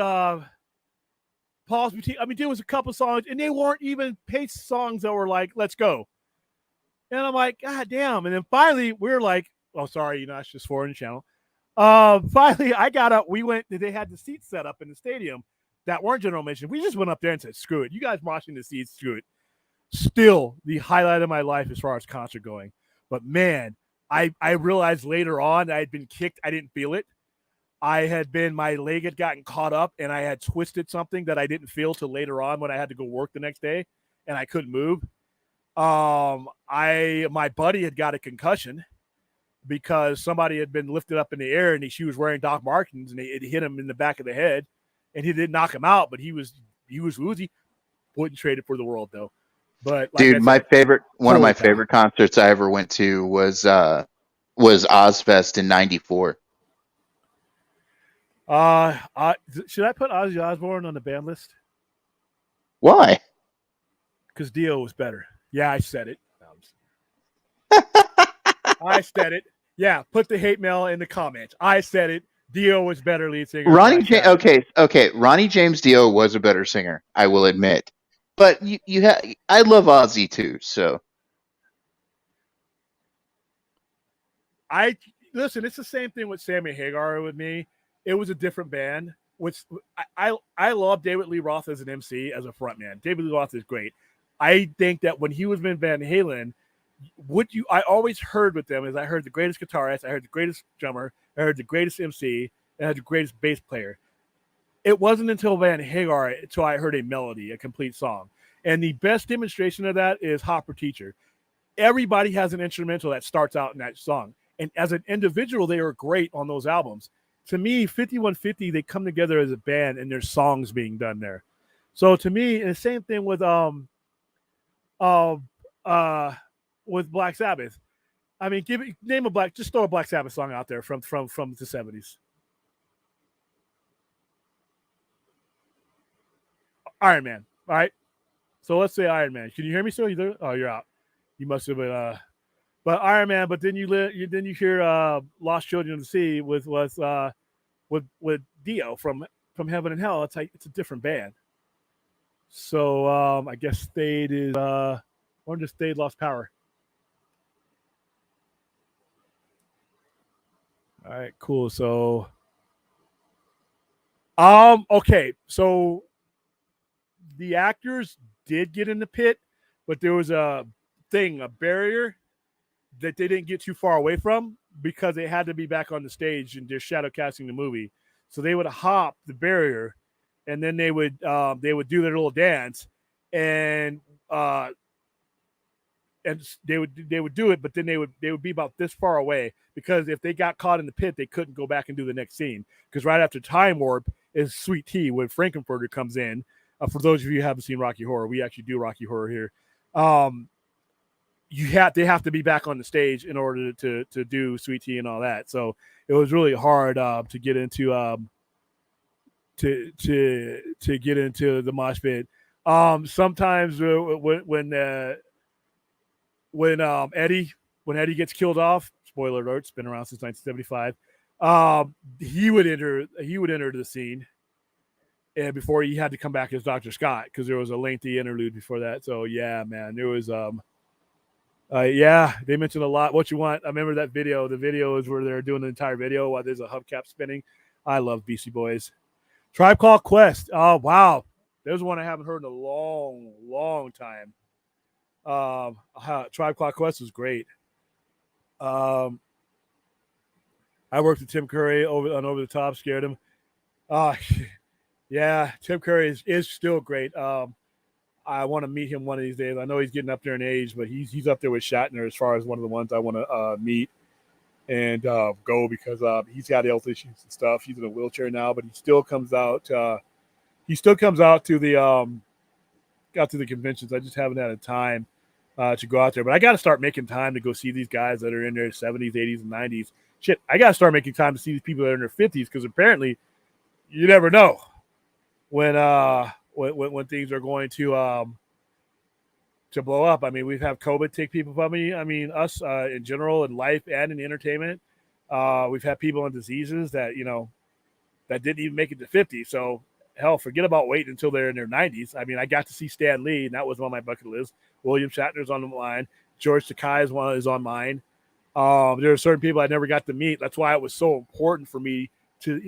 Paul's Boutique. I mean, there was a couple songs, and they weren't even pace songs that were like, let's go. And I'm like, God damn. And then finally, we're like, oh, sorry, that's just foreign channel. Finally, I got up. We went, they had the seats set up in the stadium that weren't general admission. We just went up there and said, screw it. You guys watching the seats, screw it. Still the highlight of my life as far as concert going. But man, I realized later on I had been kicked. I didn't feel it. My leg had gotten caught up and I had twisted something that I didn't feel till later on when I had to go work the next day and I couldn't move. My buddy had got a concussion because somebody had been lifted up in the air and she was wearing Doc Martens and it hit him in the back of the head and he didn't knock him out, but he was woozy. Wouldn't trade it for the world though. But like dude, one of my favorite concerts I ever went to was Ozfest in '94. Should I put Ozzy Osbourne on the band list? Why? Because Dio was better. Yeah, I said it. I said it. Yeah, put the hate mail in the comments. I said it. Dio was better lead singer. Okay. Ronnie James Dio was a better singer, I will admit. But I love Ozzy too, so. Listen, it's the same thing with Sammy Hagar with me. It was a different band, which I love David Lee Roth as an MC, as a frontman. David Lee Roth is great. I think that when he was in Van Halen, I always heard with them is I heard the greatest guitarist, I heard the greatest drummer, I heard the greatest MC, and I heard the greatest bass player. It wasn't until Van Hagar until I heard a melody, a complete song. And the best demonstration of that is Hopper Teacher. Everybody has an instrumental that starts out in that song. And as an individual, they are great on those albums. To me, 5150, they come together as a band and there's songs being done there. So to me, and the same thing with Black Sabbath. I mean, just throw a Black Sabbath song out there from the 70s. Iron Man. All right. So let's say Iron Man. Can you hear me still? Oh, you're out. You must have been but Iron Man, but then you hear Lost Children of the Sea with Dio from Heaven and Hell. It's like it's a different band. So I guess Stayed is or just Stayed Lost Power. All right, cool. So okay, so the actors did get in the pit, but there was a barrier that they didn't get too far away from because they had to be back on the stage and they're shadow casting the movie. So they would hop the barrier and then they would do their little dance and they would do it, but then they would be about this far away because if they got caught in the pit, they couldn't go back and do the next scene because right after Time Warp is Sweet Tea when Frankenfurter comes in. For those of you who haven't seen Rocky Horror, we actually do Rocky Horror here. They have to be back on the stage in order to do Sweet Tea and all that. So it was really hard to get into to get into the mosh pit. Sometimes when Eddie gets killed off, spoiler alert, it's been around since 1975. He would enter the scene, and before he had to come back as Dr. Scott because there was a lengthy interlude before that. So yeah, man, there was they mentioned a lot. What you want? I remember that video. The video is where they're doing the entire video while there's a hubcap spinning. I love Beastie Boys. Tribe Called Quest. Oh wow, there's one I haven't heard in a long, long time. Tribe Called Quest was great. I worked with Tim Curry on Over the Top, scared him. Yeah, Tim Curry is still great. I want to meet him one of these days. I know he's getting up there in age, but he's up there with Shatner as far as one of the ones I want to meet and go because he's got health issues and stuff. He's in a wheelchair now, but he still comes out. He still comes out to the conventions. I just haven't had a time to go out there, but I got to start making time to go see these guys that are in their 70s, 80s, and 90s. Shit, I got to start making time to see these people that are in their 50s because apparently you never know when things are going to to blow up. I mean, we've had COVID take people from me. I mean, us in general in life and in entertainment. We've had people in diseases that that didn't even make it to 50. So hell, forget about waiting until they're in their 90s. I mean, I got to see Stan Lee, and that was on my bucket list. William Shatner's on the line. George Takei is on mine. There are certain people I never got to meet. That's why it was so important for me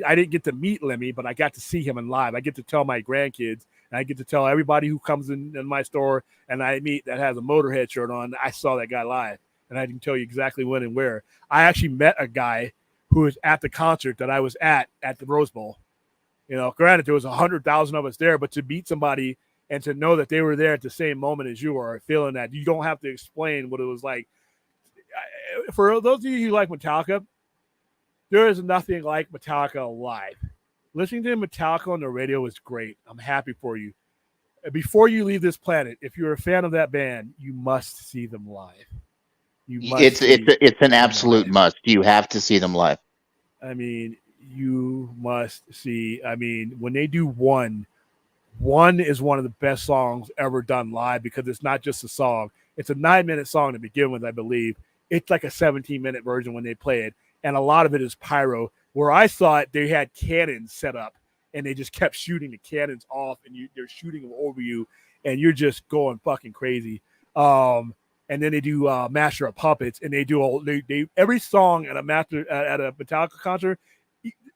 I didn't get to meet Lemmy, but I got to see him in live. I get to tell my grandkids, and I get to tell everybody who comes in my store and I meet that has a Motorhead shirt on, I saw that guy live, and I can tell you exactly when and where. I actually met a guy who was at the concert that I was at the Rose Bowl. Granted, there was 100,000 of us there, but to meet somebody and to know that they were there at the same moment as you are, feeling that you don't have to explain what it was like. For those of you who like Metallica, there is nothing like Metallica live. Listening to Metallica on the radio is great. I'm happy for you. Before you leave this planet, if you're a fan of that band, you must see them live. It's an absolute must. You have to see them live. I mean, you must see. I mean, when they do One is one of the best songs ever done live because it's not just a song. It's a 9-minute song to begin with, I believe. It's like a 17-minute version when they play it, and a lot of it is pyro. Where I saw it, they had cannons set up, and they just kept shooting the cannons off, and they're shooting them over you, and you're just going fucking crazy. And then they do Master of Puppets, and they do every song at a Metallica concert.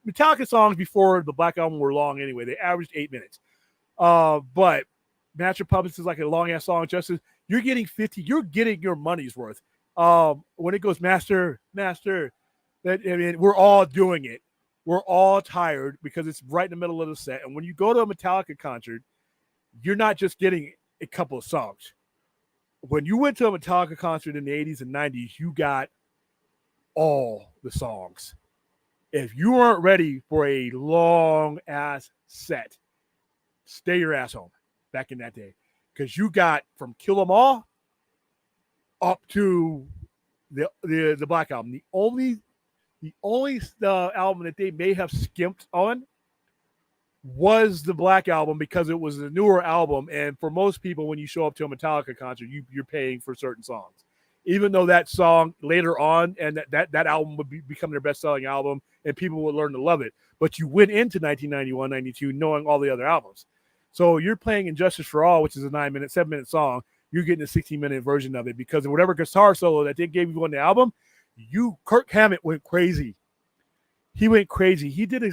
Metallica songs before the Black Album were long anyway. They averaged 8 minutes. But Master of Puppets is like a long ass song. Justice, you're getting 50. You're getting your money's worth. When it goes Master, we're all doing it. We're all tired because it's right in the middle of the set. And when you go to a Metallica concert, you're not just getting a couple of songs. When you went to a Metallica concert in the 80s and 90s, you got all the songs. If you weren't ready for a long ass set, stay your ass home back in that day. Because you got from Kill 'Em All up to the Black Album. The only album that they may have skimped on was the Black Album because it was a newer album. And for most people, when you show up to a Metallica concert, you're paying for certain songs. Even though that song later on and that album would become their best-selling album and people would learn to love it. But you went into 1991, 92 knowing all the other albums. So you're playing Injustice for All, which is a 7-minute song. You're getting a 16-minute version of it because of whatever guitar solo that they gave you on the album, Kirk Hammett went crazy. He went crazy. He did a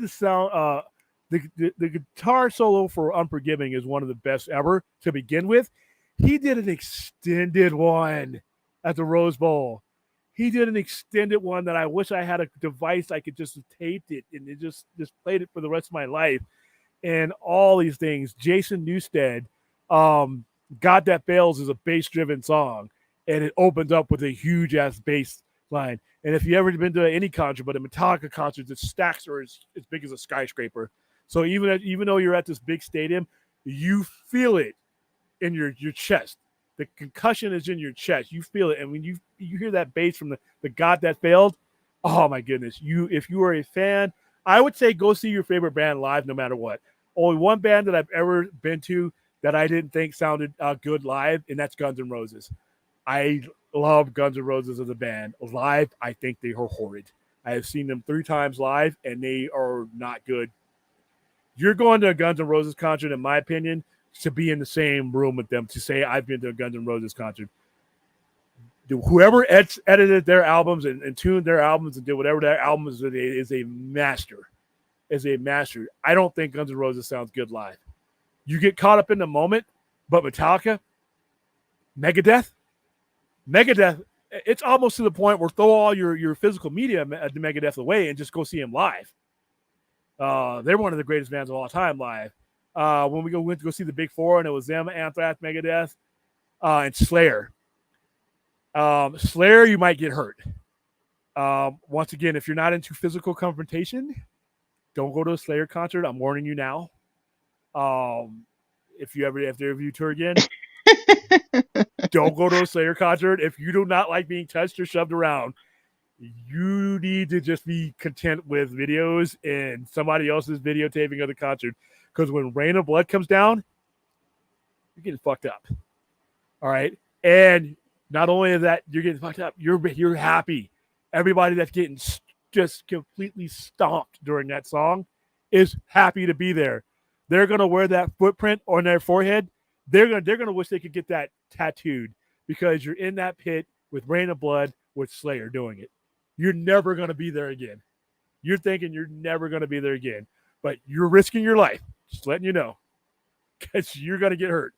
sound. The guitar solo for Unforgiving is one of the best ever to begin with. He did an extended one at the Rose Bowl. He did an extended one that I wish I had a device I could just tape it and it just played it for the rest of my life. And all these things. Jason Newsted, God That Fails is a bass-driven song, and it opens up with a huge-ass bass line. And if you've ever been to any concert, but a Metallica concert, the stacks are as big as a skyscraper. So even though you're at this big stadium, you feel it in your chest. The concussion is in your chest. You feel it. And when you hear that bass from the God That Failed, oh, my goodness. If you are a fan, I would say go see your favorite band live no matter what. Only one band that I've ever been to that I didn't think sounded good live, and that's Guns N' Roses. I love Guns N' Roses as a band. Live, I think they are horrid. I have seen them 3 times live, and they are not good. You're going to a Guns N' Roses concert, in my opinion, to be in the same room with them, to say I've been to a Guns N' Roses concert. Whoever edited their albums and tuned their albums and did whatever their albums is a master. I don't think Guns N' Roses sounds good live. You get caught up in the moment, but Metallica, Megadeth, it's almost to the point where throw all your physical media at the Megadeth away and just go see them live. They're one of the greatest bands of all time live. When we went to go see the Big Four, and it was them, Anthrax, Megadeth, and Slayer. Slayer, you might get hurt. Once again, if you're not into physical confrontation, don't go to a Slayer concert. I'm warning you now. If they ever tour again, don't go to a Slayer concert. If you do not like being touched or shoved around, you need to just be content with videos and somebody else's videotaping of the concert. Because when Rain of Blood comes down, you're getting fucked up. All right. And not only is that you're getting fucked up, you're happy. Everybody that's getting just completely stomped during that song is happy to be there. They're gonna wear that footprint on their forehead. They're gonna wish they could get that tattooed because you're in that pit with Rain of Blood with Slayer doing it. You're never gonna be there again. You're thinking you're never gonna be there again, but you're risking your life. Just letting you know, because you're gonna get hurt.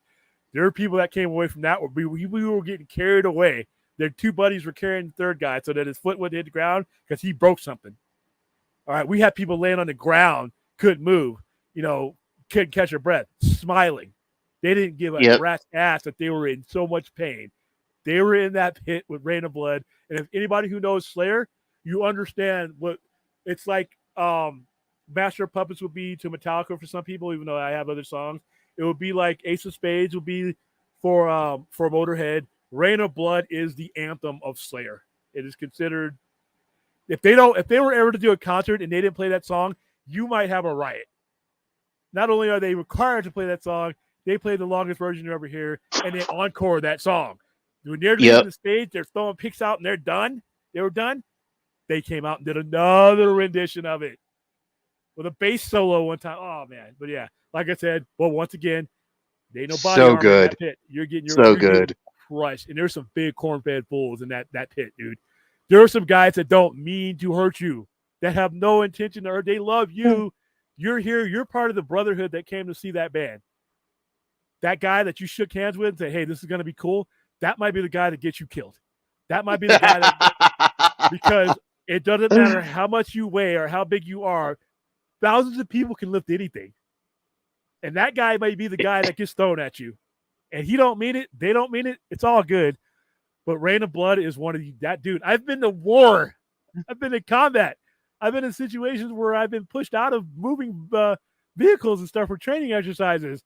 There are people that came away from that. We were getting carried away. Their two buddies were carrying the third guy so that his foot wouldn't hit the ground because he broke something. All right, we had people laying on the ground, couldn't move, couldn't catch their breath, smiling. They didn't give a Yep. rat's ass that they were in so much pain. They were in that pit with Rain of Blood. And if anybody who knows Slayer, you understand what it's like. Master of Puppets would be to Metallica for some people, even though I have other songs. It would be like Ace of Spades would be for Motorhead. Rain of Blood is the anthem of Slayer. It is considered if they were ever to do a concert and they didn't play that song, you might have a riot. Not only are they required to play that song, they play the longest version you ever hear, and they encore that song. When they're leaving the stage, they're throwing picks out and they're done. They were done. They came out and did another rendition of it with a bass solo one time. Oh man, but yeah, like I said, well, once again, they ain't no body So armor good. in that pit. You're getting Good. crushed, and there's some big corn-fed fools in that pit, dude. There are some guys that don't mean to hurt you, that have no intention to hurt. They love you. You're here. You're part of the brotherhood that came to see that band. That guy that you shook hands with and said, "Hey, this is going to be cool." That might be the guy that gets you killed. That might be the guy that because it doesn't matter how much you weigh or how big you are. Thousands of people can lift anything. And that guy might be the guy that gets thrown at you. And he don't mean it. They don't mean it. It's all good. But Rain of Blood is one of that dude. I've been to war. I've been in combat. I've been in situations where I've been pushed out of moving vehicles and stuff for training exercises.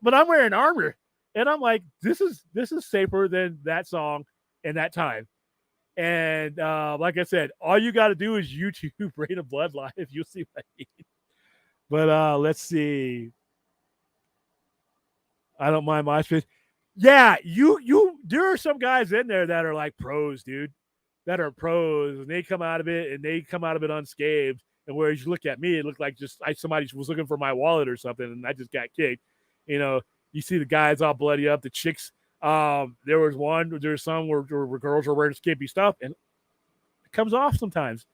But I'm wearing armor. And I'm like, this is safer than that song and that time. And like I said, all you got to do is YouTube Rain of Blood live. You'll see what I mean. But let's see. I don't mind MySpace. Yeah, there are some guys in there that are like pros, dude. That are pros, and they come out of it unscathed. And whereas you look at me, it looked like just somebody was looking for my wallet or something, and I just got kicked. You see the guys all bloody up, the chicks. There's some where girls are wearing skimpy stuff, and it comes off sometimes.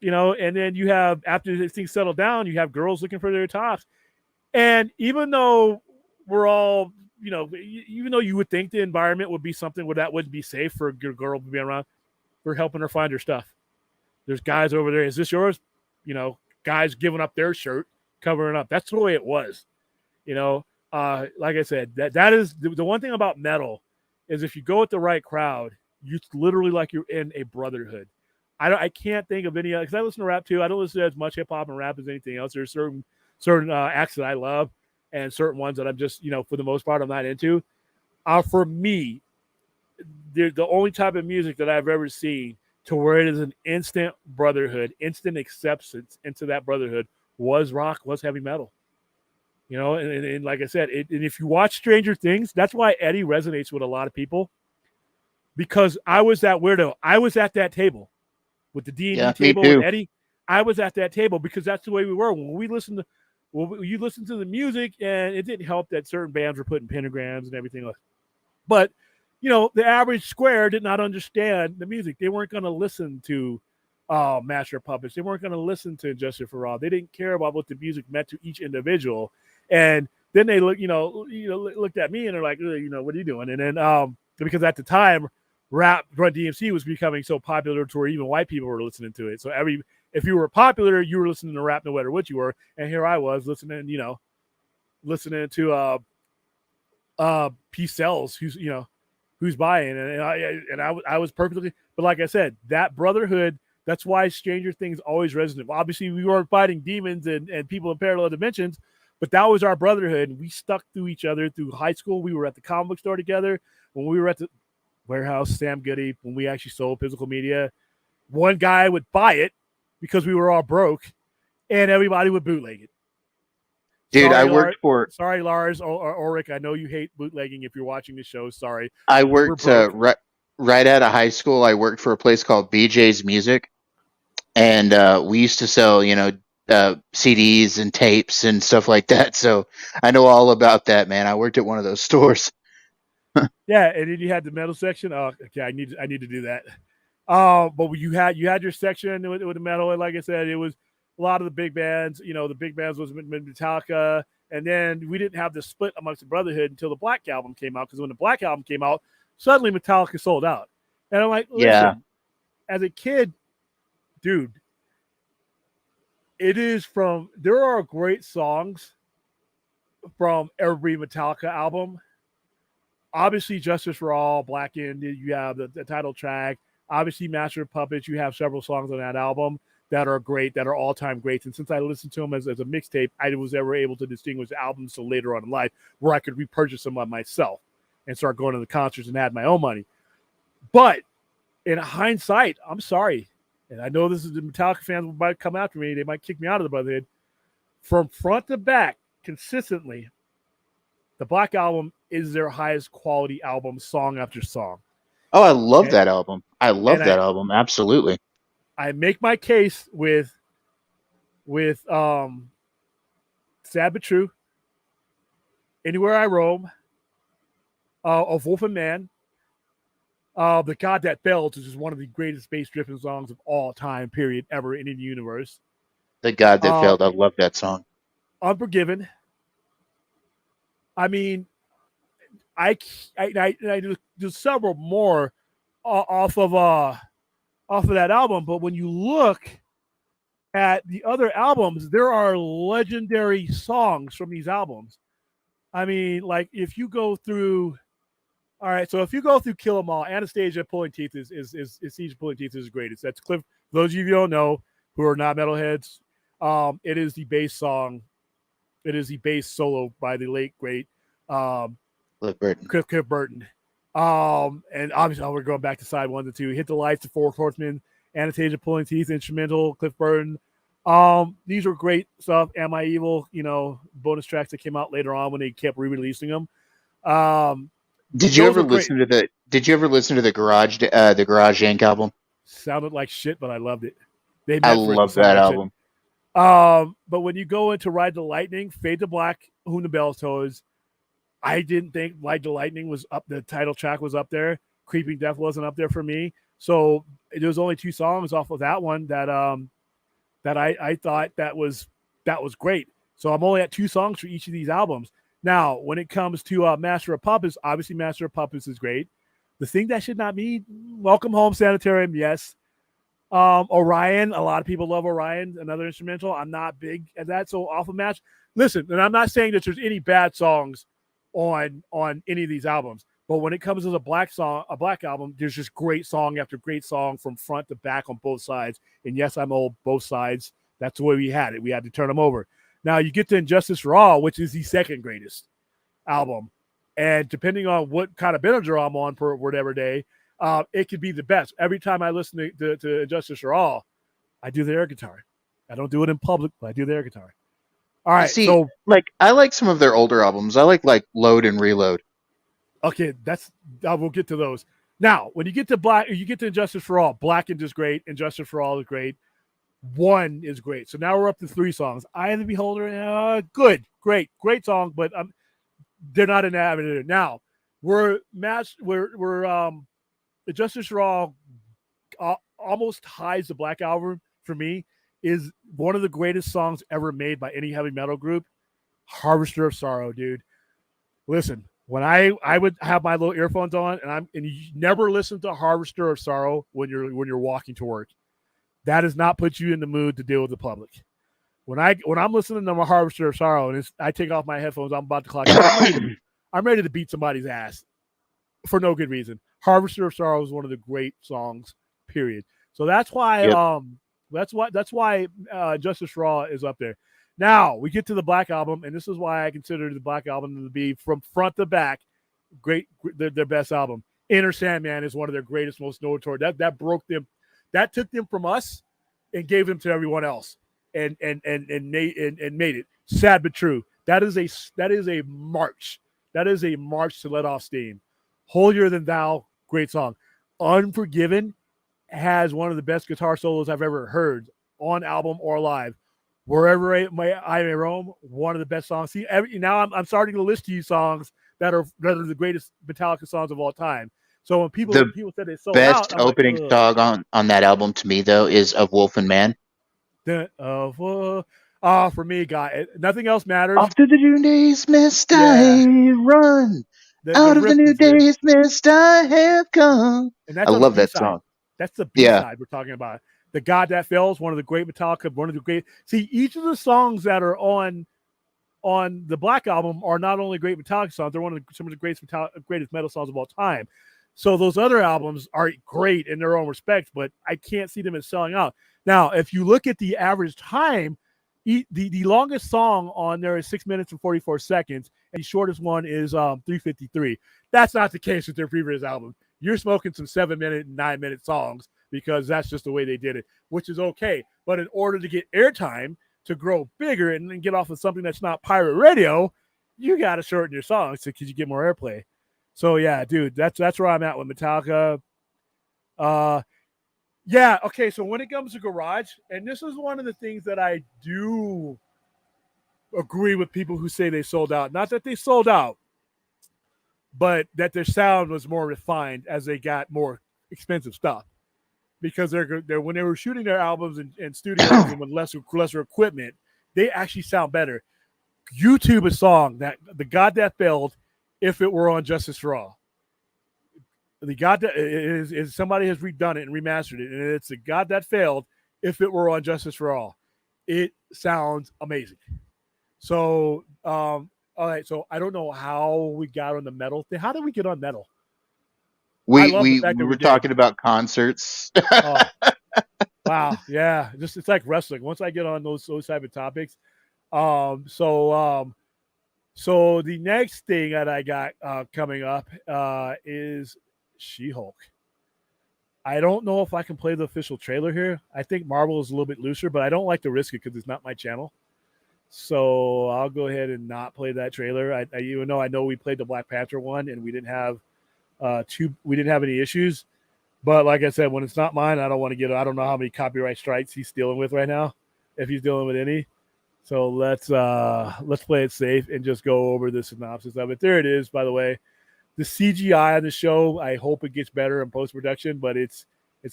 And then you have, after things settle down, you have girls looking for their tops. And even though we're all, even though you would think the environment would be something where that wouldn't be safe for a girl to be around, we're helping her find her stuff. There's guys over there. Is this yours? Guys giving up their shirt, covering up. That's the way it was. Like I said, that is the one thing about metal is if you go with the right crowd, it's literally like you're in a brotherhood. I can't think of any, because I listen to rap too. I don't listen to as much hip hop and rap as anything else. There's certain acts that I love and certain ones that I'm just, for the most part, I'm not into. For me, the only type of music that I've ever seen to where it is an instant brotherhood, instant acceptance into that brotherhood was rock, was heavy metal. And like I said, and if you watch Stranger Things, that's why Eddie resonates with a lot of people, because I was that weirdo. I was at that table with the D&D table with Eddie. I was at that table because that's the way we were. When you listen to the music, and it didn't help that certain bands were putting pentagrams and everything else. But, the average square did not understand the music. They weren't going to listen to Master of Puppets. They weren't going to listen to Justice for All. They didn't care about what the music meant to each individual. And then they looked at me and they're like, what are you doing? And then because at the time, Run DMC was becoming so popular to where even white people were listening to it. So if you were popular, you were listening to rap no matter what you were. And here I was listening to P Cells, who's buying, and I was perfectly. But like I said, that brotherhood. That's why Stranger Things always resonate. Obviously, we weren't fighting demons and people in parallel dimensions, but that was our brotherhood. And we stuck through each other through high school. We were at the comic book store together. When we were at the warehouse, Sam Goody, when we actually sold physical media, one guy would buy it because we were all broke, and everybody would bootleg it. Dude, I Sorry, worked Lars. for Sorry, Lars or Ulrich. I know you hate bootlegging if you're watching the show. Sorry. I We were worked broke. right out of high school. I worked for a place called BJ's Music, and we used to sell, CDs and tapes and stuff like that. So I know all about that, man. I worked at one of those stores. Yeah, and then you had the metal section. Oh, okay. I need to do that. But you had your section with the metal, and like I said, it was a lot of the big bands. You know, the big bands was Metallica, and then we didn't have the split amongst the Brotherhood until the Black Album came out. Because when the Black Album came out, suddenly Metallica sold out, and I'm like, Yeah. listen, as a kid, dude, it is from. There are great songs from every Metallica album. Obviously, Justice for All, Blackened, you have the title track. Obviously, Master of Puppets, you have several songs on that album that are great, that are all time greats. And since I listened to them as a mixtape, I was ever able to distinguish albums so later on in life where I could repurchase them by myself and start going to the concerts and add my own money. But in hindsight, I'm sorry. And I know this is the Metallica fans might come after me. They might kick me out of the Brotherhood. From front to back, consistently, the Black Album is their highest quality album, song after song. Oh, I love And, that album. I love and that album. Absolutely. I make my case with Sad but True, Anywhere I Roam, Of Wolf and Man, The God That Bells, which is one of the greatest bass driven songs of all time, period, ever in the universe. The God That Uh, Failed. I love that song. Unforgiven. I mean, I do several more off of that album, but when you look at the other albums, there are legendary songs from these albums. I mean, like if you go through, all right, so if you go through Kill 'Em All, Anastasia Pulling Teeth is Siege Pulling Teeth is greatest. That's Cliff. For those of you who don't know, who are not metalheads, it is the bass song. It is the bass solo by the late great Cliff Burton. Cliff Burton. And obviously, we're going back to side 1 to 2. Hit the Lights, the Four Horsemen, Anastasia Pulling Teeth, instrumental, Cliff Burton. These were great stuff. Am I Evil? Bonus tracks that came out later on when they kept re-releasing them. Did you Those ever are great. listen to the Garage Inc. album? Sounded like shit, but I loved it. They I meant for it to love sound that like album. shit. But when you go into Ride the Lightning, Fade to Black, Whom the Bells Tolls, I didn't think Ride the Lightning was up. The title track was up there. Creeping Death wasn't up there for me. So there was only 2 songs off of that one that I thought that was great. So I'm only at 2 songs for each of these albums. Now, when it comes to Master of Puppets, obviously Master of Puppets is great. The thing that should not be Welcome Home Sanitarium, yes. Orion, a lot of people love Orion, another instrumental. I'm not big at that. So off of Match, listen, and I'm not saying that there's any bad songs on any of these albums. But when it comes to a black album, there's just great song after great song from front to back on both sides. And yes, I'm old, both sides. That's the way we had it. We had to turn them over. Now you get to Injustice for All, which is the second greatest album. And depending on what kind of binge I'm on for whatever day, it could be the best. Every time I listen to Injustice for All, I do the air guitar. I don't do it in public, but I do the air guitar. All right, See, so I like some of their older albums. I like Load and Reload. okay, we'll get to those. Now, when you get to Injustice for All, Blackened is great, Injustice for All is great. 1 is great. So now we're up to 3 songs. Eye of the Beholder, good, great song, but they're not in that avenue. Now we're Injustice for All almost ties the Black Album for me. Is one of the greatest songs ever made by any heavy metal group. Harvester of Sorrow, dude. Listen, when I would have my little earphones on and you never listen to Harvester of Sorrow when you're walking to work. That does not put you in the mood to deal with the public. When I'm listening to my Harvester of Sorrow and I take off my headphones, I'm about to clock out. I'm ready to beat somebody's ass for no good reason. Harvester of Sorrow is one of the great songs, period. So that's why Justice for All is up there. Now we get to the Black Album, and this is why I consider the Black Album to be from front to back great, their best album. Enter Sandman is one of their greatest, most notorious. That broke them. That took them from us and gave them to everyone else, and made it. Sad but true. That is a march. That is a march to let off steam. Holier Than Thou, great song. Unforgiven has one of the best guitar solos I've ever heard on album or live. Wherever I may roam, one of the best songs. See, now I'm starting to list to you songs that are the greatest Metallica songs of all time. So when people The said they sold out, best I'm like, opening ugh. song on that album to me though is Of Wolf and Man. For me, guy, nothing else matters. Off to the new days, mist Yeah, I run. the Out of the riff new is good, days, mist I have come. and I that's on the love B that side. song. That's the B Yeah. side we're talking about. The God That Fails, one of the great Metallica, one of the great. See, each of the songs that are on the Black Album are not only great Metallica songs, they're some of the greatest metal songs of all time. So those other albums are great in their own respects, but I can't see them as selling out. Now, if you look at the average time, the longest song on there is 6 minutes and 44 seconds, and the shortest one is 3:53. That's not the case with their previous album. You're smoking some 7-minute and 9-minute songs because that's just the way they did it, which is okay. But in order to get airtime, to grow bigger and then get off of something that's not pirate radio, you got to shorten your songs because you get more airplay. So yeah, dude, that's where I'm at with Metallica. Yeah, okay. So when it comes to Garage, and this is one of the things that I do agree with people who say they sold out. Not that they sold out, but that their sound was more refined as they got more expensive stuff. Because they're when they were shooting their albums in studios and with lesser equipment, they actually sound better. YouTube a song that the God That Failed, if it were on Justice for All. The God That is somebody has redone it and remastered it, and it's the God That Failed, if it were on Justice for All. It sounds amazing. So, all right. So I don't know how we got on the metal thing. How did we get on metal? I We love the we fact that we we were did. talking about concerts. Oh, wow. Yeah. Just it's like wrestling. Once I get on those type of topics, um, so um, so the next thing that I got coming up is She-Hulk. I don't know if I can play the official trailer here. I think Marvel is a little bit looser, but I don't like to risk it because it's not my channel. So I'll go ahead and not play that trailer. Even though I know we played the Black Panther one and we didn't have any issues. But like I said, when it's not mine, I don't want to get. I don't know how many copyright strikes he's dealing with right now, if he's dealing with any. So let's play it safe and just go over the synopsis of it. There it is. By the way, the CGI on the show, I hope it gets better in post production, but it's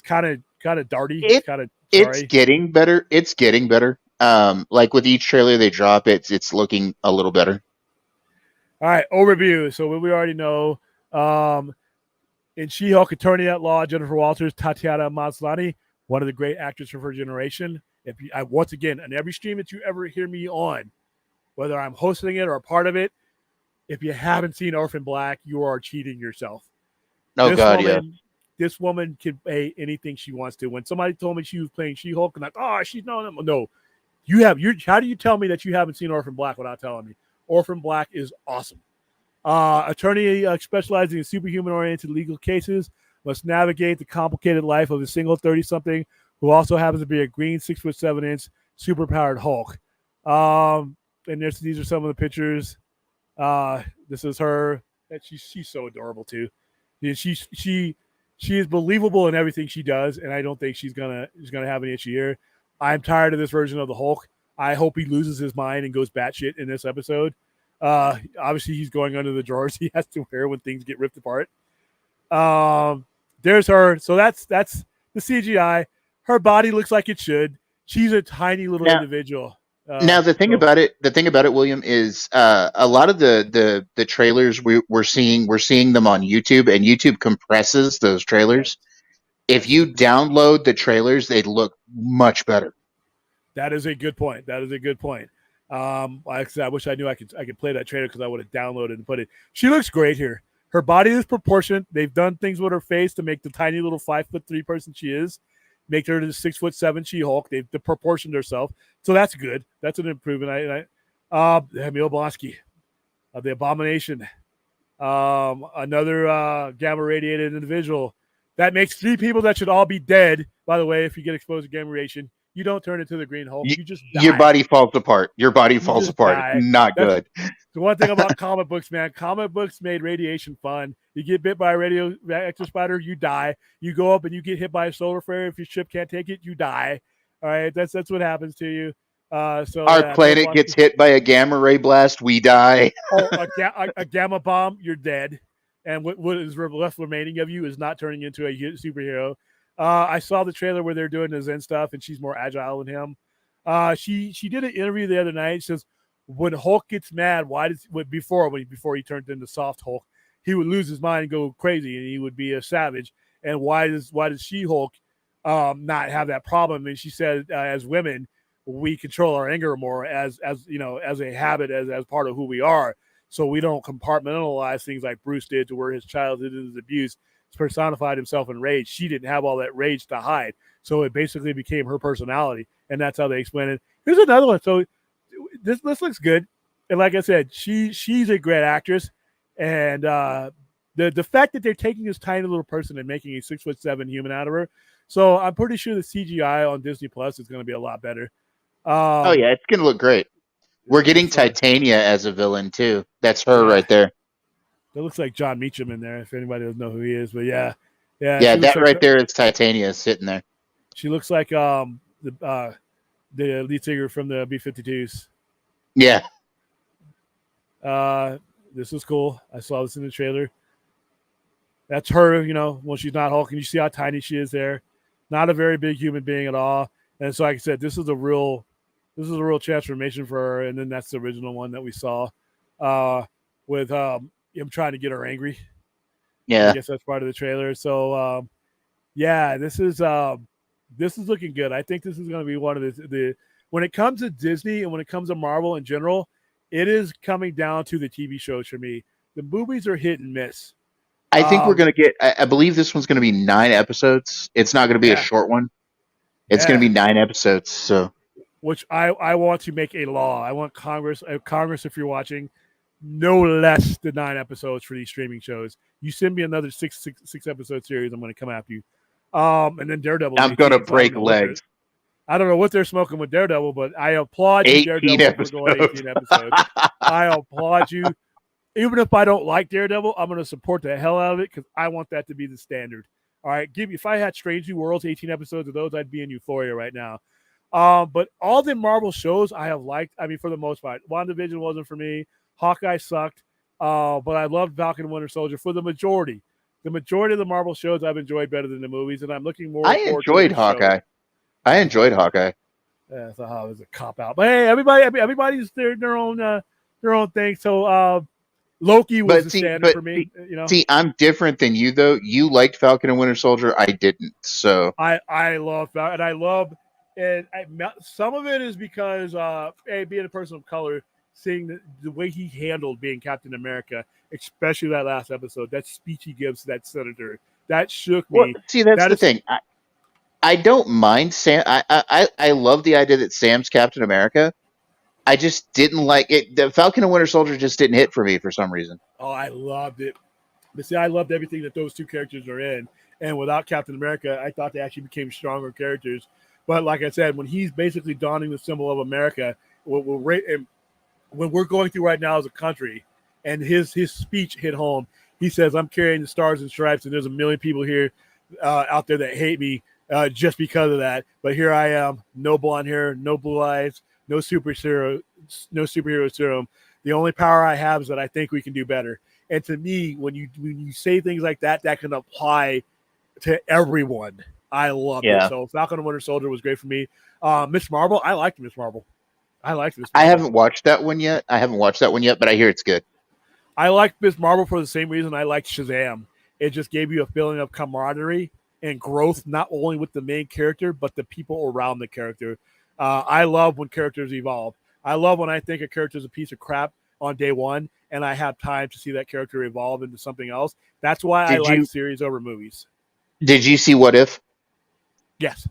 kind of darty. It's It kind of it's sorry. getting better. It's getting better. Like with each trailer they drop, it's looking a little better. All right, overview. So we already know. In She-Hulk, attorney at law Jennifer Walters, Tatiana Maslany, one of the great actors of her generation. Once again, on every stream that you ever hear me on, whether I'm hosting it or a part of it, if you haven't seen Orphan Black, you are cheating yourself. Oh This God, yeah. woman, this woman can play anything she wants to. When somebody told me she was playing She-Hulk, and she's no. How do you tell me that you haven't seen Orphan Black without telling me? Orphan Black is awesome. Attorney specializing in superhuman-oriented legal cases must navigate the complicated life of a single 30-something who also happens to be a green 6'7" superpowered Hulk. And these are some of the pictures. This is her. She's so adorable too. She is believable in everything she does, and I don't think she's gonna have an issue here. I'm tired of this version of the Hulk. I hope he loses his mind and goes batshit in this episode. Obviously, he's going under the drawers he has to wear when things get ripped apart. There's her. So that's the CGI. Her body looks like it should. She's a tiny little Now, individual. now the thing about it, William, is a lot of the trailers we're seeing them on YouTube, and YouTube compresses those Yes, trailers. If yes. you download the trailers, they look much better. That is a good point. That is a good point. Like I said, I wish I knew I could play that trailer because I would have downloaded and put it. She looks great here. Her body is proportionate. They've done things with her face to make the tiny little 5'3" person she is, make her the 6'7" She-Hulk. They've proportioned herself, so that's good. That's an improvement. Emil Blonsky, the Abomination, another gamma radiated individual. That makes 3 people that should all be dead. By the way, if you get exposed to gamma radiation, you don't turn into the Green Hulk. Y- You just your die. body falls apart. Your body You falls just apart. die. Not That's good. the one thing about comic books, man. Comic books made radiation fun. You get bit by a radioactive spider, you die. You go up and you get hit by a solar flare. If your ship can't take it, you die. All right, that's what happens to you. So Our yeah, don't planet watch. gets hit by a gamma ray blast. We die. Oh, a gamma bomb, you're dead. And what is left remaining of you is not turning into a superhero. I saw the trailer where they're doing the Zen stuff, and she's more agile than him. She did an interview the other night. She says when Hulk gets mad, why does before he turned into soft Hulk, he would lose his mind and go crazy, and he would be a savage. And why does She Hulk not have that problem? And she said, as women, we control our anger more as you know, as a habit, as part of who we are. So we don't compartmentalize things like Bruce did, to where his childhood and his abuse personified himself in rage. She didn't have all that rage to hide, so it basically became her personality, and that's how they explain it. Here's another one. So this looks good, and like I said, she's a great actress, and the fact that they're taking this tiny little person and making a 6'7" human out of her. So I'm pretty sure the CGI on Disney Plus is going to be a lot better. Oh Um, yeah, it's gonna look great. We're it looks getting fun. Titania as a villain too. That's her Yeah, right there. that looks like John Meacham in there. If anybody doesn't know who he is, but yeah, yeah, Yeah, that right there is Titania sitting there. she looks like the lead singer from the B-52s. Yeah, Uh, this is cool. I saw this in the trailer. That's her, when she's not Hulk, and you see how tiny she is there. Not a very big human being at all. And so, like I said, this is a real transformation for her. And then that's the original one that we saw, with him trying to get her angry. I yeah. guess that's part of the trailer. So yeah, this is looking good. I think this is going to be one of the when it comes to Disney and when it comes to Marvel in general, it is coming down to the TV shows for me. The movies are hit and miss. I think we're Um, gonna get. I believe this one's gonna be 9 episodes. It's not gonna be a yeah, short one. It's gonna yeah. be 9 episodes. So Which I want to make a law. I want Congress, if you're watching, no less than 9 episodes for these streaming shows. You send me another six episode series, I'm going to come after you. And then Daredevil's I'm gonna 18, so break legs. I don't know what they're smoking with Daredevil, but I applaud you, 18 Daredevil, for going episodes. 18 episodes. I applaud you. Even if I don't like Daredevil, I'm going to support the hell out of it because I want that to be the standard. All right, if I had Strange New Worlds, 18 episodes of those, I'd be in euphoria right now. But all the Marvel shows I have liked. I mean, for the most part, WandaVision wasn't for me. Hawkeye sucked. But I loved Falcon and Winter Soldier for the majority. The majority of the Marvel shows I've enjoyed better than the movies, and I'm looking more I forward to enjoyed the show. Hawkeye. I enjoyed Hawkeye. So it was a cop out. But hey, everybody's their own thing. So Loki was But the see, standard but for me. see, see, I'm different than you though. You liked Falcon and Winter Soldier. I didn't. So I love that, and I love, and some of it is because being a person of color, seeing the way he handled being Captain America, especially that last episode, that speech he gives to that senator, that shook well, me. see, that's That the is, thing. I don't mind Sam. I love the idea that Sam's Captain America. I just didn't like it. The Falcon and Winter Soldier just didn't hit for me for some reason. oh, I loved it. But see, I loved everything that those two characters are in, and without Captain America, I thought they actually became stronger characters. But like I said, when he's basically donning the symbol of America, and when we're going through right now as a country, and his speech hit home. He says, "I'm carrying the stars and stripes, and there's a million people here out there that hate me just because of that. But here I am, no blonde hair, no blue eyes, no superhero serum. The only power I have is that I think we can do better." And to me, when you say things like that, that can apply to everyone. I loved it. Yeah, So Falcon and Winter Soldier was great for me. Miss Marvel, I liked Miss Marvel. I liked Miss I Marvel. haven't watched that one yet. But I hear it's good. I liked Miss Marvel for the same reason I liked Shazam. It just gave you a feeling of camaraderie and growth, not only with the main character, but the people around the character. I love when characters evolve. I love when I think a character is a piece of crap on day one, and I have time to see that character evolve into something else. That's why I Did like you series over movies. did you see What If? Yes.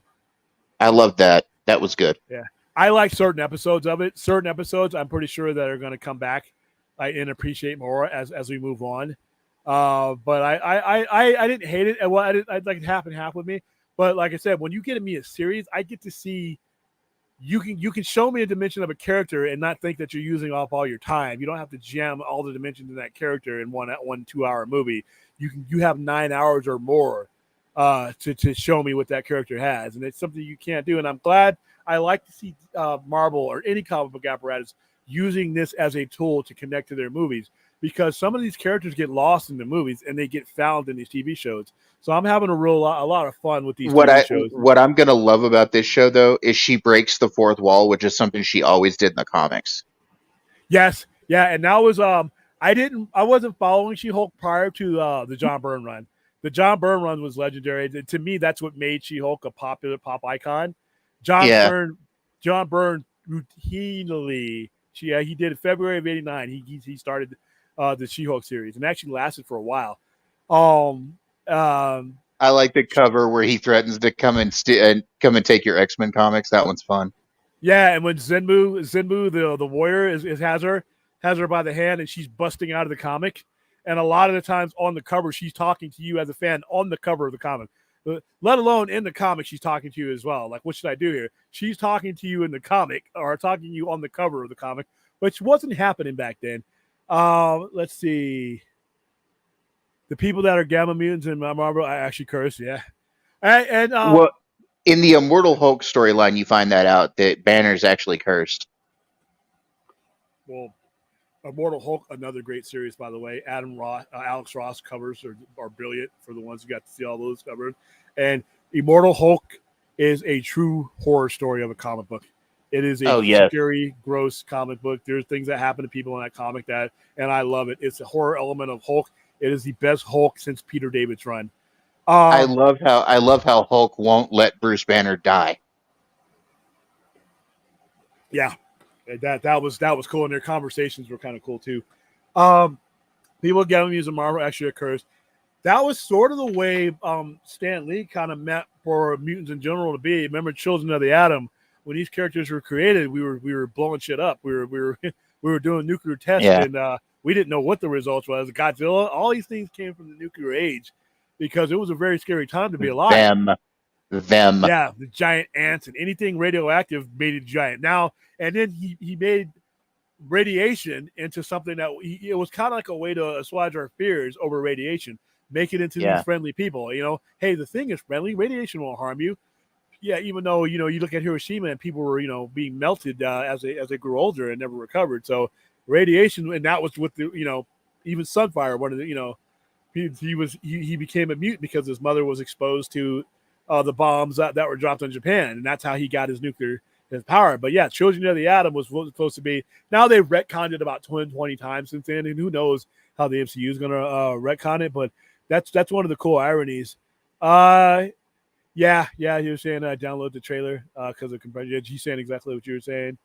I loved that. That was good. Yeah. I like certain episodes of it. Certain episodes, I'm pretty sure that are going to come back and appreciate more as we move on. But I didn't hate it. Well, I'd like it half and half with me. But like I said, when you get me a series, I get to see you can show me a dimension of a character and not think that you're using up all your time. You don't have to jam all the dimensions in that character in one 2 hour movie. You have 9 hours or more to show me what that character has, and it's something you can't do. And I'm glad. I like to see Marvel or any comic book apparatus using this as a tool to connect to their movies, because some of these characters get lost in the movies and they get found in these TV shows. So I'm having a lot of fun with these TV shows. What I'm gonna love about this show though is she breaks the fourth wall, which is something she always did in the comics. Yes, yeah, and that was I wasn't following She Hulk prior to the John Byrne run. The John Byrne run was legendary. To me, that's what made She Hulk a popular pop icon. John Yeah, Byrne, John Byrne routinely, yeah, he did it February of '89. He started the She Hulk series and actually lasted for a while. Um, um, I like the cover where he threatens to come and take your X-Men comics. That one's fun. Yeah, and when Zenmu the warrior is has her by the hand and she's busting out of the comic, and a lot of the times on the cover she's talking to you as a fan on the cover of the comic. Let alone in the comic, she's talking to you as well. Like, what should I do here? She's talking to you in the comic or talking to you on the cover of the comic, which wasn't happening back then. Let's see. The people that are gamma mutants in Marvel, I actually curse, yeah. And Well, in the Immortal Hulk storyline, you find that out that Banner's actually cursed. well, Immortal Hulk, another great series, by the way. Alex Ross covers are brilliant for the ones who got to see all those covers. And Immortal Hulk is a true horror story of a comic book. It is a Oh yes, scary, gross comic book. There's things that happen to people in that comic and I love it. It's a horror element of Hulk. It is the best Hulk since Peter David's run. Um, I love how Hulk won't let Bruce Banner die. yeah, that was cool, and their conversations were kind of cool too. Um, People getting using Marvel actually occurs. That was sort of the way Stan Lee kind of meant for mutants in general to be. Remember, Children of the Atom, when these characters were created, we were blowing shit up. We were we were doing nuclear tests, Yeah, and we didn't know what the results was. Godzilla, all these things came from the nuclear age, because it was a very scary time to be alive. them, them. Yeah, the giant ants and anything radioactive made it giant. Now and then he made radiation into something that it was kind of like a way to assuage our fears over radiation, make it into these Yeah, friendly people. Hey, the thing is friendly. Radiation won't harm you. Yeah, even though you look at Hiroshima and people were being melted as they grew older and never recovered. So radiation, and that was with the even Sunfire, one of the he became a mutant because his mother was exposed to the bombs that were dropped on Japan, and that's how he got his power. But yeah, Children of the Atom was supposed to be. Now they've retconned it about 20 times since then, and who knows how the MCU is going to retcon it. But that's one of the cool ironies. Yeah, you were saying download the trailer because of compression. He's saying exactly what you were saying.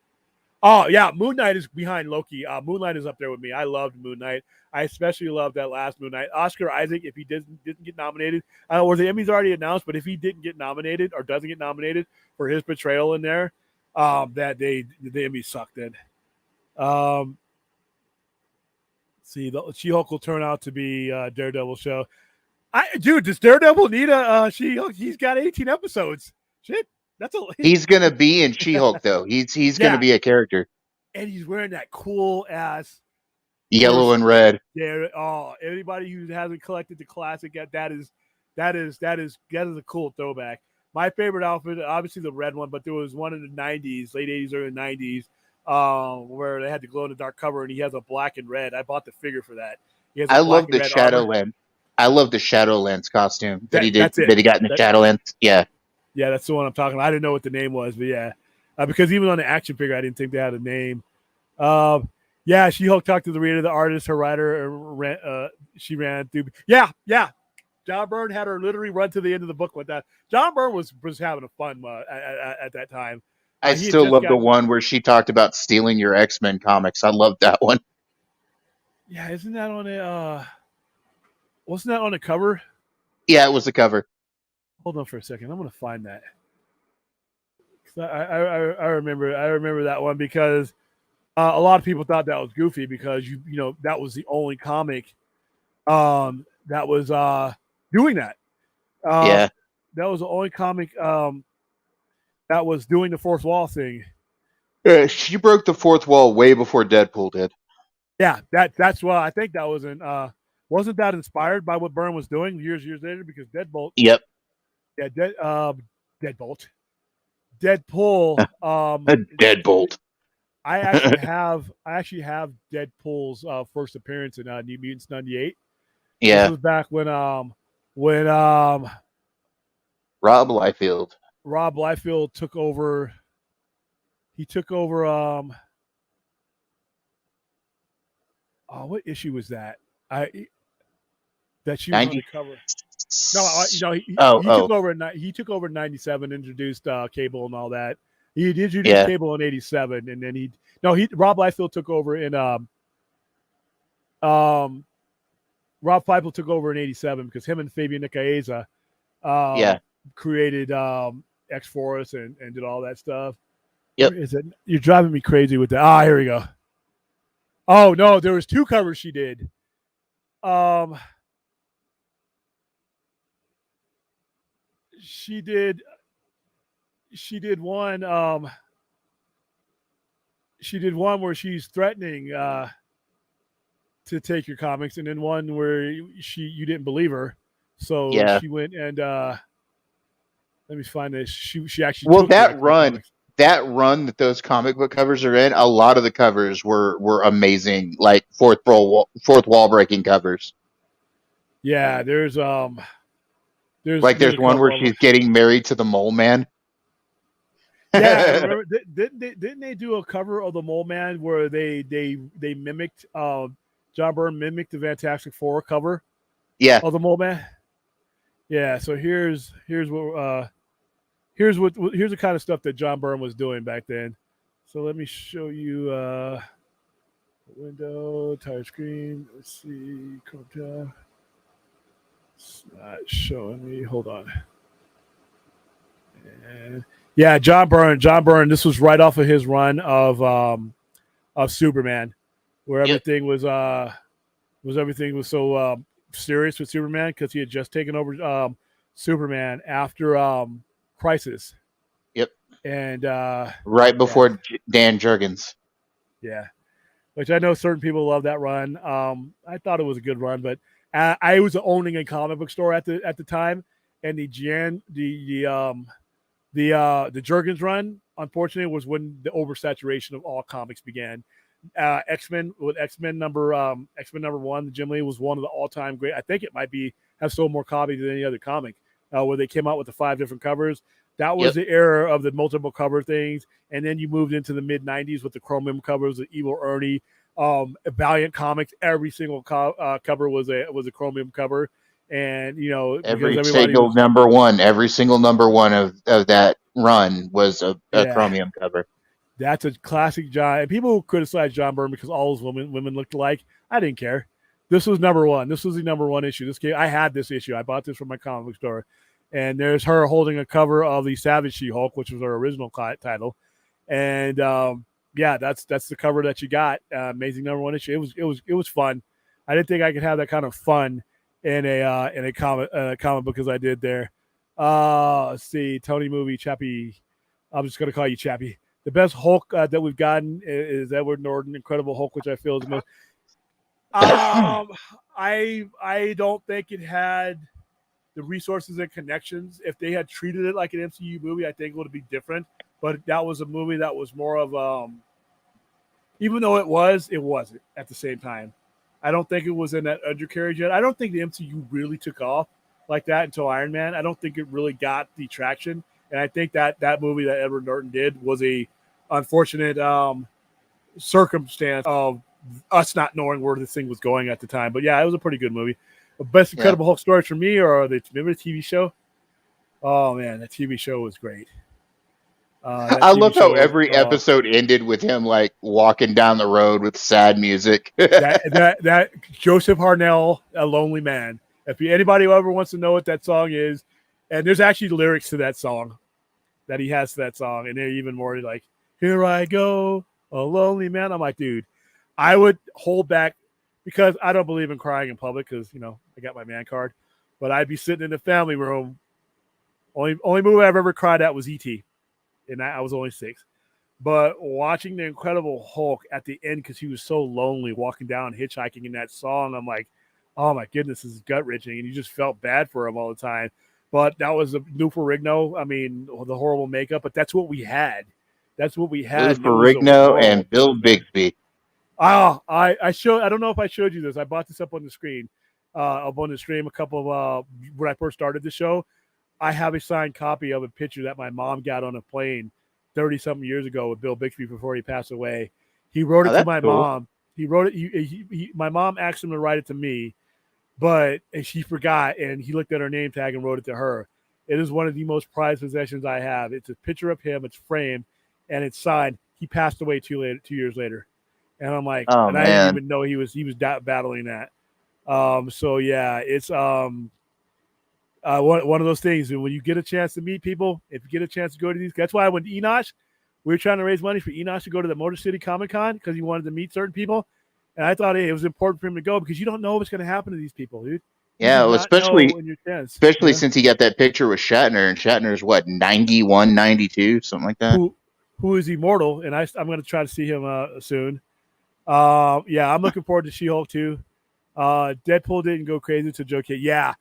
Oh yeah, Moon Knight is behind Loki. Moon Knight is up there with me. I loved Moon Knight. I especially loved that last Moon Knight. Oscar Isaac, if he didn't get nominated, or the Emmys already announced, but if he didn't get nominated or doesn't get nominated for his portrayal in there, that the Emmys sucked in. Um, see, the She-Hulk will turn out to be Daredevil show. Dude, does Daredevil need a She-Hulk? He's got 18 episodes. Shit, that's a he's gonna be in She-Hulk though. He's gonna yeah, be a character. and he's wearing that cool ass Yellow first. and red. Yeah. Oh, anybody who hasn't collected the classic, that is a cool throwback. My favorite outfit, obviously the red one, but there was one in the '90s, late '80s, early '90s, where they had the glow in the dark cover, and he has a black and red. I bought the figure for that. He has a I black love and the red armor. Shadowland. I love the Shadowlands costume that he did That's it. that he got in the That, Shadowlands. Yeah, yeah, that's the one I'm talking about. I didn't know what the name was, but yeah, because even on the action figure, I didn't think they had a name. Um, yeah, She-Hulk talked to the reader, the artist, her writer. She ran through. Yeah. John Byrne had her literally run to the end of the book with that. John Byrne was having a fun at that time. I He had still just love the got. one where she talked about stealing your X-Men comics. I love that one. Yeah, isn't that on a? Wasn't that on the cover? Yeah, it was the cover. Hold on for a second. I'm gonna find that. I remember that one because a lot of people thought that was goofy because that was the only comic that was doing that. Uh, Yeah, that was the only comic that was doing the fourth wall thing. She broke the fourth wall way before Deadpool did. Yeah, that's why I think that was in. Wasn't that inspired by what Byrne was doing years later? Because Deadbolt, Yep. yeah, Deadbolt, Deadpool. A Deadbolt. I actually have Deadpool's first appearance in New Mutants '98. This Yeah. was back when Rob Liefeld. Rob Liefeld took over. He took over. Oh, what issue was that? That she was on 90. the cover. No, he took Oh. over. He took over in '97, introduced Cable and all that. He introduced Yeah. Cable in '87, and then Rob Liefeld took over in Rob Liefeld took over in '87 because him and Fabian Nicieza Yeah. created X Force and did all that stuff. Yep. Where is it? You're driving me crazy with that. Ah, here we go. Oh no, there was 2 covers she did. She did one. She did one where she's threatening to take your comics, and then one where you didn't believe her, so Yeah. she went and let me find this. She actually Well, took the that X-Men run, comics. that those comic book covers are in, a lot of the covers were amazing, like fourth wall breaking covers. Yeah, there's Like there's there's a one where couple of she's them. getting married to the Mole Man. Yeah, I remember. Didn't they do a cover of the Mole Man where they mimicked John Byrne mimicked the Fantastic Four cover Yeah. of the Mole Man? Yeah. So here's the kind of stuff that John Byrne was doing back then. So let me show you window, entire screen. Let's see, it's not showing me. Hold on. And yeah, John Byrne. This was right off of his run of Superman, where everything was everything was so serious with Superman because he had just taken over Superman after Crisis. Yep. And Right before Dan Jurgens. Yeah, which I know certain people love that run. I thought it was a good run, but I was owning a comic book store at the time, and the Jurgens run, unfortunately, was when the oversaturation of all comics began. X-Men with X-Men number 1, the Jim Lee was one of the all-time great. I think it might have sold more copies than any other comic. Where they came out with the 5 different covers. That was the era of the multiple cover things, and then you moved into the mid '90s with the chromium covers, the Evil Ernie, Valiant Comics. Every single cover was a chromium cover, and Every single number one of that run was a chromium cover. That's a classic John. And people criticize John Byrne because all his women looked alike. I didn't care. This was number 1. This was the number 1 issue. I had this issue. I bought this from my comic book store. And there's her holding a cover of the Savage She-Hulk, which was her original title. And that's the cover that you got. Amazing number 1 issue. It was fun. I didn't think I could have that kind of fun in a comic book as I did there. Let's see, Tony Movie, Chappie. I'm just gonna call you Chappie. The best Hulk that we've gotten is Edward Norton, Incredible Hulk, which I feel is the most. I don't think it had the resources and connections. If they had treated it like an MCU movie, I think it would be different. But that was a movie that was more of even though it wasn't at the same time. I don't think it was in that undercarriage yet. I don't think the MCU really took off like that until Iron Man. I don't think it really got the traction. And I think that movie that Edward Norton did was a unfortunate circumstance of us not knowing where this thing was going at the time. But yeah, it was a pretty good movie. The best Incredible Hulk stories for me are remember the TV show? Oh man, that TV show was great. I love how every episode ended with him like walking down the road with sad music. that Joseph Harnell, A Lonely Man. If anybody ever wants to know what that song is, and there's actually lyrics to that song that he has to that song, and they're even more like, "Here I go, a lonely man." I'm like, dude, I would hold back because I don't believe in crying in public because I got my man card, but I'd be sitting in the family room. Only movie I've ever cried at was E.T. and I was only 6. But watching the Incredible Hulk at the end because he was so lonely walking down hitchhiking in that song, I'm like, oh my goodness, this is gut wrenching, and you just felt bad for him all the time. But that was a Lou Ferrigno. I mean, the horrible makeup, but that's what we had. That's what we Lou had, and it was a Ferrigno world. and Bill Bixby. I don't know if I showed you this. I bought this up on the screen, up on the stream a couple of when I first started the show. I have a signed copy of a picture that my mom got on a plane 30 something years ago with Bill Bixby before he passed away. He wrote Oh, it to that's my cool. mom. He wrote it. My mom asked him to write it to me, but she forgot, and he looked at her name tag and wrote it to her. It is one of the most prized possessions I have. It's a picture of him. It's framed, and it's signed. He passed away 2 years later, and I'm like, Oh and I didn't man. even know he was battling that. So yeah, it's one of those things. And when you get a chance to meet people, if you get a chance to go to these, that's why when Enosh, we were trying to raise money for Enosh to go to the Motor City Comic Con because he wanted to meet certain people. And I thought, hey, it was important for him to go because you don't know what's going to happen to these people, dude. You Yeah, do well, not know in your chance. especially Yeah. since he got that picture with Shatner, and Shatner's what, 91, 92, something like that. Who is immortal, and I'm going to try to see him soon. Yeah, I'm looking forward to She-Hulk too. Deadpool didn't go crazy to joke it. Yeah,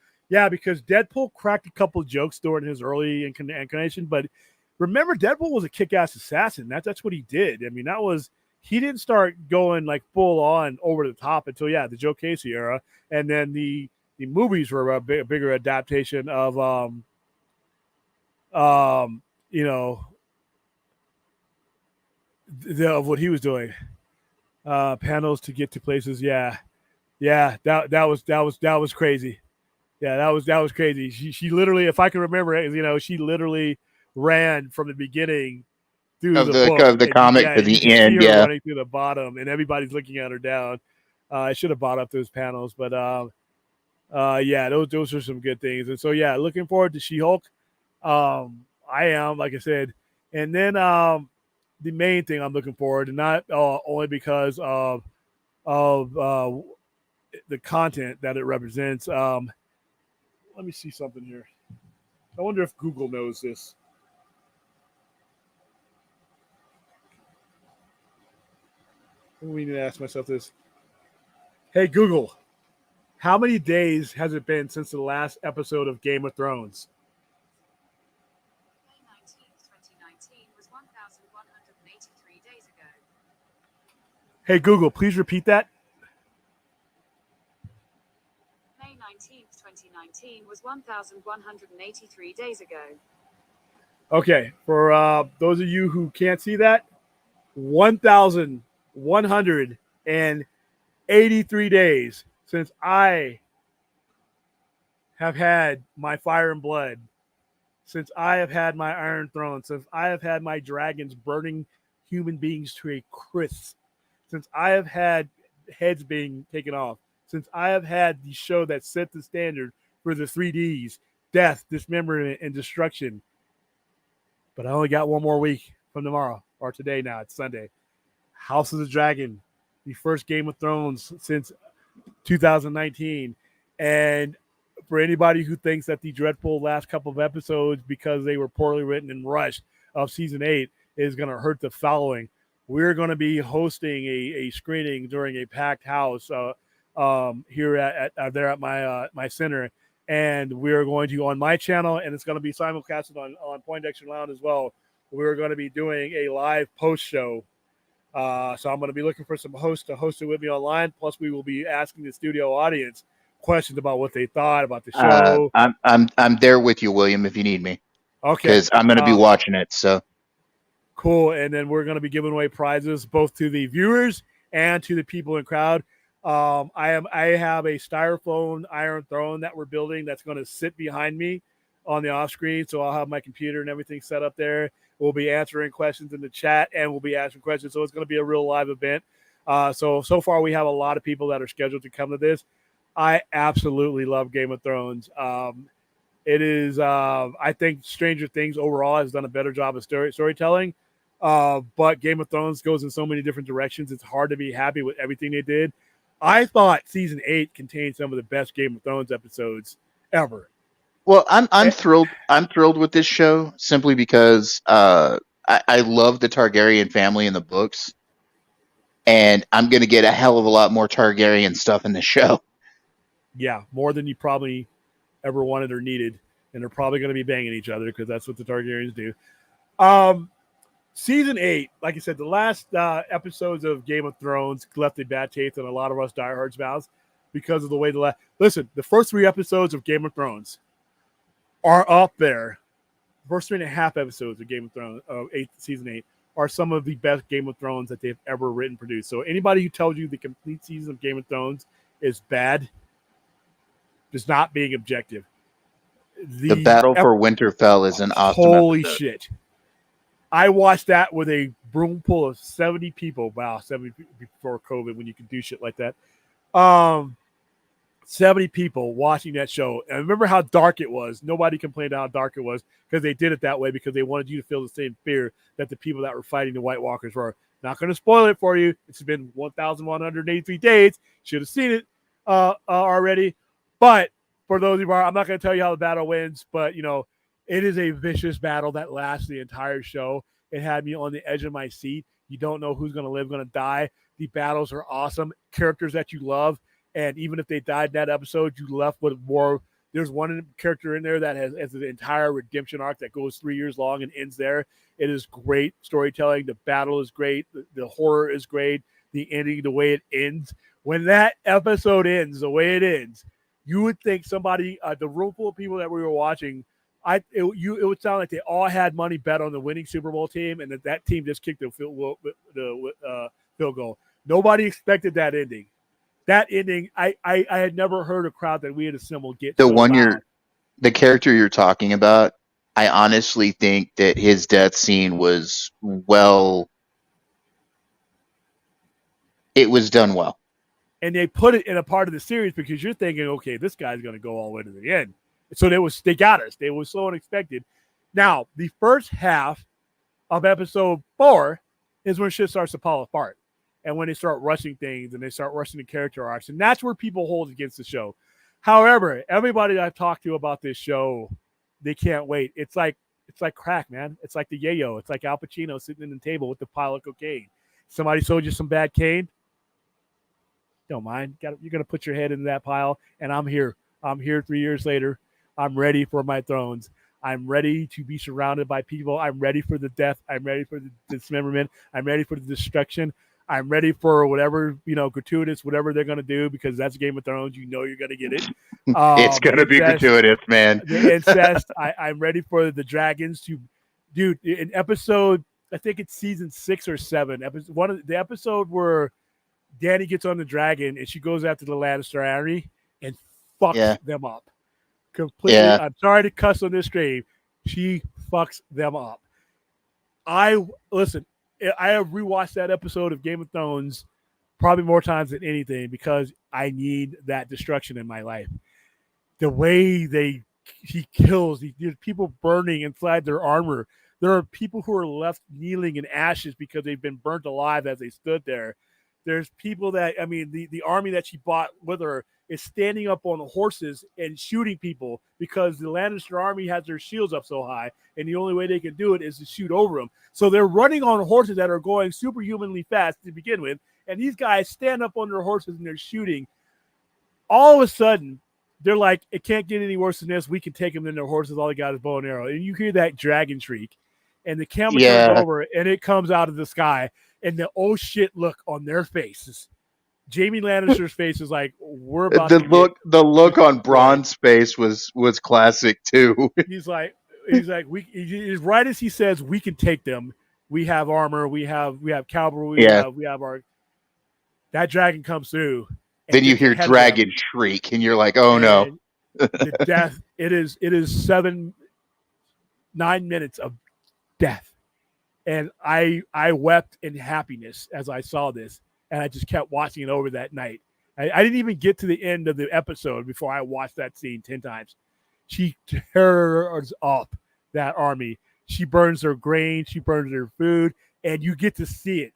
because Deadpool cracked a couple jokes during his early incarnation, but remember, Deadpool was a kick-ass assassin. That's what he did. I mean, he didn't start going like full on over the top until the Joe Casey era, and then the movies were a bigger adaptation of you know of what he was doing. Panels to get to places. Yeah, that was crazy. Yeah, that was crazy. She literally, if I can remember it, she literally ran from the beginning through the book, Of the and comic to you the can see end. her Yeah. running through the bottom, and everybody's looking at her down. I should have bought up those panels, but yeah, those are some good things. And so yeah, looking forward to She-Hulk. I am, like I said, and then the main thing I'm looking forward to, not only because of the content that it represents. Let me see something here. I wonder if Google knows this. We need to ask myself this. Hey Google, how many days has it been since the last episode of Game of Thrones? May 19th, 2019 was 1,183 days ago. Hey Google, please repeat that. May 19th, 2019 was 1,183 days ago. Okay, for those of you who can't see that, 1,183 days since I have had my fire and blood, since I have had my Iron Throne, since I have had my dragons burning human beings to a crisp, since I have had heads being taken off, since I have had the show that set the standard for the 3Ds, death, dismemberment, and destruction. But I only got one more week from tomorrow, or today now. It's Sunday. House of the Dragon, the first Game of Thrones since 2019. And for anybody who thinks that the dreadful last couple of episodes, because they were poorly written and rushed, of season 8 is going to hurt the following, we're going to be hosting a screening during a packed house here at my center. And we're going to, on my channel, and it's going to be simulcasted on Poindexter Lounge as well. We're going to be doing a live post show. So I'm going to be looking for some hosts to host it with me online. Plus, we will be asking the studio audience questions about what they thought about the show. I'm there with you, William, if you need me, Okay. because I'm going to be watching it. So cool. And then we're going to be giving away prizes both to the viewers and to the people in crowd. I have a styrofoam Iron Throne that we're building that's going to sit behind me on the off screen. So I'll have my computer and everything set up there. We'll be answering questions in the chat, and we'll be answering questions. So it's going to be a real live event. So far we have a lot of people that are scheduled to come to this. I absolutely love Game of Thrones. It is, I think Stranger Things overall has done a better job of storytelling. But Game of Thrones goes in so many different directions. It's hard to be happy with everything they did. I thought season 8 contained some of the best Game of Thrones episodes ever. well, I'm thrilled. I'm thrilled with this show simply because I love the Targaryen family in the books, and I'm gonna get a hell of a lot more Targaryen stuff in the show. Yeah, more than you probably ever wanted or needed, and they're probably going to be banging each other because that's what the Targaryens do. Um, Season 8, like I said, the last episodes of Game of Thrones left a bad taste in a lot of us diehards' mouths because of the way listen, the first 3 episodes of Game of Thrones are up there. First 3.5 episodes of Game of Thrones, season 8, are some of the best Game of Thrones that they've ever written produced. So anybody who tells you the complete season of Game of Thrones is bad is not being objective. The Battle for Winterfell is an awesome holy episode. shit. I watched that with a room full of 70 people. Wow, 70 before COVID when you can do shit like that. 70 people watching that show. And I remember how dark it was. Nobody complained how dark it was because they did it that way because they wanted you to feel the same fear that the people that were fighting the White Walkers were. Not going to spoil it for you. It's been 1,183 days. Should have seen it already. But for those of you who are, I'm not going to tell you how the battle wins, but, you know, it is a vicious battle that lasts the entire show. It had me on the edge of my seat. You don't know who's going to live, going to die. The battles are awesome. Characters that you love. And even if they died in that episode, you left with more. There's one character in there that has an entire redemption arc that goes 3 years long and ends there. It is great storytelling. The battle is great. The horror is great. The ending, the way it ends. When that episode ends, the way it ends, you would think somebody, the room full of people that we were watching, it would sound like they all had money bet on the winning Super Bowl team, and that team just kicked the field goal. Nobody expected that ending. That ending, I had never heard a crowd that we had assembled get The so one loud. the character you're talking about, I honestly think that his death scene was it was done well. And they put it in a part of the series because you're thinking, okay, this guy's going to go all the way to the end. So they got us. They were so unexpected. Now, the first half of episode 4 is when shit starts to fall apart. And when they start rushing things and they start rushing the character arcs. And that's where people hold against the show. However, everybody I've talked to about this show, they can't wait. It's like crack, man. It's like the yayo. It's like Al Pacino sitting in the table with the pile of cocaine. Somebody sold you some bad cane. Don't mind. You're going to put your head in that pile, and I'm here. I'm here 3 years later. I'm ready for my thrones. I'm ready to be surrounded by people. I'm ready for the death. I'm ready for the dismemberment. I'm ready for the destruction. I'm ready for whatever, gratuitous, whatever they're going to do, because that's Game of Thrones. You know you're going to get it. It's going to be gratuitous, man. The incest. I'm ready for the dragons to, dude, in episode, I think it's season 6 or 7. The episode where Dany gets on the dragon and she goes after the Lannister army and fucks them up completely. Yeah. I'm sorry to cuss on this stream. She fucks them up. I have rewatched that episode of Game of Thrones probably more times than anything because I need that destruction in my life. The way he kills these people burning inside their armor. There are people who are left kneeling in ashes because they've been burnt alive as they stood there. There's people that, the army that she bought with her is standing up on horses and shooting people because the Lannister army has their shields up so high, and the only way they can do it is to shoot over them. So they're running on horses that are going superhumanly fast to begin with, and these guys stand up on their horses and they're shooting. All of a sudden, they're like, it can't get any worse than this. We can take them in their horses. All they got is bow and arrow. And you hear that dragon shriek, and the camera turns over, and it comes out of the sky. And the oh shit look on their faces. Jamie Lannister's face is like, we're about the look on Bronn's face was classic too. He's like right as he says, we can take them. We have armor. We have cavalry. We have our. That dragon comes through. Then you hear dragon shriek, and you're like, oh no. The death. It is 9 minutes of death. And I wept in happiness as I saw this, and I just kept watching it over that night. I didn't even get to the end of the episode before I watched that scene 10 times. She tears up that army. She burns their grain. She burns their food, and you get to see it.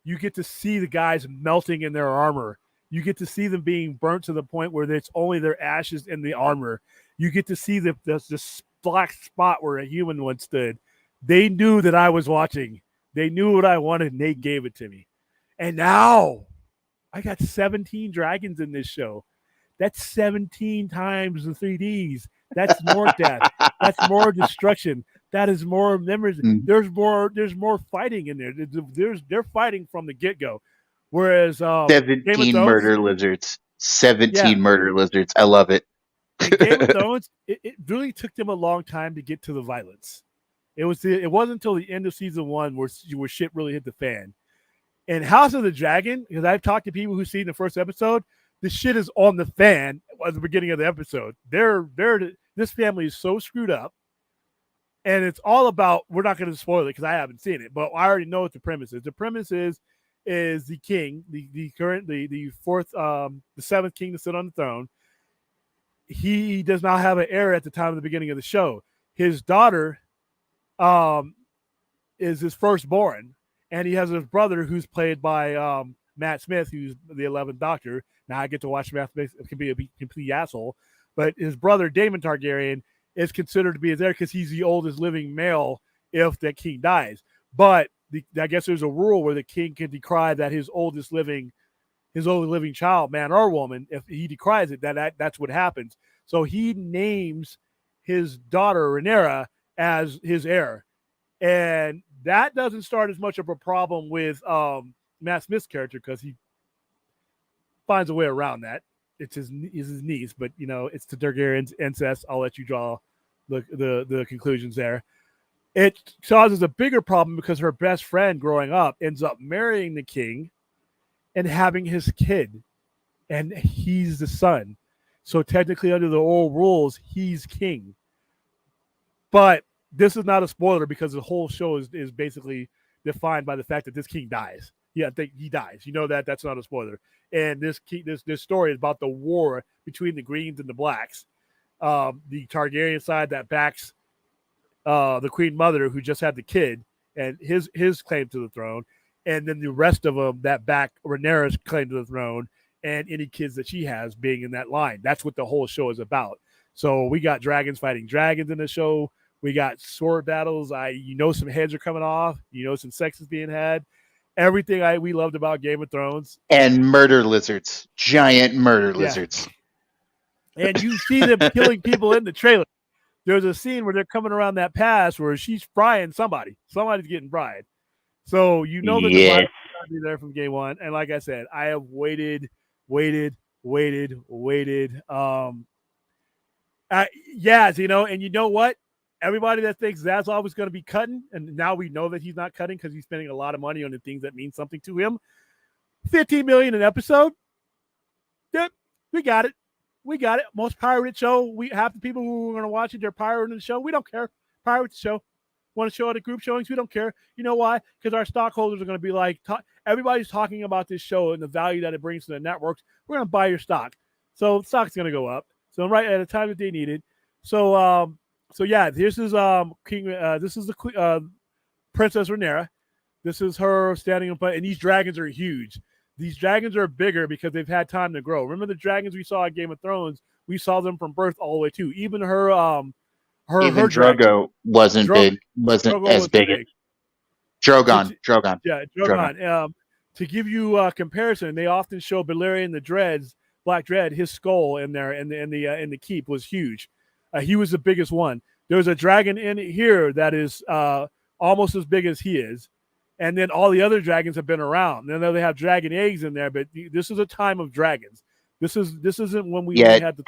You get to see the guys melting in their armor. You get to see them being burnt to the point where it's only their ashes in the armor. You get to see the black spot where a human once stood. They knew that I was watching. They knew what I wanted, and they gave it to me. And now I got 17 dragons in this show. That's 17 times the 3Ds. That's more death. That's more destruction. That is more memories. Mhm. There's more fighting in there. They're fighting from the get go. Whereas Game of 17 Thrones, murder lizards. yeah, 17 murder lizards. I love it. in Game of Thrones, it really took them a long time to get to the violence. It wasn't until the end of season 1 where shit really hit the fan. And House of the Dragon, because I've talked to people who've seen the first episode, the shit is on the fan at the beginning of the episode. This family is so screwed up, and it's all about. We're not going to spoil it because I haven't seen it, but I already know what the premise is. The premise is the king, the fourth, the seventh king to sit on the throne. He does not have an heir at the time of the beginning of the show. His daughter, is his firstborn, and he has his brother who's played by Matt Smith, who's the 11th Doctor. Now I get to watch Matt Smith. It can be a complete asshole, but his brother Daemon Targaryen is considered to be his heir because he's the oldest living male if the king dies. But I guess there's a rule where the king can decry that his only living child, man or woman, if he decries it, that's what happens. So he names his daughter Rhaenyra as his heir. And that doesn't start as much of a problem with Matt Smith's character because he finds a way around that. It's his niece, but it's the Targaryen's incest. I'll let you draw the conclusions there. It causes a bigger problem because her best friend growing up ends up marrying the king and having his kid, and he's the son. So technically, under the old rules, he's king. But this is not a spoiler because the whole show is basically defined by the fact that this king dies. Yeah, he dies. That's not a spoiler. And this story is about the war between the Greens and the Blacks. The Targaryen side that backs the Queen Mother, who just had the kid, and his claim to the throne, and then the rest of them that back Rhaenyra's claim to the throne, and any kids that she has being in that line. That's what the whole show is about. So we got dragons fighting dragons in the show. We got sword battles. Some heads are coming off. Some sex is being had. Everything we loved about Game of Thrones. And murder lizards. Giant murder lizards. And you see them killing people in the trailer. There's a scene where they're coming around that pass where she's frying somebody. Somebody's getting fried. So that the violence is going to be there from game one. And like I said, I have waited. And you know what? Everybody that thinks Zaslav was going to be cutting, and now we know that he's not cutting because he's spending a lot of money on the things that mean something to him. $15 million an episode. Yep, we got it. Most pirated show. Half the people who are going to watch it, they're pirating the show. We don't care. Pirate the show. Want to show it at group showings? We don't care. You know why? Because our stockholders are going to be like, everybody's talking about this show and the value that it brings to the networks. We're going to buy your stock. So stock's going to go up. So right at a time that they need it. So this is the Princess Rhaenyra. This is her standing up, and these dragons are huge. These dragons are bigger because they've had time to grow. Remember the dragons we saw in Game of Thrones? We saw them from birth all the way too. Even her Drogo wasn't big. Wasn't as big. Drogon. Yeah, Drogon. To give you a comparison, they often show Balerion the Black Dread, his skull in there, in the keep was huge. He was the biggest one. There's a dragon in here that is almost as big as he is. And then all the other dragons have been around. I know they have dragon eggs in there, but this is a time of dragons. This isn't when we had the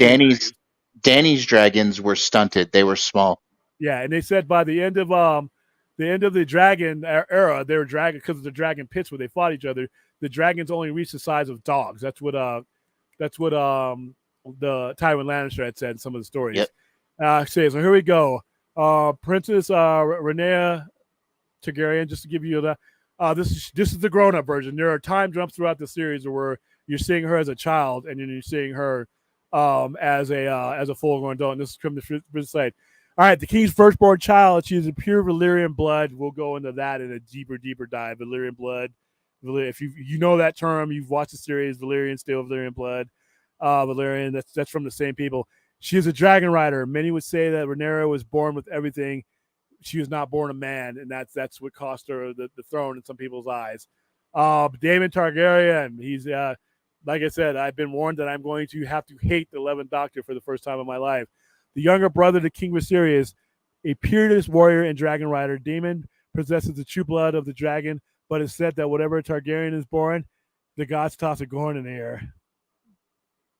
Dany's dragons were stunted. They were small. Yeah, and they said by the end of the dragon era, they were dragon because of the dragon pits where they fought each other. The dragons only reached the size of dogs. That's what the Tywin Lannister had said in some of the stories. Yep. So here we go. Princess Rhaenyra Targaryen, just to give you this is the grown-up version. There are time jumps throughout the series where you're seeing her as a child and then you're seeing her as a full-grown adult. And this is from the side. All right, the king's firstborn child. She is a pure Valyrian blood. We'll go into that in a deeper dive. Valyrian blood. If you know that term, you've watched the series. Valyrian, still Valyrian blood. Valyrian. That's from the same people. She is a dragon rider. Many would say that Rhaenyra was born with everything. she was not born a man, and that's what cost her the throne in some people's eyes. Daemon Targaryen, he's like I said, I've been warned that I'm going to have to hate the 11th Doctor for the first time in my life. The younger brother to King Viserys, a peerless warrior and dragon rider. Daemon possesses the true blood of the dragon, but it's said that whatever Targaryen is born, the gods toss a corn in the air.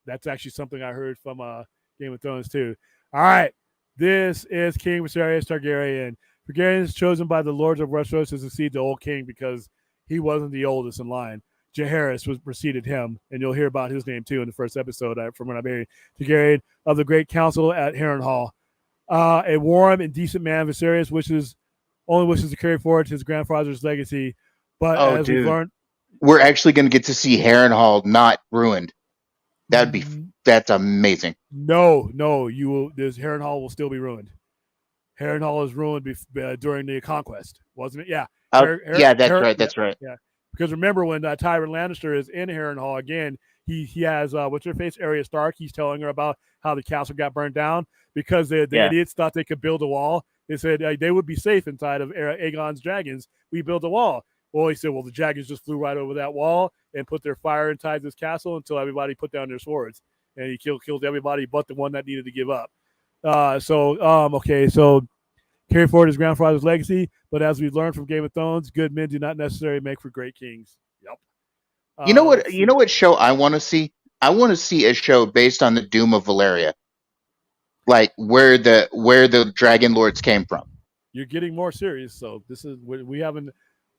That's actually something I heard from Game of Thrones too. All right, this is King Viserys Targaryen. Targaryen is chosen by the lords of Westeros to succeed the old king because he wasn't the oldest in line. Jaehaerys preceded him, and you'll hear about his name too in the first episode from when I married Targaryen of the Great Council at Harrenhal. A warm and decent man, Viserys only wishes to carry forward his grandfather's legacy, but as we've learned, we're actually going to get to see Harrenhal not ruined. That's amazing. No, you will. This Harrenhal will still be ruined. Harrenhal is ruined during the conquest, wasn't it? Yeah. That's right. Yeah, because remember when Tywin Lannister is in Harrenhal again, he has what's her face, Arya Stark. He's telling her about how the castle got burned down because the idiots thought they could build a wall. They said they would be safe inside of Aegon's dragons. We built a wall. Well, he said, well, the dragons just flew right over that wall and put their fire inside this castle until everybody put down their swords, and he killed everybody but the one that needed to give up. So carry forward his grandfather's legacy, but as we've learned from Game of Thrones, good men do not necessarily make for great kings. Yep. You know what show I want to see? I want to see a show based on the Doom of Valyria, like where the Dragon Lords came from. You're getting more serious, so this is we haven't.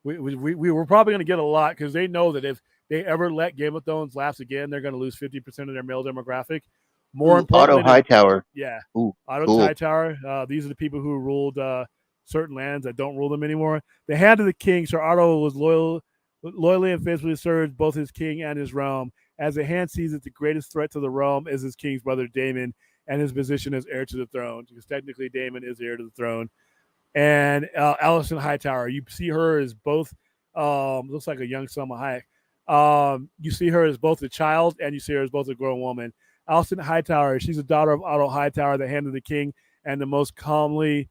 We were probably going to get a lot because they know that if they ever let Game of Thrones lapse again, they're going to lose 50% of their male demographic. More importantly, Otto Hightower. Yeah. Ooh, Otto cool. Hightower. These are the people who ruled certain lands that don't rule them anymore. The hand of the king, Sir Otto was loyally and faithfully served both his king and his realm. As the hand sees it, the greatest threat to the realm is his king's brother Daemon and his position as heir to the throne, because technically Daemon is heir to the throne. And Alicent Hightower, you see her as both, looks like a young Selma Hayek. You see her as both a child and you see her as both a grown woman. Alicent Hightower, she's a daughter of Otto Hightower, the hand of the king, and the most comely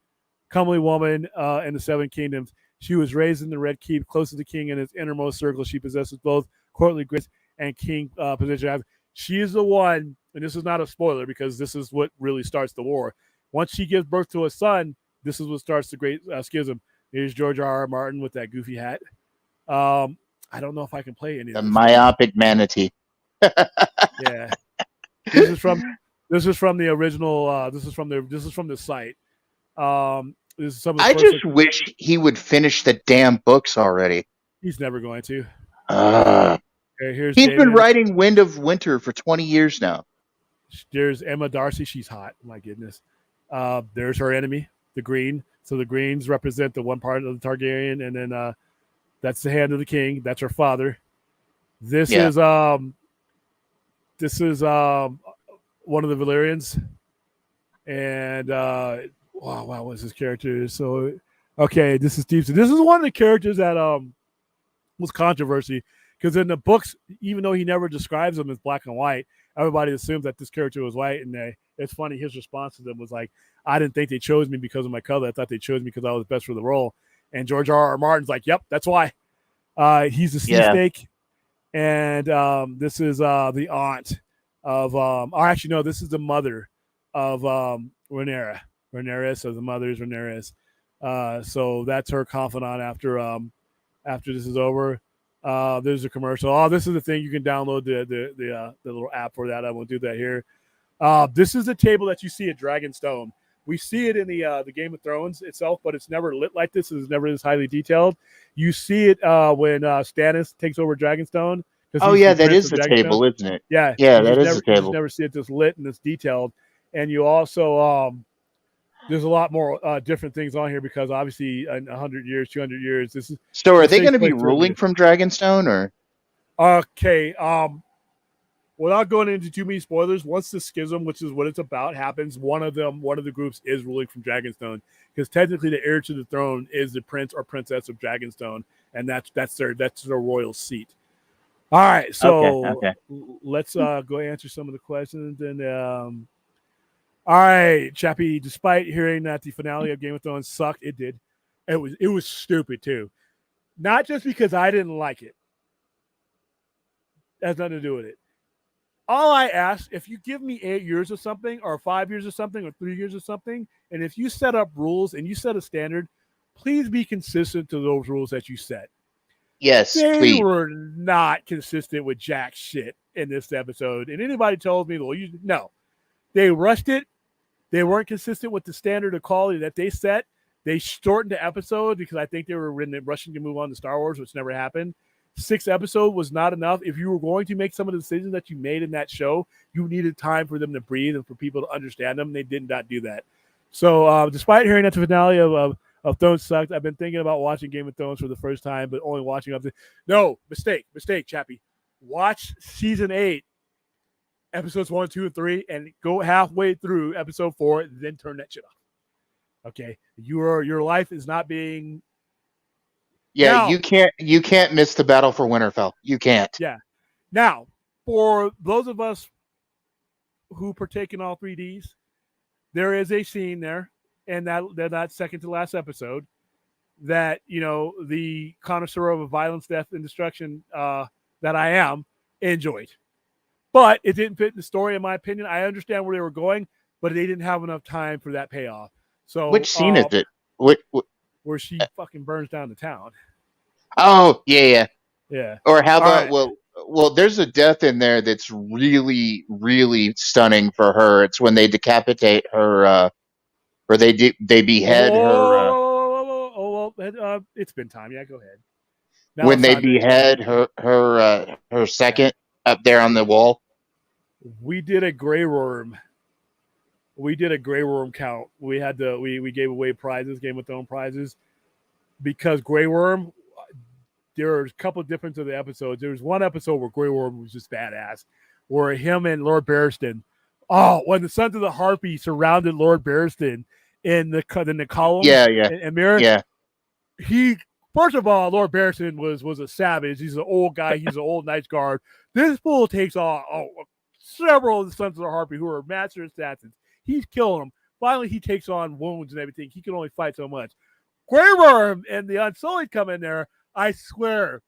woman in the Seven Kingdoms. She was raised in the Red Keep, close to the king in his innermost circle. She possesses both courtly grace and king position. She is the one, and this is not a spoiler because this is what really starts the war. Once she gives birth to a son, this is what starts the Great Schism. Here's George R.R. Martin with that goofy hat. I don't know if I can play any of The this. myopic manatee. Yeah. This is from the original. This is from the site. This is some of the I just wish he would finish the damn books already. He's never going to. He's David. been writing Wind of Winter for 20 years now. There's Emma Darcy. She's hot. My goodness. There's her enemy, the green. So the greens represent the one part of the Targaryen, and then that's the hand of the king. That's her father. This is one of the Valyrians, and wow, what's his character? So okay, this is Steve. So this is one of the characters that was controversy because in the books, even though he never describes them as black and white, everybody assumes that this character was white, and it's funny. His response to them was like, "I didn't think they chose me because of my color. I thought they chose me because I was best for the role." And George R.R. Martin's like, "Yep, that's why." He's a sea snake, and this is the aunt of. Actually, no, this is the mother of Rhaenyra. Rhaenyra, so the mother is Rhaenyra. So that's her confidant after this is over. There's a commercial. Oh, this is the thing you can download the little app for that. I won't do that here. This is the table that you see at Dragonstone. We see it in the Game of Thrones itself, but it's never lit like this. It's never this highly detailed. You see it when Stannis takes over Dragonstone. Oh yeah, that is the table, isn't it? Yeah, that is the table. You just never see it this lit and this detailed. And you also there's a lot more different things on here because obviously in 100 years, 200 years, this is. So are they going to be ruling from Dragonstone or? Okay. Without going into too many spoilers, once the schism, which is what it's about, happens, one of the groups is ruling from Dragonstone because technically the heir to the throne is the prince or princess of Dragonstone, and that's their royal seat. All right, so okay. let's go answer some of the questions and. All right, Chappie. Despite hearing that the finale of Game of Thrones sucked, it did. It was stupid too. Not just because I didn't like it. That has nothing to do with it. All I ask, if you give me 8 years of something, or 5 years of something, or 3 years of something, and if you set up rules and you set a standard, please be consistent to those rules that you set. Yes, They please. were not consistent with jack shit in this episode. And anybody told me, well, no, they rushed it. They weren't consistent with the standard of quality that they set. They shortened the episode because I think they were rushing to move on to Star Wars, which never happened. 6 episodes was not enough. If you were going to make some of the decisions that you made in that show, you needed time for them to breathe and for people to understand them. They did not do that. So, despite hearing that the finale of Thrones sucked, I've been thinking about watching Game of Thrones for the first time, but only watching up to. No, mistake, Chappie. Watch season 8, episodes 1, 2, and 3, and go halfway through episode 4, then turn that shit off. Okay, your life is not being. Yeah, Now, you can't miss the battle for Winterfell. You can't. yeah. Now, for those of us who partake in all 3Ds, there is a scene there, and that second to last episode, that the connoisseur of violence, death, and destruction that I am enjoyed. But it didn't fit the story, in my opinion. I understand where they were going, but they didn't have enough time for that payoff. So, Which scene is it? What? where she fucking burns down the town. Oh, yeah. Yeah. Or how about right. well, there's a death in there that's really, really stunning for her. It's when they decapitate her, or they behead her. It's been time. Yeah, go ahead. Now When it's they time to explain. behead her second up there on the wall. We did a Grey Worm. We did a Grey Worm count. We had we gave away prizes, Game of Thrones prizes, because Grey Worm. There are a couple of different of the episodes. There was one episode where Grey Worm was just badass, where him and Lord Barristan. Oh, when the Sons of the Harpy surrounded Lord Barristan in the column, and mirror. Yeah. He first of all, Lord Barristan was a savage. He's an old guy. He's an old Knights Guard. This fool takes on several of the Sons of the Harpy who are master assassins. He's killing them. Finally, he takes on wounds and everything. He can only fight so much. Grey Worm and the Unsullied come in there. I swear,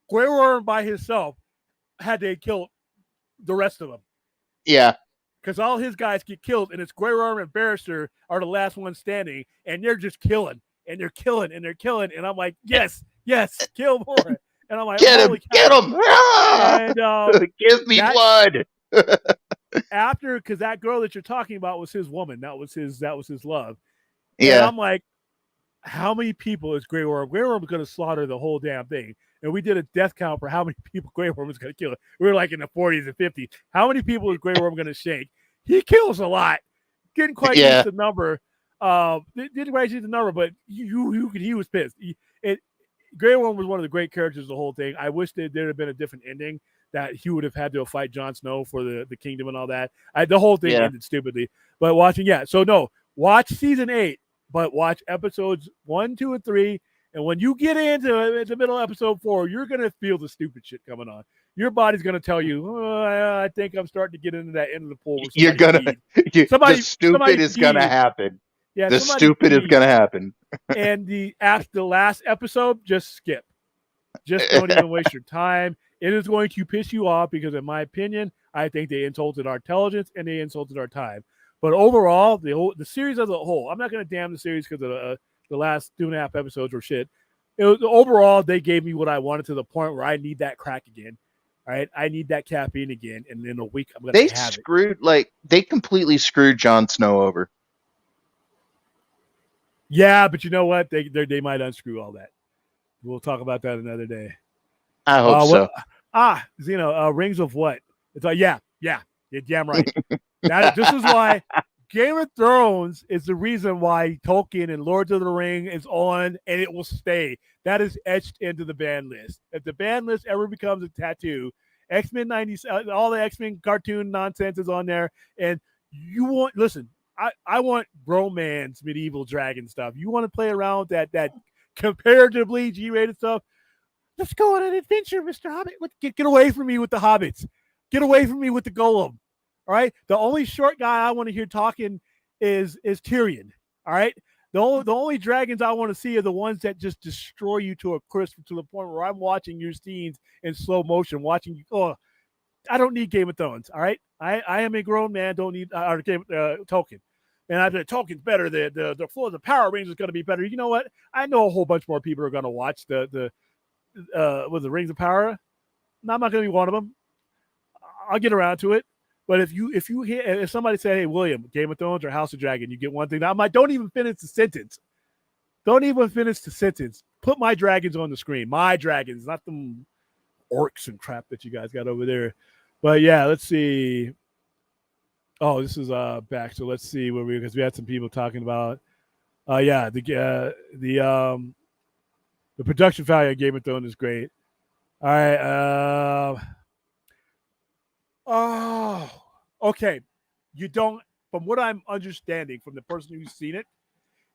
Grey Worm by himself had to kill the rest of them. Yeah. Because all his guys get killed, and it's Grey Worm and Barrister are the last ones standing, and they're just killing, and they're killing, and they're killing. And I'm like, yes, kill more. And I'm like, get him. And, give me blood. After, because that girl that you're talking about was his woman. That was his love. Yeah. And I'm like, how many people is Grey Worm? Grey Worm was going to slaughter the whole damn thing. And we did a death count for how many people Grey Worm was going to kill. We were like in the 40s and 50s. How many people is Grey Worm going to shake? He kills a lot. Didn't quite reach the number. Didn't quite reach the number, but he was pissed. Grey Worm was one of the great characters of the whole thing. I wish there had been a different ending, that he would have had to fight Jon Snow for the kingdom and all that. The whole thing ended stupidly. But watch season 8. But watch episodes 1, 2, and 3. And when you get into the middle of episode 4, you're going to feel the stupid shit coming on. Your body's going to tell you, I think I'm starting to get into that end of the pool. You're going to, the stupid is going to happen. Yeah, the stupid is going to happen. And after the last episode, just skip. Just don't even waste your time. It is going to piss you off because, in my opinion, I think they insulted our intelligence and they insulted our time. But overall, the series as a whole, I'm not going to damn the series because of the last 2.5 episodes were shit. Overall, they gave me what I wanted to the point where I need that crack again. All right, I need that caffeine again, and in a week I'm going to have it. They completely screwed Jon Snow over. Yeah, but you know what? They might unscrew all that. We'll talk about that another day. I hope so. Xeno, Rings of what? It's like, yeah, you're damn right. This is why Game of Thrones is the reason why Tolkien and Lords of the Ring is on, and it will stay. That is etched into the ban list. If the ban list ever becomes a tattoo, X-Men 90, all the X-Men cartoon nonsense is on there, and you want I want romance, medieval dragon stuff. You want to play around with that comparatively G-rated stuff? Let's go on an adventure, Mr. Hobbit. Get away from me with the hobbits. Get away from me with the golem. All right. The only short guy I want to hear talking is Tyrion. All right. The only dragons I want to see are the ones that just destroy you to a crisp, to the point where I'm watching your scenes in slow motion, watching you. Oh, I don't need Game of Thrones. All right. I am a grown man. Don't need Tolkien. And I said Tolkien's better. The floor of the Power Rangers is going to be better. You know what? I know a whole bunch more people are going to watch the with the Rings of Power. No, I'm not going to be one of them. I'll get around to it. But if somebody say, "Hey, William, Game of Thrones or House of Dragon," you get one thing. I'm like, don't even finish the sentence. Don't even finish the sentence. Put my dragons on the screen. My dragons, not them orcs and crap that you guys got over there. But yeah, let's see. Oh, this is back. So let's see where because we had some people talking about. The production value of Game of Thrones is great. All right. Oh, okay. You don't, from what I'm understanding from the person who's seen it,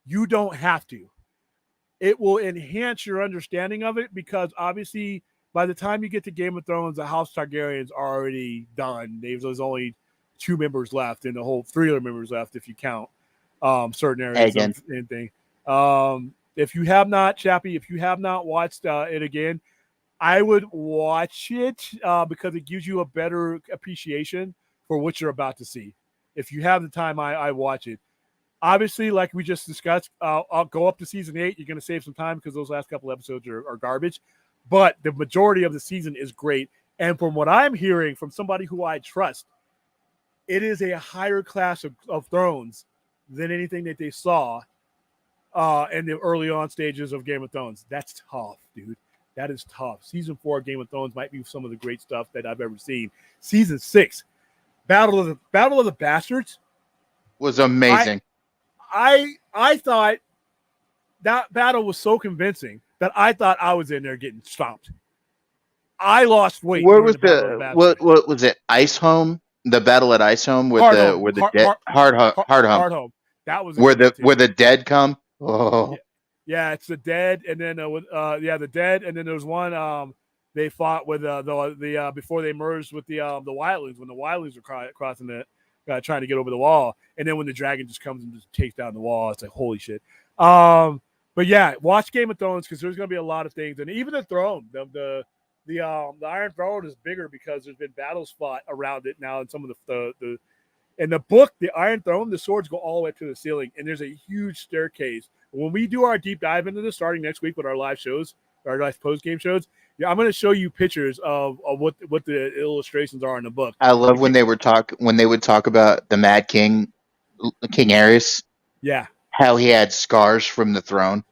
you don't have to. It will enhance your understanding of it because obviously by the time you get to Game of Thrones, the House Targaryens are already done. There's only 2 members left and the whole 3 other members left if you count certain areas Again. of anything. If you have not, Chappie, if you have not watched it again, I would watch it because it gives you a better appreciation for what you're about to see. If you have the time, I watch it. Obviously, like we just discussed, I'll go up to season 8. You're going to save some time because those last couple episodes are garbage. But the majority of the season is great. And from what I'm hearing from somebody who I trust, it is a higher class of Thrones than anything that they saw in the early on stages of Game of Thrones. That's tough, dude. That is tough. Season 4 of Game of Thrones might be some of the great stuff that I've ever seen. Season 6, Battle of the Bastards, Was amazing. I thought that battle was so convincing that I thought I was in there getting stomped. I lost weight Where during was the Battle of the Bastards. what was it? Ice Home, the battle at Ice Home with Hard the home, where the dead hard home, hard home. That was a good one too. where the dead come. Oh, Yeah, it's the dead, and then the dead, and then there was one they fought with the before they merged with the wildlings when the wildlings were crossing the trying to get over the wall, and then when the dragon just comes and just takes down the wall, it's like holy shit. But yeah, watch Game of Thrones because there's going to be a lot of things, and even the throne, the Iron Throne is bigger because there's been battles fought around it now, and some of the in the book, the Iron Throne, the swords go all the way to the ceiling, and there's a huge staircase. When we do our deep dive into this starting next week with our live shows, our live post game shows, yeah, I'm going to show you pictures of what the illustrations are in the book. I love when they would talk about the Mad King, King Aerys, Yeah, how he had scars from the throne,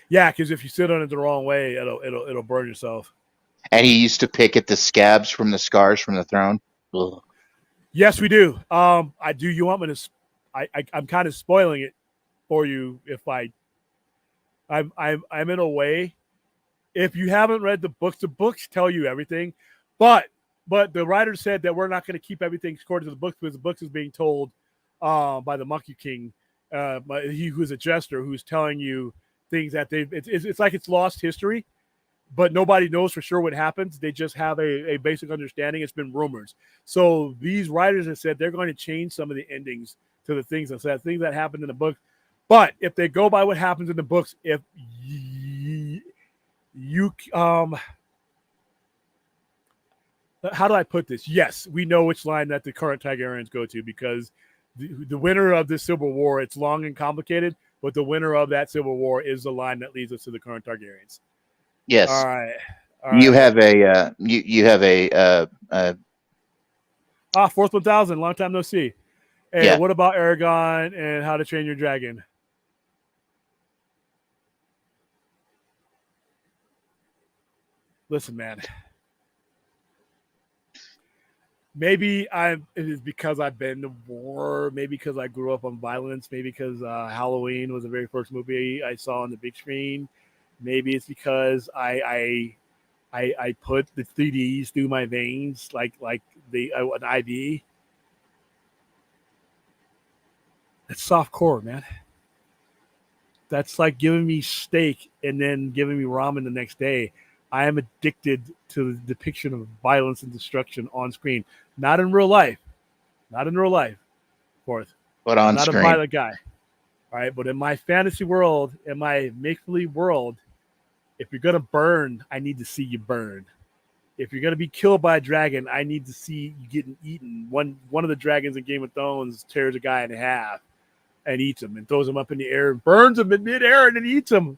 yeah, because if you sit on it the wrong way, it'll burn yourself. and he used to pick at the scabs from the scars from the throne. Ugh. Yes, we do. I do. You want me to? I'm kind of spoiling it for you if I'm in a way. If you haven't read the books tell you everything, but the writer said that we're not going to keep everything according to the books because the books is being told by the Monkey King, he who's a jester who's telling you things that it's like it's lost history, but nobody knows for sure what happens. They just have a basic understanding. It's been rumors. So these writers have said they're going to change some of the endings to the things that happened in the book. But if they go by what happens in the books, if you how do I put this? Yes, we know which line that the current Targaryens go to because the winner of this civil war, it's long and complicated, but the winner of that civil war is the line that leads us to the current Targaryens. Yes, All right. you have a you have a Fourth 1000, long time no see. Hey, yeah. what about Aragon and How to Train Your Dragon? Listen, man. Maybe it is because I've been to war. Maybe because I grew up on violence. Maybe because Halloween was the very first movie I saw on the big screen. Maybe it's because I put the 3Ds through my veins like an IV. It's soft core, man. That's like giving me steak and then giving me ramen the next day. I am addicted to the depiction of violence and destruction on screen. Not in real life, not in real life. Fourth, But I'm on not a screen. violent guy. All right, but in my fantasy world, in my make-believe world, if you're gonna burn, I need to see you burn. If you're gonna be killed by a dragon, I need to see you getting eaten. One of the dragons in Game of Thrones tears a guy in half and eats him and throws him up in the air and burns him in midair and then eats him.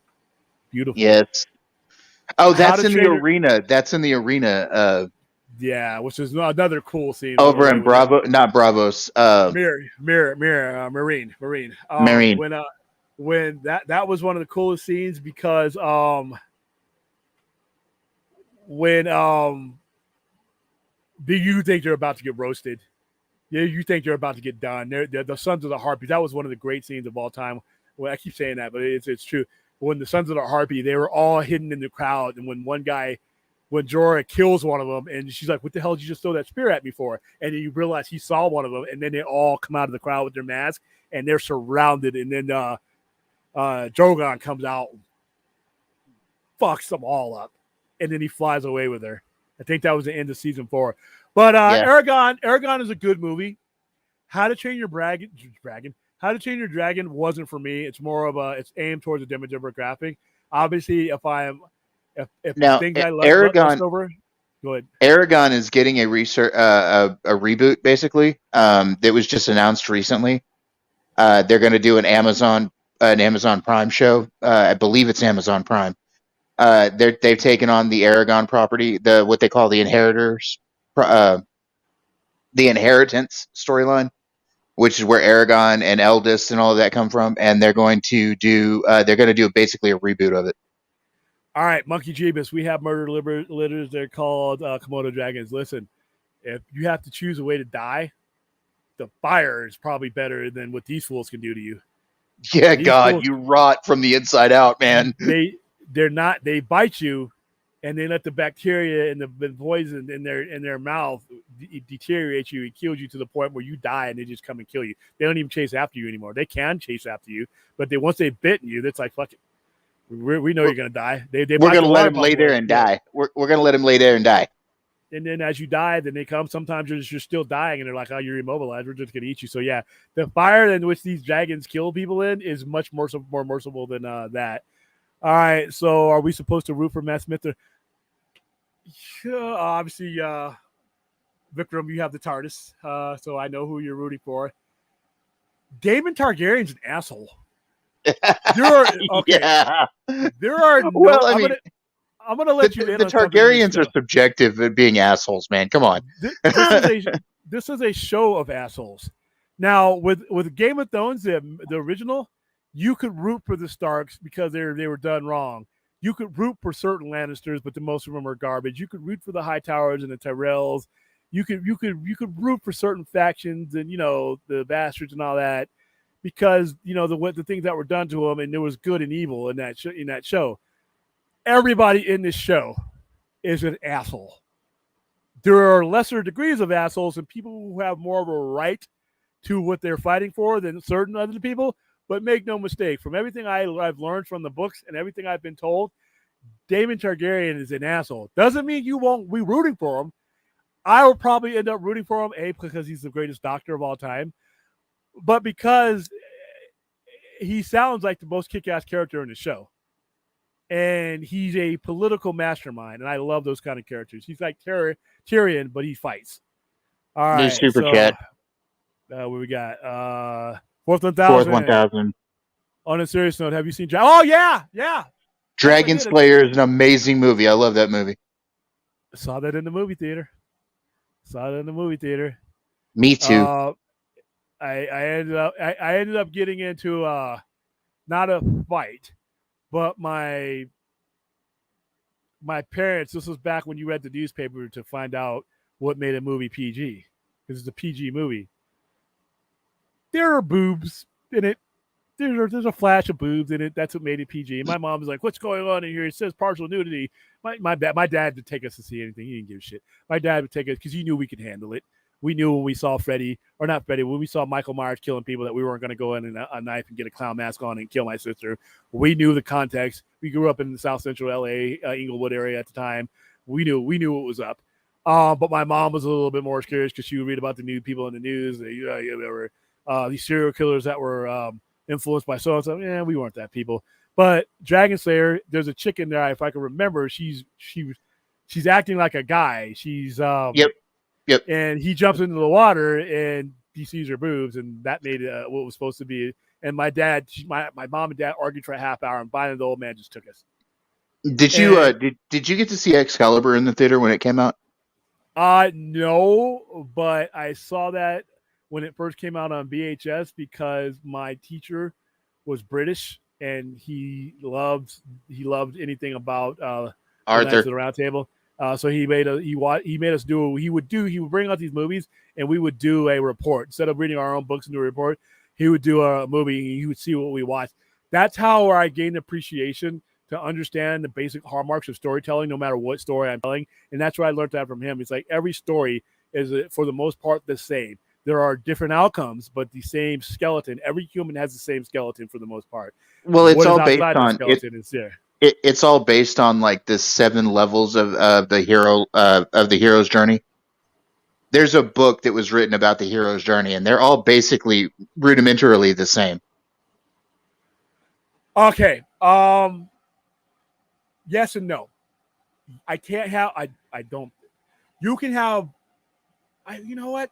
Beautiful. Yes. Oh, How that's to in the Train Your arena. That's in the arena. Yeah, which is another cool scene, by the Over way, in with the Bravo, not Bravos. Marine. Marine. When that was one of the coolest scenes because when do you think they're about to get roasted? Yeah, you think they're about to get done. They're the Sons of the Harpy. That was one of the great scenes of all time. Well, I keep saying that, but it's true. When the Sons of the Harpy, they were all hidden in the crowd, and when Jorah kills one of them, and she's like, "What the hell did you just throw that spear at me for?" And then you realize he saw one of them, and then they all come out of the crowd with their mask, and they're surrounded, and then Drogon comes out, fucks them all up, and then he flies away with her. I think that was the end of season 4. But Yeah. Aragon is a good movie. How to Train Your Dragon. How to Train Your Dragon wasn't for me. It's more of it's aimed towards a demographic. Obviously, if the Now, things I left Aragon over, go ahead. Aragon is getting a reboot, basically. That was just announced recently. They're going to do an Amazon Prime show. I believe it's Amazon Prime. They've taken on the Aragon property, what they call the the inheritance storyline, which is where Aragon and Eldest and all of that come from, and they're going to do basically a reboot of it. All right, Monkey Jeebus, we have murder litters. They're called Komodo dragons. Listen, if you have to choose a way to die, the fire is probably better than what these fools can do to you. Yeah, These God, fools, you rot from the inside out, man. they bite you, and they let the bacteria and the poison in their mouth deteriorate you and kills you to the point where you die, and they just come and kill you. They don't even chase after you anymore. They can chase after you, but once they've bitten you, that's like, fuck it. We know you're gonna die. We're gonna let him lay there and die. We're gonna let him lay there and die. And then as you die, then they come. Sometimes you're still dying, and they're like, "Oh, you're immobilized. We're just gonna eat you." So yeah, the fire in which these dragons kill people in is much more merciful than that. All right, so are we supposed to root for Matt Smith? Obviously, Vikram, you have the TARDIS, so I know who you're rooting for. Daemon Targaryen's an asshole. There are no. Well, I mean, I'm gonna let you in. The Targaryens are subjective at being assholes, man. Come on. This is a show of assholes. Now, with Game of Thrones, the original, you could root for the Starks because they were done wrong. You could root for certain Lannisters, but most of them are garbage. You could root for the Hightowers and the Tyrells. You could root for certain factions and the bastards and all that because the things that were done to them, and there was good and evil in that show. Everybody in this show is an asshole. There are lesser degrees of assholes and people who have more of a right to what they're fighting for than certain other people. But make no mistake, from everything I've learned from the books and everything I've been told, Daemon Targaryen is an asshole. Doesn't mean you won't be rooting for him. I will probably end up rooting for him, A, because he's the greatest doctor of all time, but because he sounds like the most kick-ass character in the show. And he's a political mastermind, and I love those kind of characters. He's like Tyrion, but he fights. All right, New super chat. What we got? Fourth 1000. Fourth 1000. On a serious note, have you seen? Oh yeah. Dragon Slayer is an amazing movie. I love that movie. Saw that in the movie theater. Me too. I ended up getting into not a fight, but my parents. This was back when you read the newspaper to find out what made a movie PG, because it's a PG movie. There are boobs in it. There's a flash of boobs in it. That's what made it PG. And my mom was like, "What's going on in here?" It says partial nudity. My dad would take us to see anything. He didn't give a shit. My dad would take us because he knew we could handle it. We knew when we saw when we saw Michael Myers killing people, that we weren't going to go in a knife and get a clown mask on and kill my sister. We knew the context. We grew up in the South Central LA, Inglewood area at the time. We knew what was up. But my mom was a little bit more curious because she would read about the new people in the news. There were these serial killers that were influenced by so and so. Yeah, we weren't that people. But Dragon Slayer, there's a chick in there. If I can remember, she's acting like a guy. She's Yep. and he jumps into the water and he sees her boobs, and that made it what was supposed to be. And my mom and dad argued for a half hour, and finally the old man just took us. Did you did you get to see Excalibur in the theater when it came out? No, but I saw that when it first came out on VHS because my teacher was British and he loved anything about the Knights of Arthur. the Round Table. So he made us do he would bring out these movies and we would do a report instead of reading our own books and do a report. He would do a movie and he would see what we watched. That's how I gained appreciation to understand the basic hallmarks of storytelling, no matter what story I'm telling. And that's where I learned that from him. It's like every story is, for the most part, the same. There are different outcomes, but the same skeleton. Every human has the same skeleton for the most part. Well, it's What is all based outside the on skeleton is there. it's all based on like the 7 levels of the hero's journey. There's a book that was written about the hero's journey, and they're all basically rudimentarily the same. Okay. Yes and no. I can't have. I don't. You can have. You know what?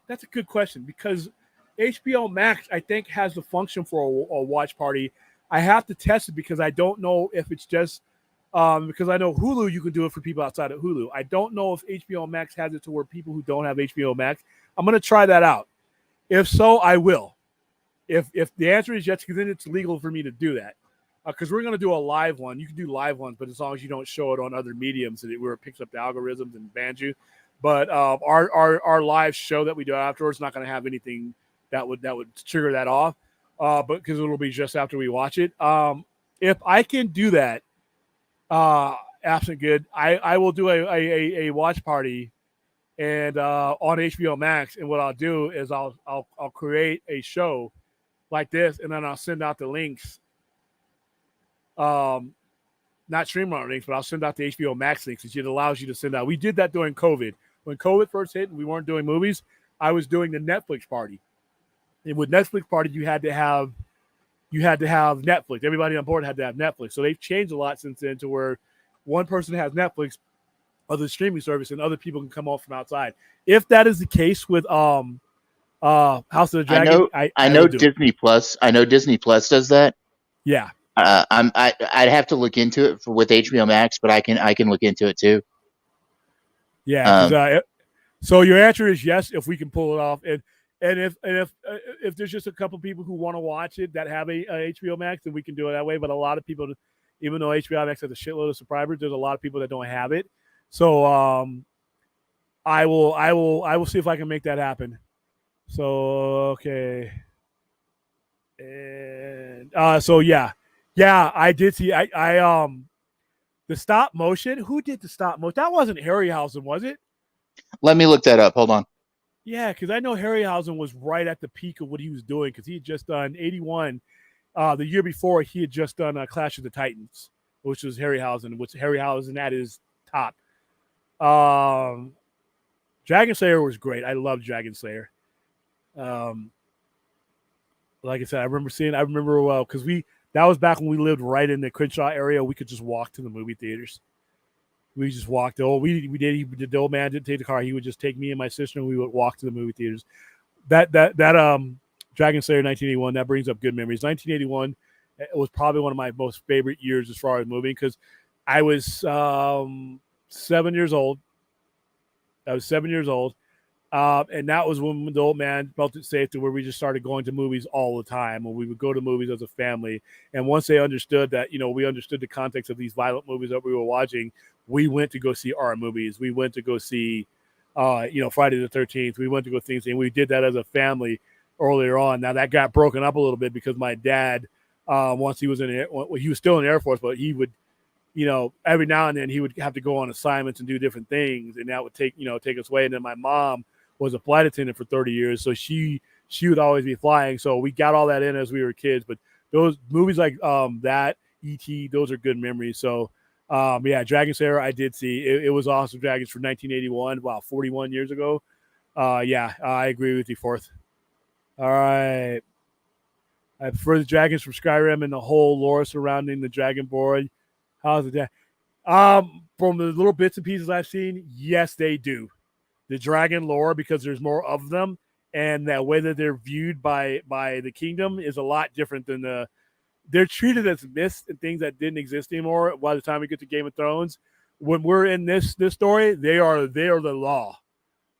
That's a good question because HBO Max, I think, has the function for a watch party. I have to test it because I don't know if it's just because I know Hulu, you can do it for people outside of Hulu. I don't know if HBO Max has it to where people who don't have HBO Max. I'm going to try that out. If so, I will. If the answer is yes, because then it's legal for me to do that. Because we're going to do a live one. You can do live ones, but as long as you don't show it on other mediums, where it picks up the algorithms and bans you. But our live show that we do afterwards is not going to have anything that would trigger that off. But because it'll be just after we watch it. If I can do that, absent good, I will do a watch party, and on HBO Max. And what I'll do is I'll create a show like this, and then I'll send out the links. Not streamer links, but I'll send out the HBO Max links. It allows you to send out. We did that during COVID. When COVID first hit and we weren't doing movies, I was doing the Netflix party. And with Netflix party, you had to have Netflix. Everybody on board had to have Netflix. So they've changed a lot since then to where one person has Netflix, other streaming service, and other people can come off from outside. If that is the case with House of the Dragon, I know Disney Plus. I know Disney Plus does that. Yeah. I'd have to look into it with HBO Max, but I can look into it too. Yeah. So your answer is yes if we can pull it off, and if there's just a couple people who want to watch it that have a HBO Max, then we can do it that way. But a lot of people, even though HBO Max has a shitload of subscribers, there's a lot of people that don't have it. So I will see if I can make that happen. So okay, and so yeah, I did see the stop motion. Who did the stop motion? That wasn't Harryhausen, was it? Let me look that up. Hold on. Yeah, because I know Harryhausen was right at the peak of what he was doing because he had just done 81. The year before, he had just done Clash of the Titans, which was Harryhausen at his top. Dragon Slayer was great. I love Dragon Slayer. Like I said, I remember because that was back when we lived right in the Crenshaw area. We could just walk to the movie theaters. We just walked. The old man didn't take the car. He would just take me and my sister, and we would walk to the movie theaters. That Dragon Slayer 1981, that brings up good memories. 1981 was probably one of my most favorite years as far as moving because I was 7 years old. And that was when the old man felt it safe to where we just started going to movies all the time. When we would go to movies as a family. And once they understood that, we understood the context of these violent movies that we were watching, we went to go see our movies. We went to go see, Friday the 13th. We went to go things, and we did that as a family earlier on. Now that got broken up a little bit because my dad, once he was he was still in the Air Force, but he would, every now and then he would have to go on assignments and do different things, and that would take us away. And then my mom was a flight attendant for 30 years, so she would always be flying. So we got all that in as we were kids. But those movies like that, E.T., those are good memories. So Yeah, Dragon Slayer I did see. It was awesome. Dragons for 1981. Wow, 41 years ago. Yeah, I agree with you. Fourth. All right. I prefer the dragons from Skyrim and the whole lore surrounding the Dragonborn. How's it? From the little bits and pieces I've seen, yes, they do. The dragon lore, because there's more of them, and that way that they're viewed by the kingdom is a lot different than the. They're treated as myths and things that didn't exist anymore. By the time we get to Game of Thrones, when we're in this story, they are the law.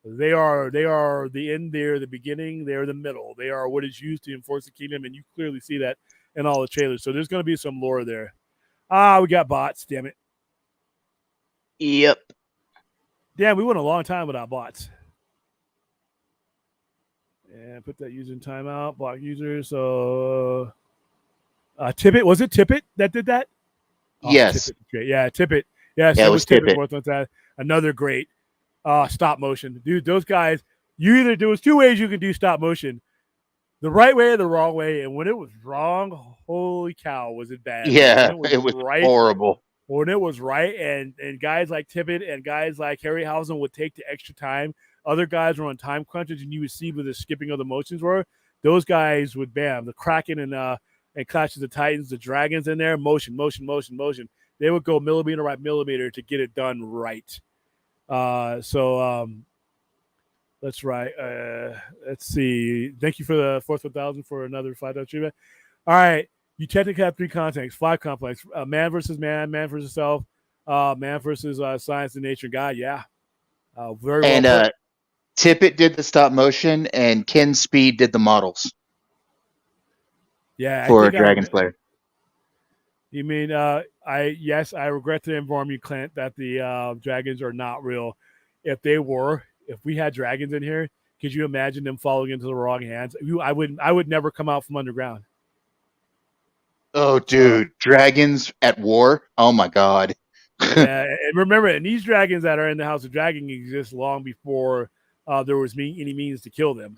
They are the end. They're the beginning. They're the middle. They are what is used to enforce the kingdom, and you clearly see that in all the trailers. So there's going to be some lore there. We got bots. Damn it. Yep. Damn, we went a long time without bots. And put that user in timeout. Block user. So Tippett, was it Tippett that did that? Oh, Yes. Tippett. Great. Yeah, Tippett. Yes, Yeah, it it was was Tippett. Tippett. Worth on that. Another great stop motion. Dude, those guys, you either there was two ways you can do stop motion. The right way or the wrong way. And when it was wrong, holy cow, was it bad. Yeah, When it was right, horrible. when it was right, and guys like Tippett and guys like Harryhausen would take the extra time. Other guys were on time crunches, and you would see where the skipping of the motions were. Those guys would the Kraken and Clash of the Titans, the dragons in there, motion. They would go millimeter by millimeter to get it done right. That's right. Let's see. Thank you for the 4,000 for another 5 treatment. All right. You technically have 3 contexts, 5 complex. Man versus man, man versus self, man versus science and nature. God, yeah. Very well And put. Tippett did the stop motion, and Ken Speed did the models Yeah, I for think Dragon Slayer. You mean I regret to inform you, Clint, that the dragons are not real. If we had dragons in here, could you imagine them falling into the wrong hands? I would never come out from underground. Oh, So dude, dragons at war. Oh my god. yeah, and remember, and these dragons that are in the House of Dragon exist long before there was any means to kill them.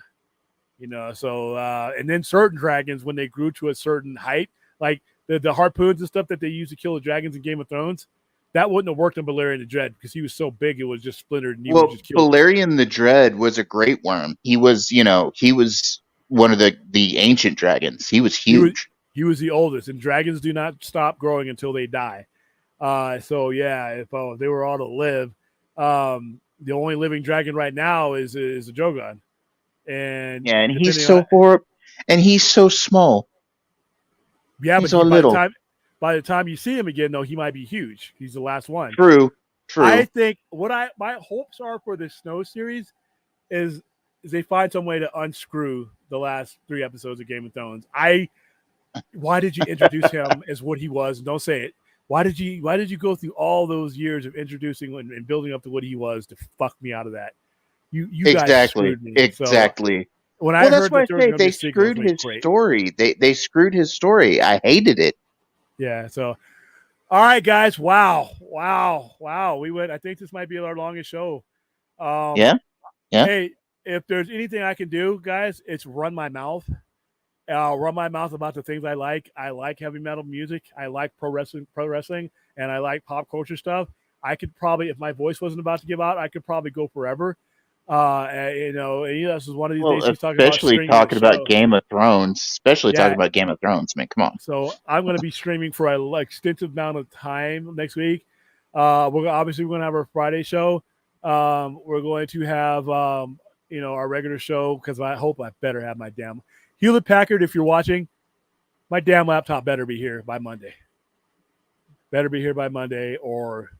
So and then certain dragons, when they grew to a certain height, like the harpoons and stuff that they used to kill the dragons in Game of Thrones, that wouldn't have worked on Balerion the Dread because he was so big it was just splintered and you would Well, just kill him. Valerian the Dread was a great worm. He was one of the ancient dragons. He was huge. He was the oldest, and dragons do not stop growing until they die. So yeah, if they were all to live, the only living dragon right now is a Drogon. And Yeah, and he's so horrible, and he's so small. Yeah, he's but so little. By the time you see him again, though, he might be huge. He's the last one. True. I think my hopes are for this Snow series is they find some way to unscrew the last 3 episodes of Game of Thrones. Why did you introduce him as what he was? Don't say it. Why did you go through all those years of introducing and building up to what he was to fuck me out of that? You guys screwed me. Exactly. So, when I that's heard why that I say they screwed his story. They screwed his story. I hated it. Yeah. So, all right, guys. Wow. We went. I think this might be our longest show. Yeah. Hey, if there's anything I can do, guys, it's run my mouth. Run my mouth about the things I like. I like heavy metal music. I like pro wrestling, and I like pop culture stuff. I could probably, if my voice wasn't about to give out, I could probably go forever. This is one of these days he's talking about Game of Thrones. Talking about Game of Thrones. I mean, come on. So I'm going to be streaming for an extensive amount of time next week. We're going to have our Friday show. We're going to have our regular show because I hope I better have my damn Hewlett Packard. If you're watching, my damn laptop better be here by Monday. Or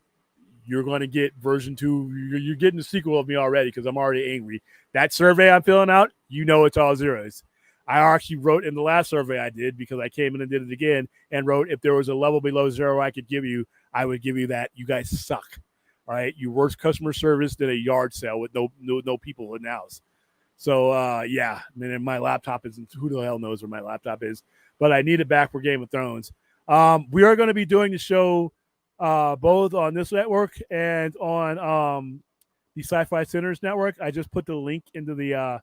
you're going to get version 2. You're getting the sequel of me already because I'm already angry. That survey I'm filling out, it's all zeros. I actually wrote in the last survey I did because I came in and did it again and wrote if there was a level below 0 I could give you, I would give you that. You guys suck. All right. You worse customer service than a yard sale with no people in the house. So, yeah. And then my laptop isn't, who the hell knows where my laptop is, but I need it back for Game of Thrones. We are going to be doing the show both on this network and on the Sci-Fi Centers network. I just put the link into the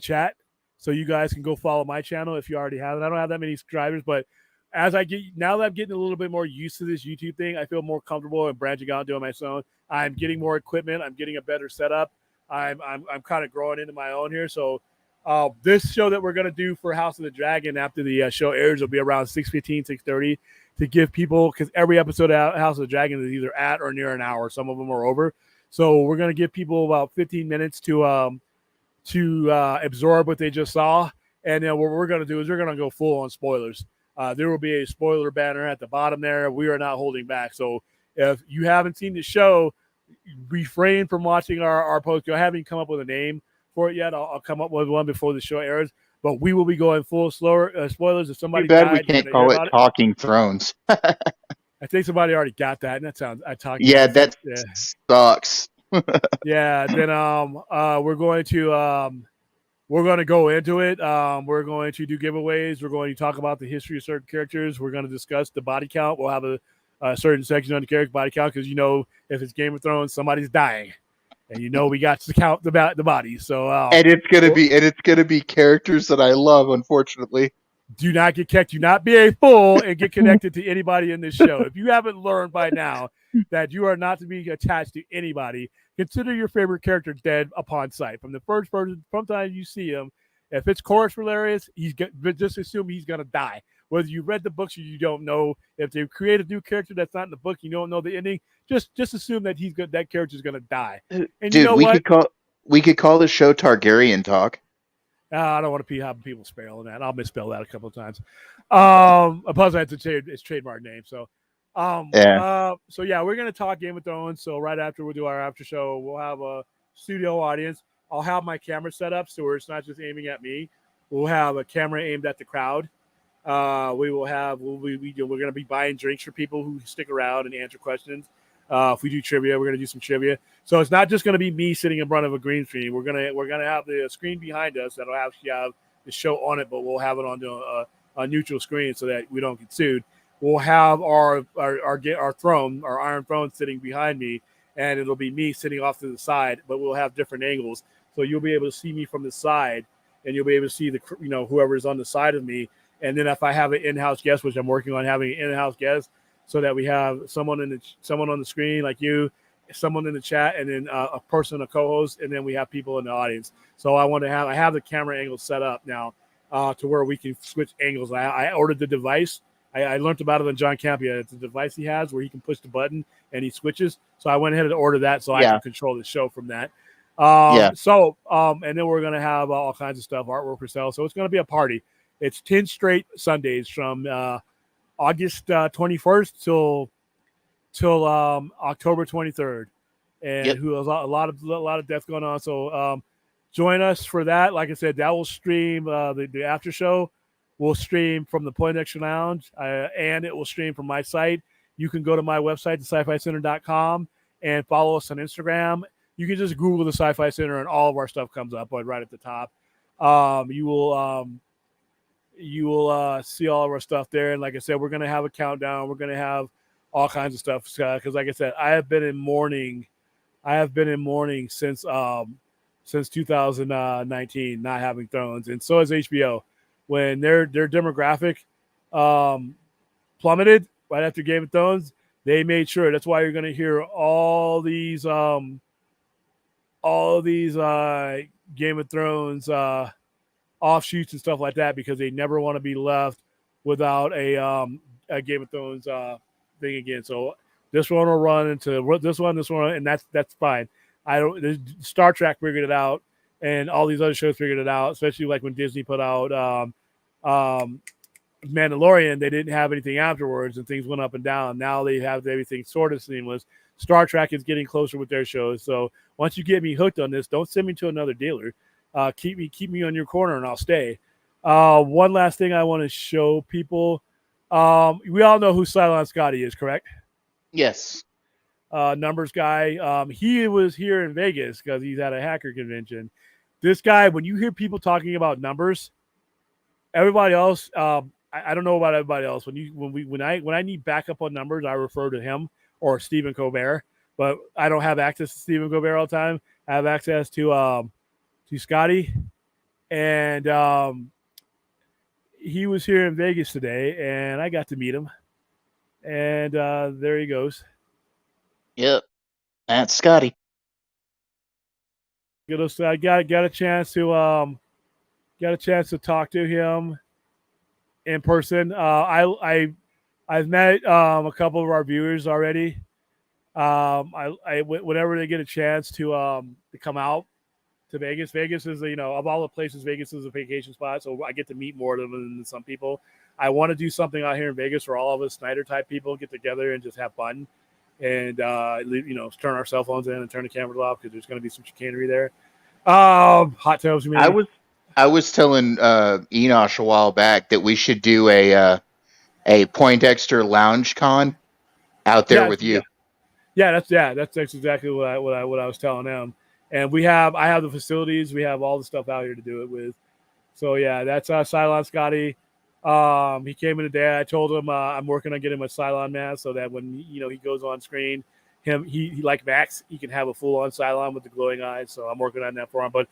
chat so you guys can go follow my channel if you already have it. I don't have that many subscribers, but as I get now that I'm getting a little bit more used to this YouTube thing, I feel more comfortable and branching out and doing my own. I'm getting more equipment. I'm getting a better setup. I'm kind of growing into my own here. So this show that we're gonna do for House of the Dragon after the show airs will be around 6:15, 6:30 to give people, because every episode of House of the Dragon is either at or near an hour. Some of them are over. So we're gonna give people about 15 minutes to absorb what they just saw, and then what we're gonna do is we're gonna go full on spoilers. There will be a spoiler banner at the bottom there. We are not holding back. So if you haven't seen the show, refrain from watching our post. I haven't come up with a name for it yet. I'll come up with one before the show airs. But we will be going full spoilers. If Too somebody bad we died, you're can't going to hear call it about it. Talking Thrones. I think somebody already got that, and that sounds. I talked. Yeah, that Yeah. sucks. Yeah. Then we're going to go into it. We're going to do giveaways. We're going to talk about the history of certain characters. We're going to discuss the body count. We'll have a certain section on the character body count because if it's Game of Thrones, somebody's dying, and we got to count the bodies. So and it's gonna be characters that I love. Unfortunately, do not get kicked. Do not be a fool and get connected to anybody in this show. If you haven't learned by now that you are not to be attached to anybody, consider your favorite character dead upon sight. From the first person, from the time you see him, if it's Corus Valerius, just assume he's going to die. Whether you read the books or you don't know, if they create a new character that's not in the book, you don't know the ending, just assume that that character's going to die. And dude, you know what? we could call the show Targaryen Talk. I don't want to have people spelling that. I'll misspell that a couple of times. Plus, it's trademark name. So, so yeah, we're gonna talk Game of Thrones. So right after we'll do our after show, we'll have a studio audience. I'll have my camera set up so it's not just aiming at me. We'll have a camera aimed at the crowd. We're gonna be buying drinks for people who stick around and answer questions. If we do trivia, we're gonna do some trivia. So it's not just gonna be me sitting in front of a green screen. We're gonna have the screen behind us that'll actually have the show on it, but we'll have it on a neutral screen so that we don't get sued. We'll have our throne, our iron throne, sitting behind me, and it'll be me sitting off to the side. But we'll have different angles, so you'll be able to see me from the side, and you'll be able to see whoever's on the side of me. And then if I have an in-house guest, which I'm working on having an in-house guest, so that we have someone on the screen like you, someone in the chat, and then a person, a co-host, and then we have people in the audience. So I have the camera angle set up now to where we can switch angles. I ordered the device. I learned about it on John Campia. It's a device he has where he can push the button and he switches. So I went ahead and ordered that so I can control the show from that. So and then we're gonna have all kinds of stuff, artwork for sale. So it's gonna be a party. It's 10 straight Sundays from August 21st till October 23rd, and who has a lot of death going on. So join us for that. Like I said, that will stream the after show. Will stream from the Point Extra Lounge, and it will stream from my site. You can go to my website, thescifecenter.com, and follow us on Instagram. You can just Google the Sci-Fi Center, and all of our stuff comes up right at the top. You will see all of our stuff there. And like I said, we're going to have a countdown. We're going to have all kinds of stuff. Because like I said, I have been in mourning since 2019, not having Thrones. And so has HBO. When their demographic plummeted right after Game of Thrones, they made sure. That's why you're going to hear all these Game of Thrones offshoots and stuff like that, because they never want to be left without a Game of Thrones thing again. So this one will run into this one, and that's fine. Star Trek figured it out, and all these other shows figured it out, especially like when Disney put out Mandalorian. They didn't have anything afterwards, and things went up and down. Now they have everything sort of seamless. Star Trek is getting closer with their shows. So once you get me hooked on this, don't send me to another dealer. Keep me on your corner, and I'll stay. One last thing I want to show people. We all know who Cylon Scotty is, correct? Yes. Numbers guy. He was here in Vegas because he's at a hacker convention. This guy, when you hear people talking about numbers, everybody else, I don't know about everybody else. When I need backup on numbers, I refer to him or Stephen Colbert. But I don't have access to Stephen Colbert all the time. I have access to Scotty, and he was here in Vegas today, and I got to meet him. And there he goes. Yep, that's Scotty. I got a chance to talk to him in person. I've met a couple of our viewers already. Whenever they get a chance to come out to Vegas. Vegas is, of all the places, Vegas is a vacation spot, so I get to meet more of them than some people. I want to do something out here in Vegas where all of us Snyder type people get together and just have fun, and turn our cell phones in and turn the cameras off because there's going to be some chicanery there. Hot tubs. I was telling Enosh a while back that we should do a Poindexter Lounge Con out there with you. That's exactly what I was telling them. And I have the facilities, we have all the stuff out here to do it with. So yeah, that's Cylon Scotty. He came in today. I told him I'm working on getting him a Cylon mask so that when he goes on screen, he like Max, he can have a full on Cylon with the glowing eyes. So I'm working on that for him. But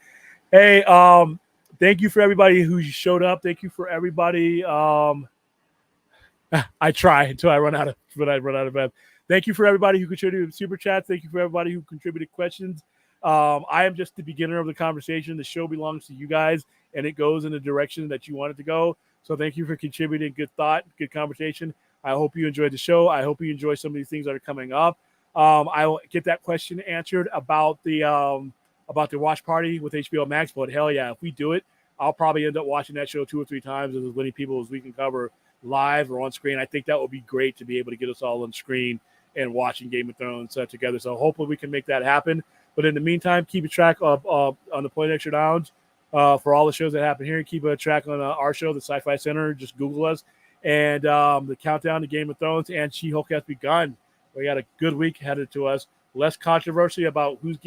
hey, thank you for everybody who showed up. Thank you for everybody. I try until I run out of breath. Thank you for everybody who contributed super chats. Thank you for everybody who contributed questions. I am just the beginner of the conversation. The show belongs to you guys, and it goes in the direction that you want it to go. So thank you for contributing good thought, good conversation. I hope you enjoyed the show. I hope you enjoy some of these things that are coming up. I will get that question answered about the watch party with HBO Max. But hell yeah, if we do it, I'll probably end up watching that show 2 or 3 times as many people as we can cover live or on screen. I think that would be great to be able to get us all on screen and watching Game of Thrones together. So hopefully we can make that happen. But in the meantime, keep a track of on the Poindexter Lounge for all the shows that happen here. Keep a track on our show, the Sci-Fi Center. Just Google us. And the countdown to Game of Thrones and She-Hulk has begun. We got a good week headed to us. Less controversy about whose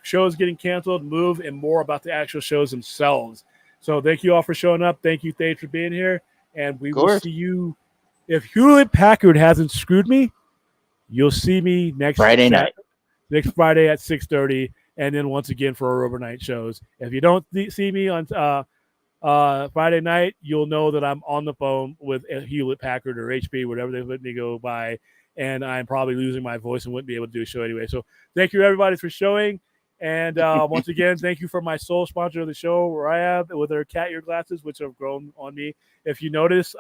shows getting canceled, moved, and more about the actual shows themselves. So thank you all for showing up. Thank you, Thade, for being here. And we will see you. If Hewlett Packard hasn't screwed me, you'll see me next Friday at 6:30, and then once again for our overnight shows. If you don't see me on Friday night, you'll know that I'm on the phone with Hewlett Packard or HP, whatever they let me go by, and I'm probably losing my voice and wouldn't be able to do a show anyway. So thank you, everybody, for showing. And once again, thank you for my sole sponsor of the show, Raya, with her cat ear glasses, which have grown on me. If you notice,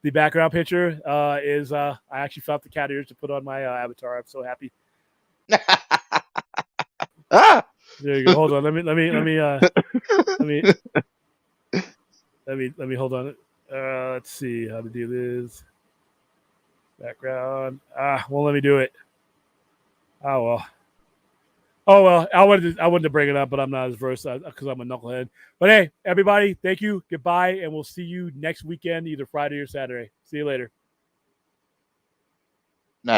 the background picture is I actually found the cat ears to put on my avatar. I'm so happy. There you go. Hold on. Let me hold on. Let's see how to do this. Background. Won't let me do it. Oh well. I wanted to bring it up, but I'm not as versed because I'm a knucklehead. But hey, everybody, thank you. Goodbye, and we'll see you next weekend, either Friday or Saturday. See you later.